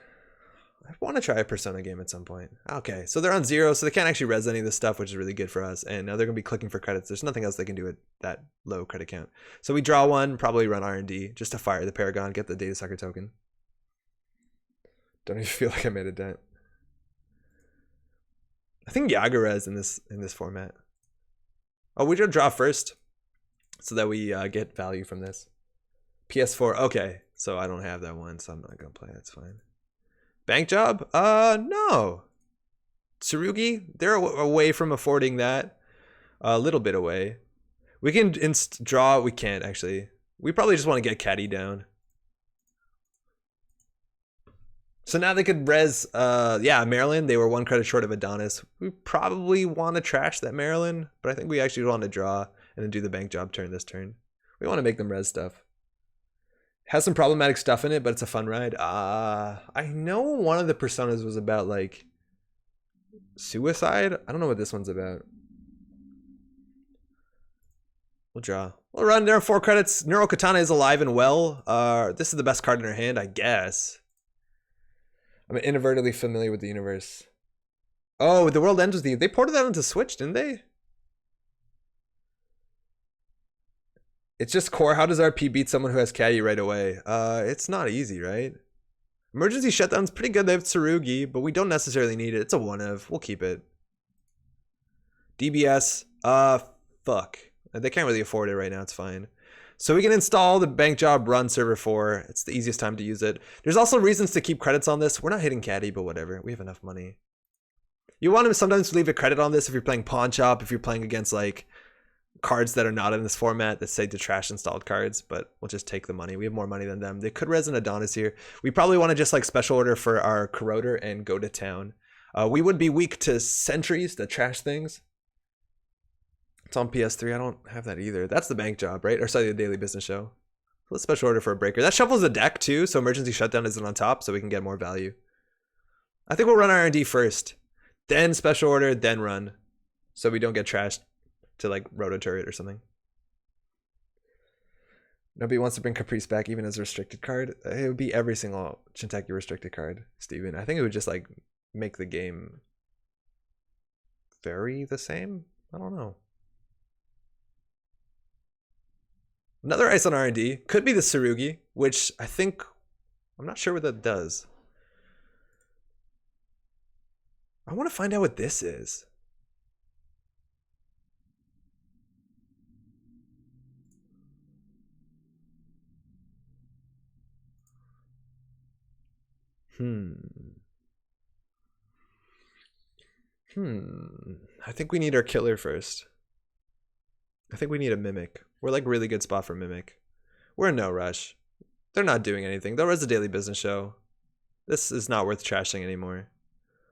I want to try a Persona game at some point. Okay, so they're on 0, so they can't actually res any of this stuff, which is really good for us. And now they're going to be clicking for credits. There's nothing else they can do at that low credit count. So we draw 1, probably run R&D, just to fire the Paragon, get the Data Sucker token. Don't even feel like I made a dent. I think Yaga res in this format. Oh, we draw first, so that we get value from this. PS4, okay. So I don't have that one, so I'm not going to play. That's fine. Bank job? No. Tsurugi? They're away from affording that. A little bit away. We can draw. We can't, actually. We probably just want to get Caddy down. So now they could res, yeah, Maryland. They were 1 credit short of Adonis. We probably want to trash that Maryland, but I think we actually want to draw and then do the bank job turn this turn. We want to make them res stuff. Has some problematic stuff in it, but it's a fun ride. I know one of the personas was about like suicide. I don't know what this one's about. We'll draw. We'll run. There are 4 credits. Neural Katana is alive and well. This is the best card in her hand, I guess. I'm inadvertently familiar with the universe. Oh, the world ends with the. They ported that into Switch, didn't they? It's just core. How does RP beat someone who has Caddy right away? It's not easy, right? Emergency shutdown's pretty good. They have Tsurugi, but we don't necessarily need it. It's a 1-of. We'll keep it. DBS. Fuck. They can't really afford it right now. It's fine. So we can install the bank job run server 4. It's the easiest time to use it. There's also reasons to keep credits on this. We're not hitting Caddy, but whatever. We have enough money. You want to sometimes leave a credit on this if you're playing Pawn Shop, if you're playing against like cards that are not in this format that say to trash installed cards, but we'll just take the money. We have more money than them. They could res an Adonis here. We probably want to just like special order for our Corroder and go to town. We would be weak to sentries that trash things. It's on PS3. I don't have that either. That's the bank job, right? Or sorry, the daily business show. Let's special order for a breaker. That shuffles the deck too, so emergency shutdown isn't on top, so we can get more value. I think we'll run R&D first, then special order, then run, so we don't get trashed to like Roto Turret or something. Nobody wants to bring Caprice back even as a restricted card. It would be every single Shinteki restricted card, Steven. I think it would just like make the game very the same. I don't know. Another ice on R&D. Could be the Tsurugi, which I think... I'm not sure what that does. I want to find out what this is. I think we need our killer first. I think we need a Mimic. We're like really good spot for Mimic. We're in no rush. They're not doing anything. They'll res a daily business show. This is not worth trashing anymore.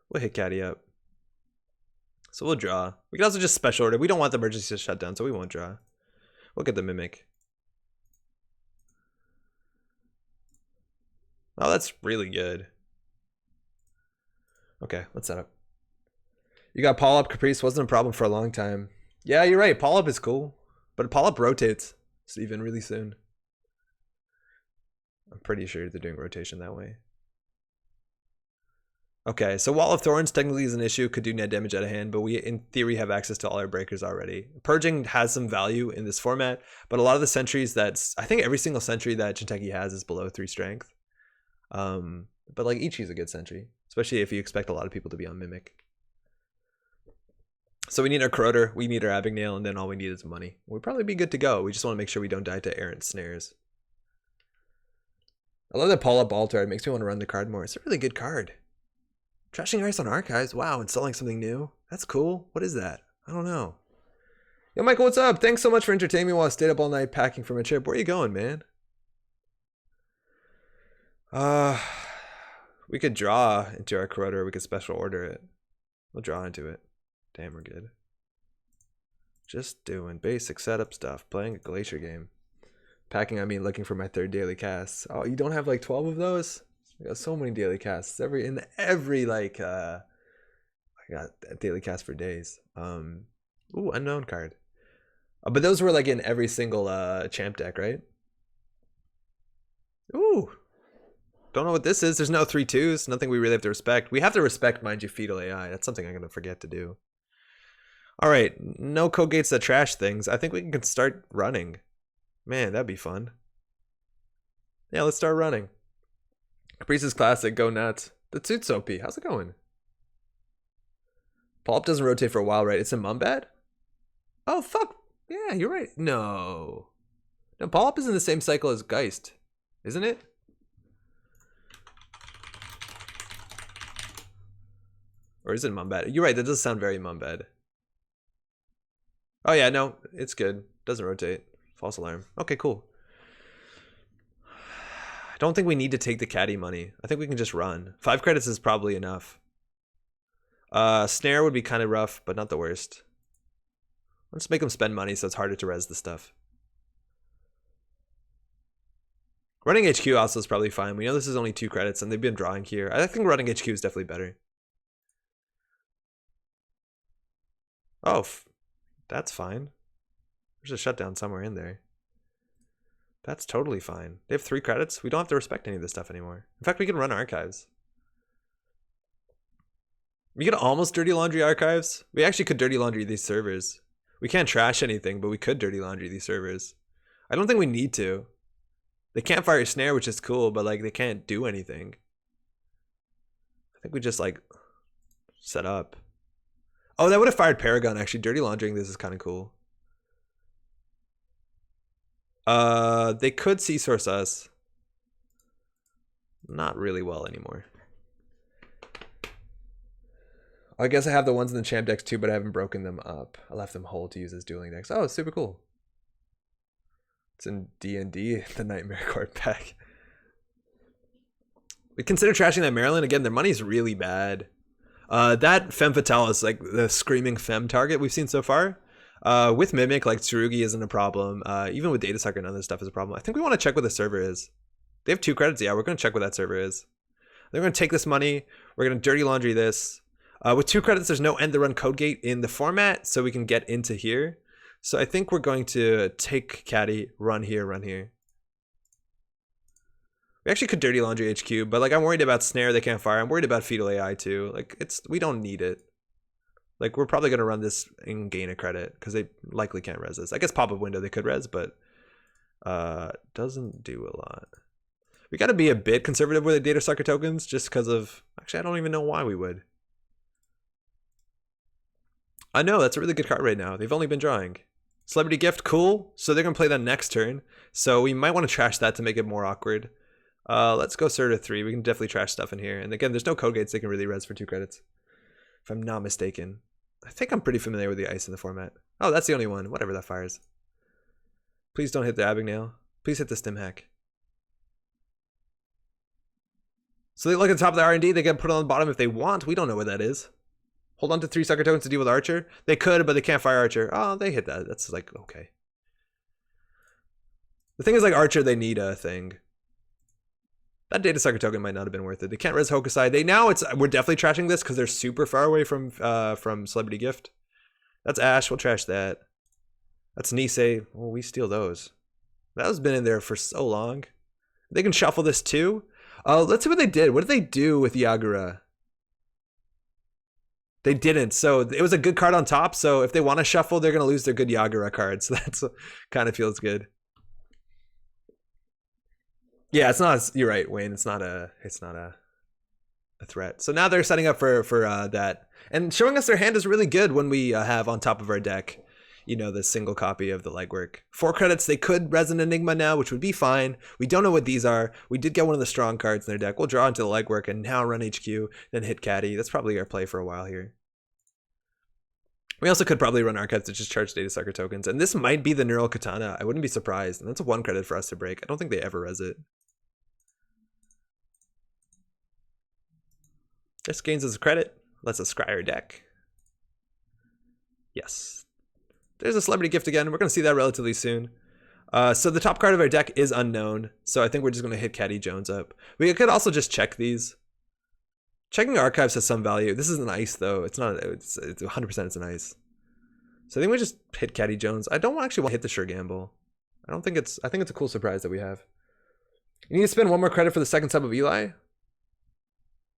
We'll hit Caddy up. So we'll draw. We can also just special order. We don't want the emergency to shut down, so we won't draw. We'll get the Mimic. Oh, that's really good. Okay, let's set up. You got Polyp Caprice. Wasn't a problem for a long time. Yeah, you're right. Polyp is cool. But Polyp rotates, Steven, really soon. I'm pretty sure they're doing rotation that way. Okay, so Wall of Thorns technically is an issue. Could do net damage out of hand, but we, in theory, have access to all our breakers already. Purging has some value in this format, but a lot of the sentries I think every single sentry that Shinteki has is below 3 strength. But like Ichi's a good sentry, especially if you expect a lot of people to be on Mimic. So we need our Corroder, we need our Abagnale, and then all we need is money. We'll probably be good to go. We just want to make sure we don't die to errant snares. I love that Polyp Altar. It makes me want to run the card more. It's a really good card. Trashing Ice on Archives. Wow, installing something new. That's cool. What is that? I don't know. Yo, Michael, what's up? Thanks so much for entertaining me while I stayed up all night packing for my trip. Where are you going, man? We could draw into our Corroder. We could special order it. We'll draw into it. Damn, we're good. Just doing basic setup stuff. Playing a Glacier game. Packing, I mean looking for my 3rd daily cast. Oh, you don't have like 12 of those? I got so many daily casts. Every like I got a daily cast for days. Ooh, unknown card. But those were like in every single champ deck, right? Ooh. Don't know what this is. There's no 3/2s. Nothing we really have to respect. We have to respect, mind you, Fetal AI. That's something I'm gonna forget to do. All right, no code gates that trash things. I think we can start running. Man, that'd be fun. Yeah, let's start running. Caprice's Classic, go nuts. The Toots OP, how's it going? Polyp doesn't rotate for a while, right? It's in Mumbat? Oh, fuck. Yeah, you're right. No. No, Polyp is in the same cycle as Geist, isn't it? Or is it Mumbat? You're right, that does sound very Mumbat. Oh yeah, no, it's good. Doesn't rotate. False alarm. Okay, cool. don't think we need to take the caddy money. I think we can just run. 5 credits is probably enough. Snare would be kind of rough, but not the worst. Let's make them spend money so it's harder to res the stuff. Running HQ also is probably fine. We know this is only 2 credits and they've been drawing here. I think running HQ is definitely better. Oh, that's fine. There's a shutdown somewhere in there. That's totally fine. They have 3 credits. We don't have to respect any of this stuff anymore. In fact, we can run archives. We could almost dirty laundry archives. We actually could dirty laundry these servers. We can't trash anything, but we could dirty laundry these servers. I don't think we need to. They can't fire a snare, which is cool, but like they can't do anything. I think we just like set up. Oh, that would have fired Paragon actually. Dirty laundering this is kind of cool. They could C-source us. Not really well anymore. I guess I have the ones in the champ decks too, but I haven't broken them up. I left them whole to use as dueling decks. Oh, it's super cool. It's in D&D, the Nightmare card pack. We consider trashing that Maryland. Again, their money's really bad. That Femme Fatale is like the screaming Femme target we've seen so far. With Mimic, like Tsurugi isn't a problem. Even with Data Sucker and other stuff is a problem. I think we want to check what the server is. They have 2 credits. Yeah, we're going to check what that server is. They're going to take this money. We're going to dirty laundry this. With 2 credits, there's no end the run code gate in the format, so we can get into here. So I think we're going to take caddy, run here, run here. We actually could dirty laundry HQ, but like I'm worried about snare they can't fire. I'm worried about fetal AI too. Like we don't need it. Like we're probably gonna run this and gain a credit because they likely can't res this. I guess pop-up window they could res, but doesn't do a lot. We gotta be a bit conservative with the data sucker tokens just because of actually I don't even know why we would. I know that's a really good card right now. They've only been drawing. Celebrity Gift, cool. So they're gonna play that next turn. So we might want to trash that to make it more awkward. Let's go Serta 3. We can definitely trash stuff in here. And again, there's no code gates they can really res for 2 credits. If I'm not mistaken. I think I'm pretty familiar with the ice in the format. Oh, that's the only one. Whatever that fires. Please don't hit the Abagnale. Please hit the Stim Hack. So they look at the top of the R&D. They can put it on the bottom if they want. We don't know what that is. Hold on to 3 sucker tokens to deal with Archer. They could, but they can't fire Archer. Oh, they hit that. That's like, okay. The thing is, like, Archer, they need a thing. That data sucker token might not have been worth it. They can't res Hokusai. We're definitely trashing this because they're super far away from Celebrity Gift. That's Ash. We'll trash that. That's Nisei. Well, we steal those. That has been in there for so long. They can shuffle this too. Let's see what they did. What did they do with Yagura? They didn't. So it was a good card on top. So if they want to shuffle, they're going to lose their good Yagura card. So that's kind of feels good. Yeah, it's not. You're right, Wayne. It's not a threat. So now they're setting up for that and showing us their hand is really good when we have on top of our deck, you know, the single copy of the legwork. 4 credits. They could res an Enigma now, which would be fine. We don't know what these are. We did get one of the strong cards in their deck. We'll draw into the legwork and now run HQ, then hit caddy. That's probably our play for a while here. We also could probably run archives to just charge data sucker tokens, and this might be the Neural Katana. I wouldn't be surprised, and that's a 1 credit for us to break. I don't think they ever res it. This gains us a credit. Let's us scry our deck. Yes. There's a Celebrity Gift again. We're going to see that relatively soon. So the top card of our deck is unknown. So I think we're just going to hit Caddy Jones up. We could also just check these. Checking archives has some value. This is an ice though. It's not. It's 100%. It's an ice. So I think we just hit Caddy Jones. I don't actually want to hit the Sure Gamble. I think it's a cool surprise that we have. You need to spend 1 more credit for the second sub of Eli.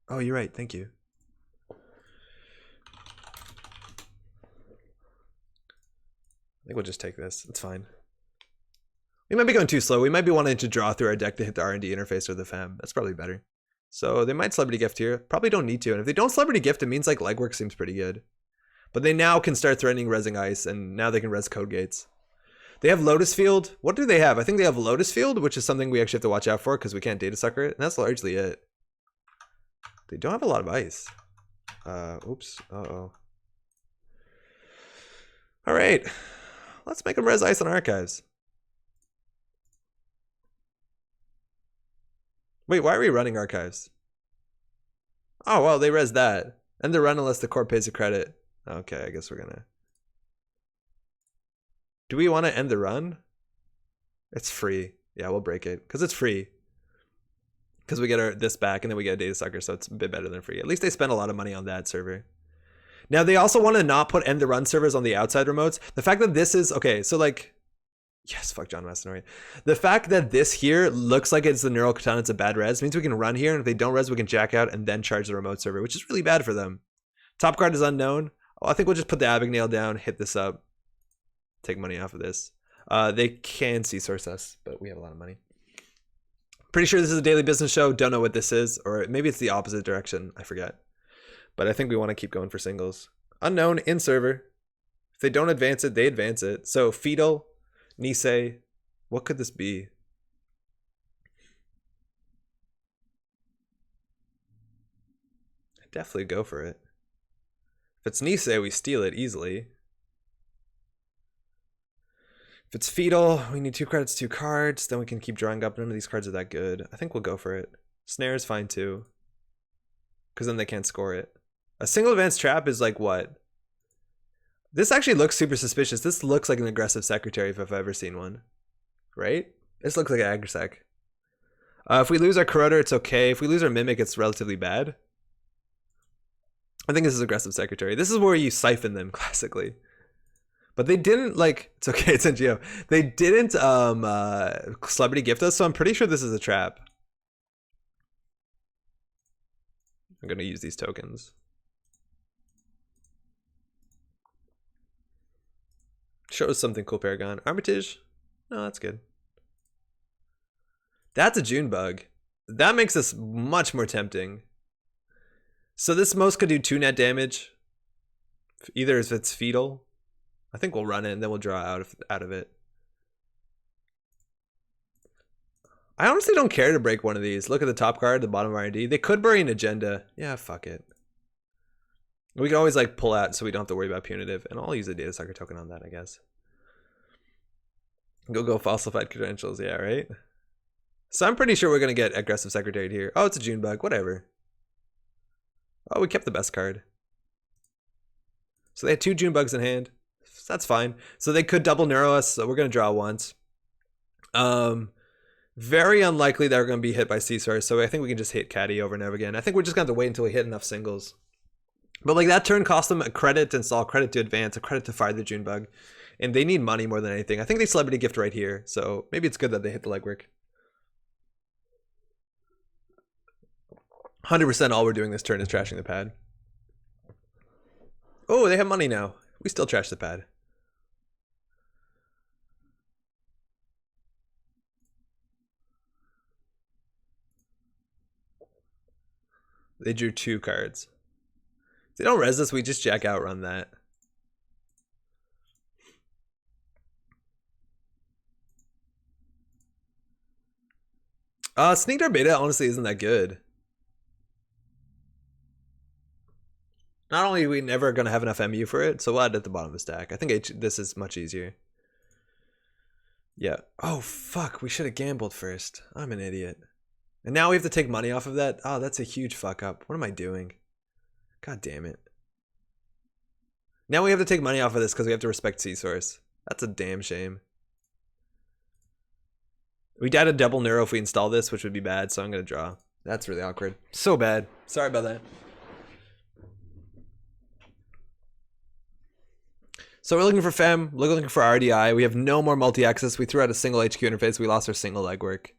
Oh, you're right. Thank you. I think we'll just take this. It's fine. We might be going too slow. We might be wanting to draw through our deck to hit the R&D interface or the FEM. That's probably better. So they might Celebrity Gift here. Probably don't need to. And if they don't Celebrity Gift, it means like legwork seems pretty good. But they now can start threatening resing ice, and now they can res code gates. They have Lotus Field. What do they have? I think they have Lotus Field, which is something we actually have to watch out for because we can't data sucker it. And that's largely it. They don't have a lot of ice. Oops. Uh-oh. All right. Let's make them res ice on archives. Wait, why are we running archives? Oh, well, they res that. End the run unless the core pays a credit. Okay, I guess we're gonna... Do we want to end the run? It's free. Yeah, we'll break it because it's free. Because we get this back and then we get a data sucker, so it's a bit better than free. At least they spend a lot of money on that server. Now they also want to not put end the run servers on the outside remotes. The fact that this is okay, so like, yes, fuck John Mastinori. The fact that this here looks like it's the neural katana, it's a bad res, means we can run here, and if they don't res, we can jack out and then charge the remote server, which is really bad for them. Top card is unknown. Oh, I think we'll just put the Abagnale down, hit this up, take money off of this. They can C-source us, but we have a lot of money. Pretty sure this is a daily business show. Don't know what this is, or maybe it's the opposite direction. I forget. But I think we want to keep going for singles. Unknown in server. If they don't advance it, they advance it. So Fetal, Nisei, what could this be? I'd definitely go for it. If it's Nisei, we steal it easily. If it's Fetal, we need 2 credits, 2 cards. Then we can keep drawing up. None of these cards are that good. I think we'll go for it. Snare is fine too. Because then they can't score it. A single advance trap is like what? This actually looks super suspicious. This looks like an aggressive secretary if I've ever seen one. Right? This looks like an aggressec. If we lose our corroder, it's okay. If we lose our mimic, it's relatively bad. I think this is aggressive secretary. This is where you siphon them classically. But they didn't like, it's okay, it's NGO. They didn't celebrity gift us, so I'm pretty sure this is a trap. I'm gonna use these tokens. Show us something cool, Paragon. Armitage? No, that's good. That's a June bug. That makes this much more tempting. So this most could do 2 net damage. Either if it's Fetal. I think we'll run it and then we'll draw out of it. I honestly don't care to break one of these. Look at the top card, the bottom of R&D. They could bury an agenda. Yeah, fuck it. We can always like pull out so we don't have to worry about punitive. And I'll use a data sucker token on that, I guess. Go falsified credentials. Yeah, right? So I'm pretty sure we're going to get aggressive secretary here. Oh, it's a June bug. Whatever. Oh, we kept the best card. So they had 2 June bugs in hand. That's fine. So they could double neuro us. So we're going to draw once. Very unlikely that we're going to be hit by C-Source. So I think we can just hit Caddy over and over again. I think we're just going to have to wait until we hit enough singles. But like that turn cost them a credit to install, credit to advance, a credit to fire the June bug. And they need money more than anything. I think they celebrity gift right here. So maybe it's good that they hit the legwork. 100% all we're doing this turn is trashing the pad. Oh, they have money now. We still trash the pad. They drew 2 cards. If they don't res us, we just jack out, run that. Sneak Door Beta honestly isn't that good. Not only are we never going to have enough MU for it, so we'll add it at the bottom of the stack. I think this is much easier. Yeah. Oh, fuck. We should have gambled first. I'm an idiot. And now we have to take money off of that? Oh, that's a huge fuck up. What am I doing? God damn it. Now we have to take money off of this because we have to respect C-Source. That's a damn shame. We'd add a double neuro if we install this, which would be bad, so I'm going to draw. That's really awkward. So bad. Sorry about that. So we're looking for FEM, we're looking for RDI. We have no more multi-access. We threw out a single HQ interface. We lost our single legwork.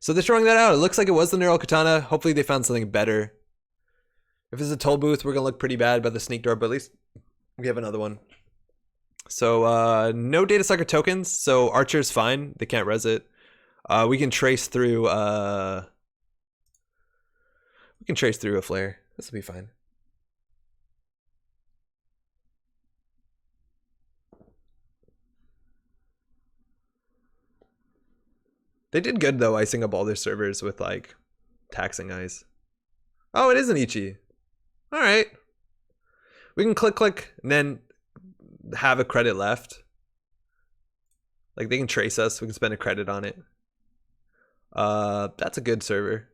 So they're throwing that out. It looks like it was the Neural Katana. Hopefully they found something better. If it's a toll booth, we're going to look pretty bad by the sneak door, but at least we have another one. So no data sucker tokens. So Archer's fine. They can't res it. We can trace through a flare. This will be fine. They did good though, icing up all their servers with like taxing ice. Oh, it is an Ichi. All right. We can click, and then have a credit left. Like they can trace us. We can spend a credit on it. That's a good server.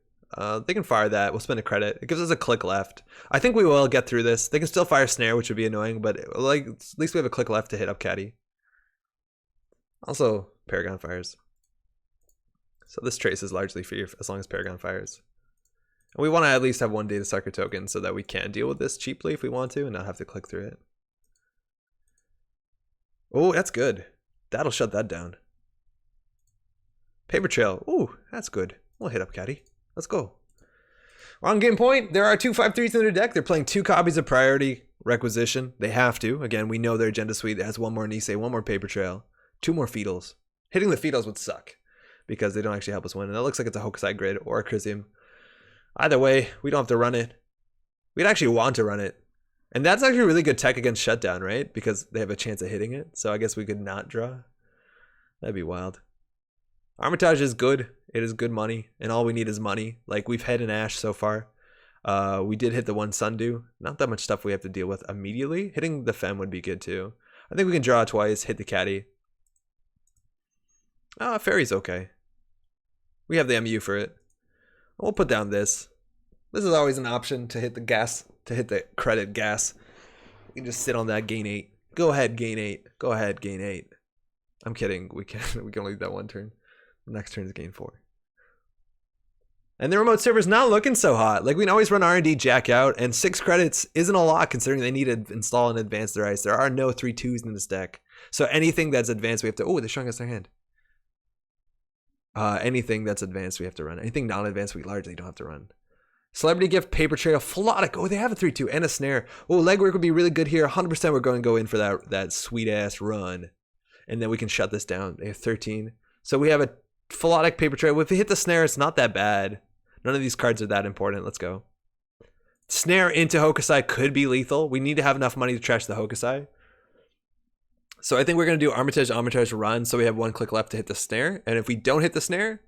They can fire that. We'll spend a credit. It gives us a click left. I think we will get through this. They can still fire snare, which would be annoying, but like at least we have a click left to hit up caddy. Also, Paragon fires. So this trace is largely free as long as Paragon fires. And we want to at least have one data sucker token so that we can deal with this cheaply if we want to and not have to click through it. Oh, that's good. That'll shut that down. Paper trail. Ooh, that's good. We'll hit up caddy. Let's go. On game point, there are 2 5/3s in their deck. They're playing 2 copies of priority requisition. They have to. Again, we know their agenda suite has 1 more Nisei, 1 more paper trail, 2 more Feetals. Hitting the Feetals would suck because they don't actually help us win. And that looks like it's a Hokusai grid or a Chrysium. Either way, we don't have to run it. We'd actually want to run it. And that's actually really good tech against shutdown, right? Because they have a chance of hitting it. So I guess we could not draw. That'd be wild. Armitage is good. It is good money. And all we need is money. Like, we've had an Ash so far. We did hit the 1 Sundew. Not that much stuff we have to deal with immediately. Hitting the Fem would be good too. I think we can draw twice, hit the caddy. Fairy's okay. We have the MU for it. We'll put down this. This is always an option to hit the gas, to hit the credit gas. You can just sit on that gain 8. Go ahead, gain 8. Go ahead, gain 8. I'm kidding. We can only do that 1 turn. The next turn is gain 4. And the remote server's not looking so hot. Like, we can always run R&D jack out, and 6 credits isn't a lot considering they need to install and advance their ice. There are no 3/2s in this deck. So anything that's advanced, we have to... Oh, they're showing us their hand. Anything that's advanced, we have to run. Anything non-advanced, we largely don't have to run. Celebrity Gift, Paper Trail, Philotic. Oh, they have a 3/2 and a Snare. Oh, Legwork would be really good here. 100% we're going to go in for that sweet-ass run. And then we can shut this down. They have 13. So we have a Philotic, Paper Trail. If we hit the Snare, it's not that bad. None of these cards are that important. Let's go. Snare into Hokusai could be lethal. We need to have enough money to trash the Hokusai. So I think we're going to do Armitage run. So we have 1 click left to hit the Snare. And if we don't hit the Snare,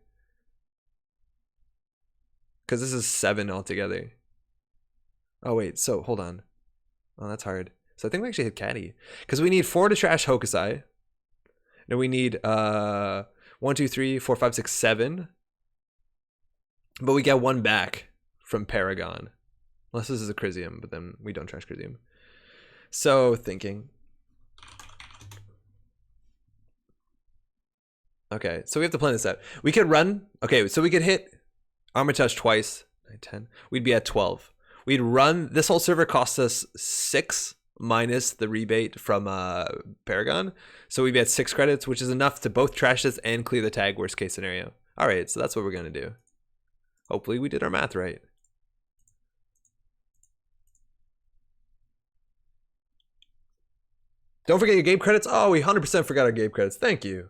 because this is 7 altogether. Oh, wait. So hold on. Oh, that's hard. So I think we actually hit caddy. Because we need 4 to trash Hokusai. And we need 1, 2, 3, 4, 5, 6, 7. But we get 1 back from Paragon. Unless this is a Chrysium, but then we don't trash Chrysium. So thinking. Okay, so we have to plan this out. We could run. Okay, so we could hit Armitage twice. 9, 10. We'd be at 12. We'd run. This whole server costs us 6 minus the rebate from Paragon. So we'd be at 6 credits, which is enough to both trash this and clear the tag, worst case scenario. All right, so that's what we're going to do. Hopefully we did our math right. Don't forget your game credits. Oh, we 100% forgot our game credits. Thank you.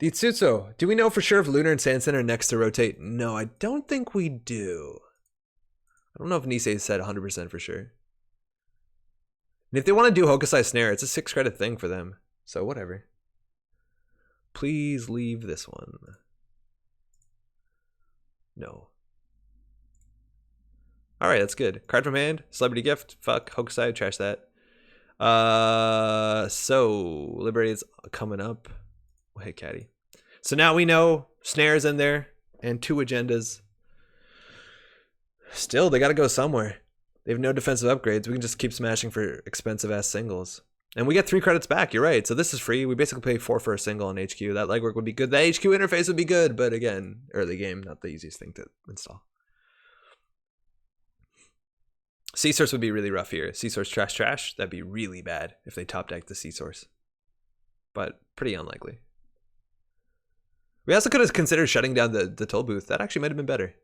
Ditsutsu, do we know for sure if Lunar and Sand Center are next to rotate? No, I don't think we do. I don't know if Nisei said 100% for sure. And if they want to do Hokusai Snare, it's a 6 credit thing for them. So whatever. Please leave this one. No. Alright, that's good. Card from hand. Celebrity Gift. Fuck. Hokusai. Trash that. So Liberated's coming up. We'll hit caddy. So now we know Snare's in there. And 2 agendas. Still, they gotta go somewhere. They have no defensive upgrades. We can just keep smashing for expensive ass singles. And we get 3 credits back, you're right. So this is free. We basically pay 4 for a single on HQ. That legwork would be good. The HQ interface would be good, but again, early game, not the easiest thing to install. C-Source would be really rough here. C-Source trash. That'd be really bad if they top deck the C-Source. But pretty unlikely. We also could have considered shutting down the toll booth. That actually might have been better.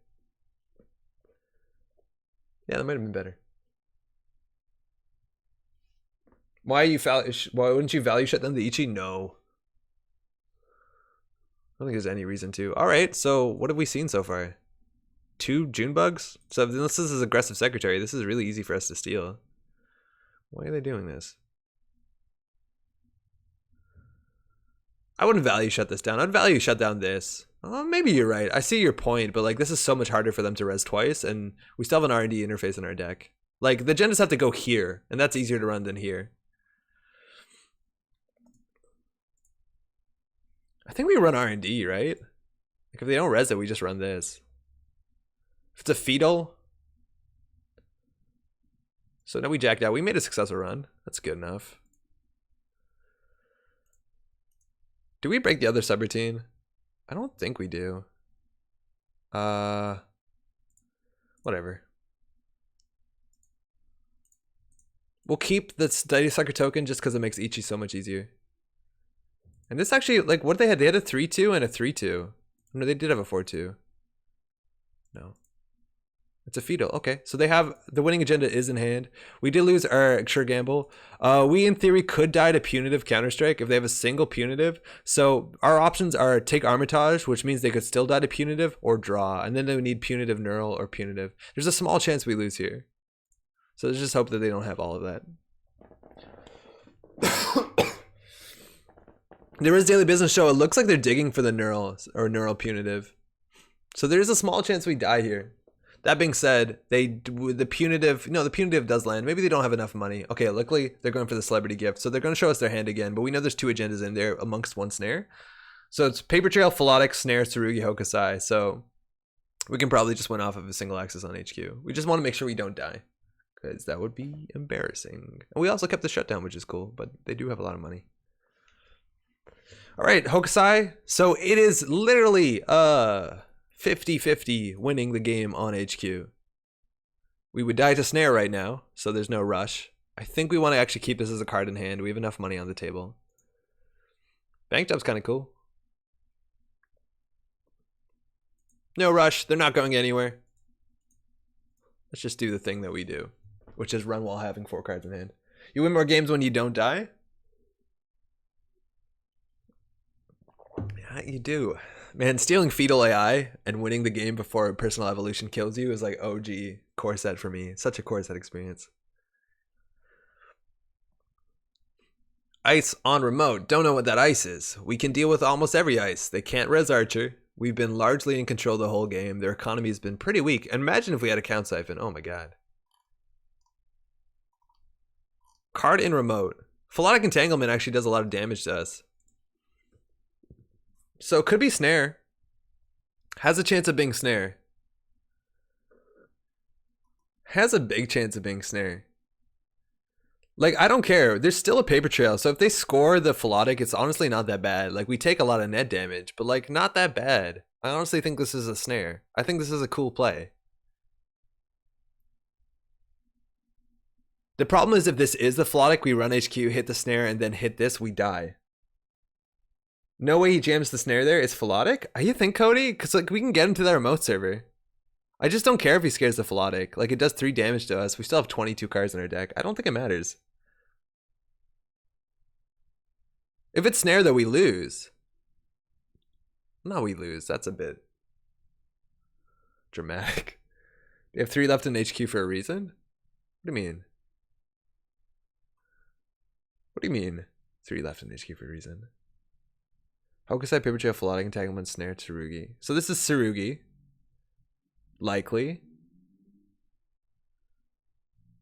Yeah, that might have been better. Why wouldn't you value shut down the Ichi? No. I don't think there's any reason to. Alright, so what have we seen so far? 2 June bugs? So unless this is aggressive secretary, this is really easy for us to steal. Why are they doing this? I wouldn't value shut this down. I'd value shut down this. Maybe you're right. I see your point, but like this is so much harder for them to res twice, and we still have an R&D interface in our deck. Like the agendas have to go here, and that's easier to run than here. I think we run R&D, right? Like if they don't res it, we just run this. If it's a fetal. So now we jacked out. We made a successful run. That's good enough. Do we break the other subroutine? I don't think we do. Whatever. We'll keep the Study Sucker token just because it makes Ichi so much easier. And this actually, like, what did they have? They had a 3-2 and a 3-2. No, they did have a 4-2. No. It's a fetal. Okay, so they have the winning agenda is in hand. We did lose our sure gamble. We in theory could die to punitive counterstrike if they have a single punitive. So our options are take Armitage, which means they could still die to punitive, or draw, and then they would need punitive neural or punitive. There's a small chance we lose here. So let's just hope that they don't have all of that. There is Daily Business Show. It looks like they're digging for the neural or neural punitive. So there is a small chance we die here. That being said, the punitive does land. Maybe they don't have enough money. Okay, luckily they're going for the celebrity gift. So they're going to show us their hand again, but we know there's 2 agendas in there amongst 1 snare. So it's Paper Trail, Philotic, Snare, Tsurugi, Hokusai. So we can probably just win off of a single axis on HQ. We just want to make sure we don't die, because that would be embarrassing. And we also kept the shutdown, which is cool, but they do have a lot of money. All right, Hokusai. So it is literally 50-50 winning the game on HQ. We would die to snare right now, so there's no rush. I think we want to actually keep this as a card in hand. We have enough money on the table. Bank job's kind of cool. No rush. They're not going anywhere. Let's just do the thing that we do, which is run while having 4 cards in hand. You win more games when you don't die? Yeah, you do. Man, stealing fetal AI and winning the game before personal evolution kills you is like OG core set for me. Such a core set experience. Ice on remote. Don't know what that ice is. We can deal with almost every ice. They can't res Archer. We've been largely in control the whole game. Their economy has been pretty weak. And imagine if we had a count siphon. Oh my god. Card in remote. Philotic Entanglement actually does a lot of damage to us. So it could be snare. Has a chance of being snare. Has a big chance of being snare. Like, I don't care. There's still a paper trail. So if they score the Philotic, it's honestly not that bad. Like, we take a lot of net damage, but like, not that bad. I honestly think this is a snare. I think this is a cool play. The problem is if this is the Philotic, we run HQ, hit the snare, and then hit this, we die. No way he jams the snare there. It's Philotic? You think, Cody? Because like we can get him to that remote server. I just don't care if he scares the Philotic. Like, it does 3 damage to us. We still have 22 cards in our deck. I don't think it matters. If it's snare, though, we lose. No, we lose. That's a bit dramatic. We have 3 left in HQ for a reason? What do you mean? What do you mean? 3 left in HQ for a reason? Hokusai, Paper Trail, Philotic, Entanglement, Snare, Tsurugi. So this is Tsurugi. Likely.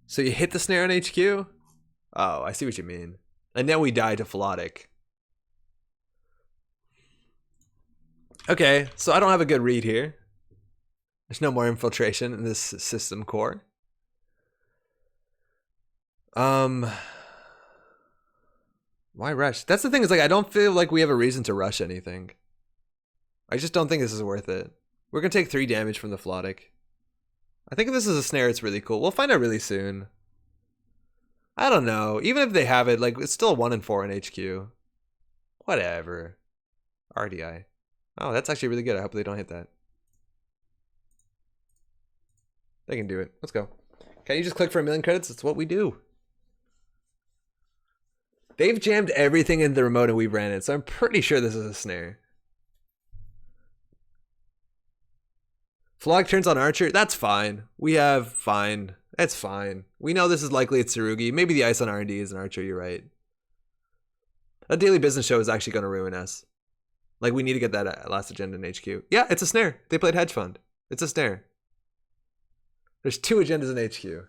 So you hit the snare on HQ? Oh, I see what you mean. And then we die to Philotic. Okay, so I don't have a good read here. There's no more infiltration in this system core. Why rush? That's the thing, is like I don't feel like we have a reason to rush anything. I just don't think this is worth it. We're gonna take 3 damage from the Philotic. I think if this is a snare, it's really cool. We'll find out really soon. I don't know. Even if they have it, like it's still 1 and 4 in HQ. Whatever. RDI. Oh, that's actually really good. I hope they don't hit that. They can do it. Let's go. Can you just click for 1,000,000 credits? It's what we do. They've jammed everything in the remote and we ran it, so I'm pretty sure this is a snare. Flog turns on Archer. That's fine. We have fine. It's fine. We know this is likely a Tsurugi. Maybe the ice on R&D is an Archer. You're right. A daily business show is actually going to ruin us. Like, we need to get that last agenda in HQ. Yeah, it's a snare. They played hedge fund. It's a snare. There's 2 agendas in HQ.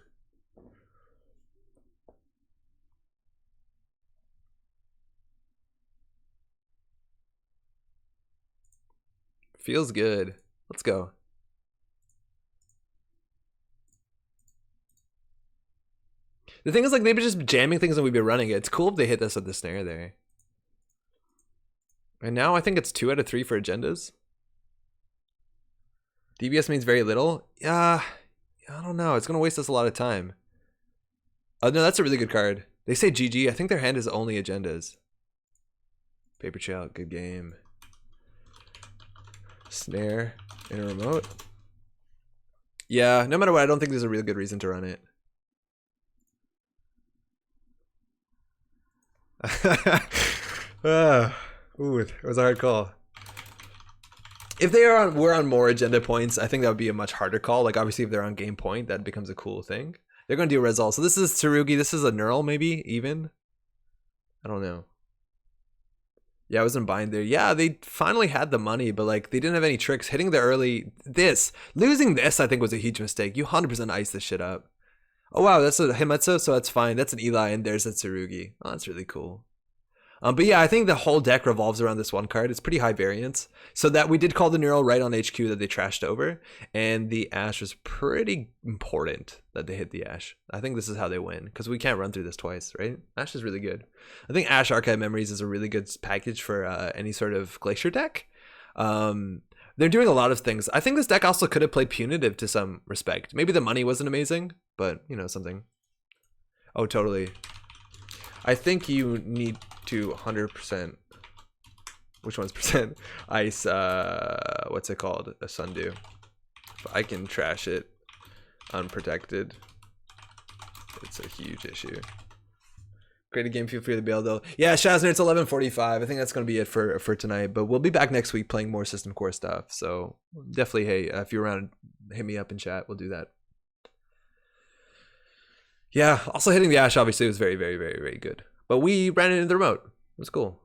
Feels good. Let's go. The thing is, like, they've been just jamming things and we've been running it. It's cool if they hit us with the snare there. And now I think it's 2 out of 3 for agendas. DBS means very little. Yeah, I don't know. It's going to waste us a lot of time. Oh, no, that's a really good card. They say GG. I think their hand is only agendas. Paper Trail, good game. Snare in a remote. Yeah, no matter what, I don't think there's a real good reason to run it. Ooh, it was a hard call. If they were on more agenda points, I think that would be a much harder call. Like, obviously, if they're on game point, that becomes a cool thing. They're going to do Resol. So this is Tsurugi. This is a Neural, maybe, even. I don't know. Yeah, I wasn't buying there. Yeah, they finally had the money, but, like, they didn't have any tricks. Hitting the early... Losing this, I think, was a huge mistake. You 100% iced this shit up. Oh, wow, that's a Himetsu, so that's fine. That's an Eli, and there's a Tsurugi. Oh, that's really cool. But yeah, I think the whole deck revolves around this one card. It's pretty high variance. So that we did call the Neural right on HQ that they trashed over. And the Ash was pretty important that they hit the Ash. I think this is how they win. Because we can't run through this twice, right? Ash is really good. I think Ash Archive Memories is a really good package for any sort of Glacier deck. They're doing a lot of things. I think this deck also could have played Punitive to some respect. Maybe the money wasn't amazing, but, you know, something. Oh, totally. I think you need to 100%. Which one's percent? Ice, what's it called? A Sundew. If I can trash it unprotected, it's a huge issue. Great game, feel free to bail though. Yeah, Shazner, it's 11:45. I think that's going to be it for tonight. But we'll be back next week playing more System Core stuff. So definitely, hey, if you're around, hit me up in chat. We'll do that. Yeah, also hitting the Ash obviously was very, very, very, very good. But we ran it into the remote. It was cool.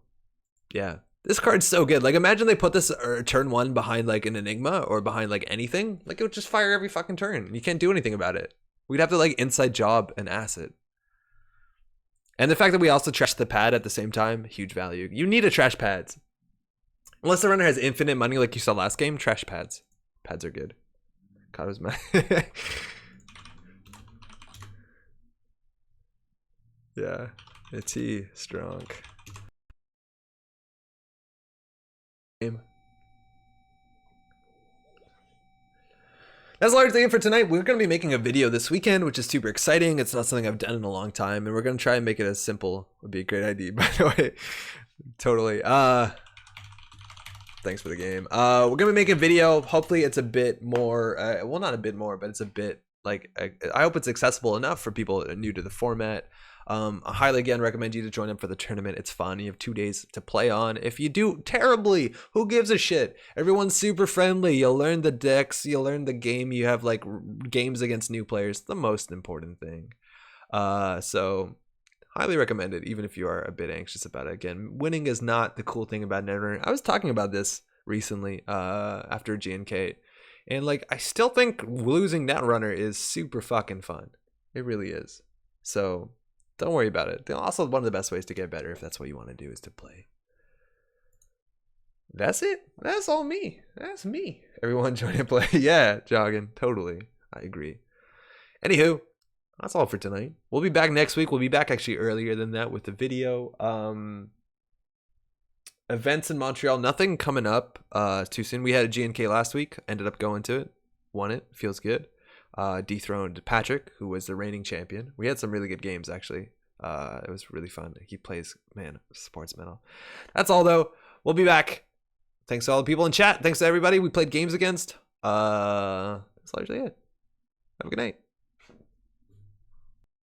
Yeah. This card's so good. Like, imagine they put this turn 1 behind, like, an Enigma or behind, like, anything. Like, it would just fire every fucking turn. You can't do anything about it. We'd have to, like, inside job and acid. And the fact that we also trash the pad at the same time, huge value. You need to trash pads. Unless the runner has infinite money like you saw last game, trash pads. Pads are good. God, was my... Yeah. It's he. Strong. That's largely it for tonight. We're going to be making a video this weekend, which is super exciting. It's not something I've done in a long time, and we're going to try and make it as simple. Would be a great idea, by the way. Totally. Thanks for the game. We're going to be making a video. Hopefully it's a bit more, well, not a bit more, but it's a bit, like, I hope it's accessible enough for people new to the format. I highly again recommend you to join up for the tournament. It's fun. You have 2 days to play on. If you do terribly, who gives a shit? Everyone's super friendly. You'll learn the decks. You'll learn the game. You have like games against new players. The most important thing. So highly recommend it, even if you are a bit anxious about it. Again, winning is not the cool thing about Netrunner. I was talking about this recently after GNK, and like I still think losing Netrunner is super fucking fun. It really is. So don't worry about it. Also, one of the best ways to get better, if that's what you want to do, is to play. That's it. That's all me. That's me. Everyone join and play. Yeah, jogging. Totally. I agree. Anywho, that's all for tonight. We'll be back next week. We'll be back actually earlier than that with the video. Events in Montreal. Nothing coming up too soon. We had a GNK last week. Ended up going to it. Won it. Feels good. Dethroned Patrick, who was the reigning champion. We had some really good games, actually. It was really fun. He plays, man, Sportsmetal. That's all, though. We'll be back. Thanks to all the people in chat. Thanks to everybody we played games against. That's largely it. Have a good night.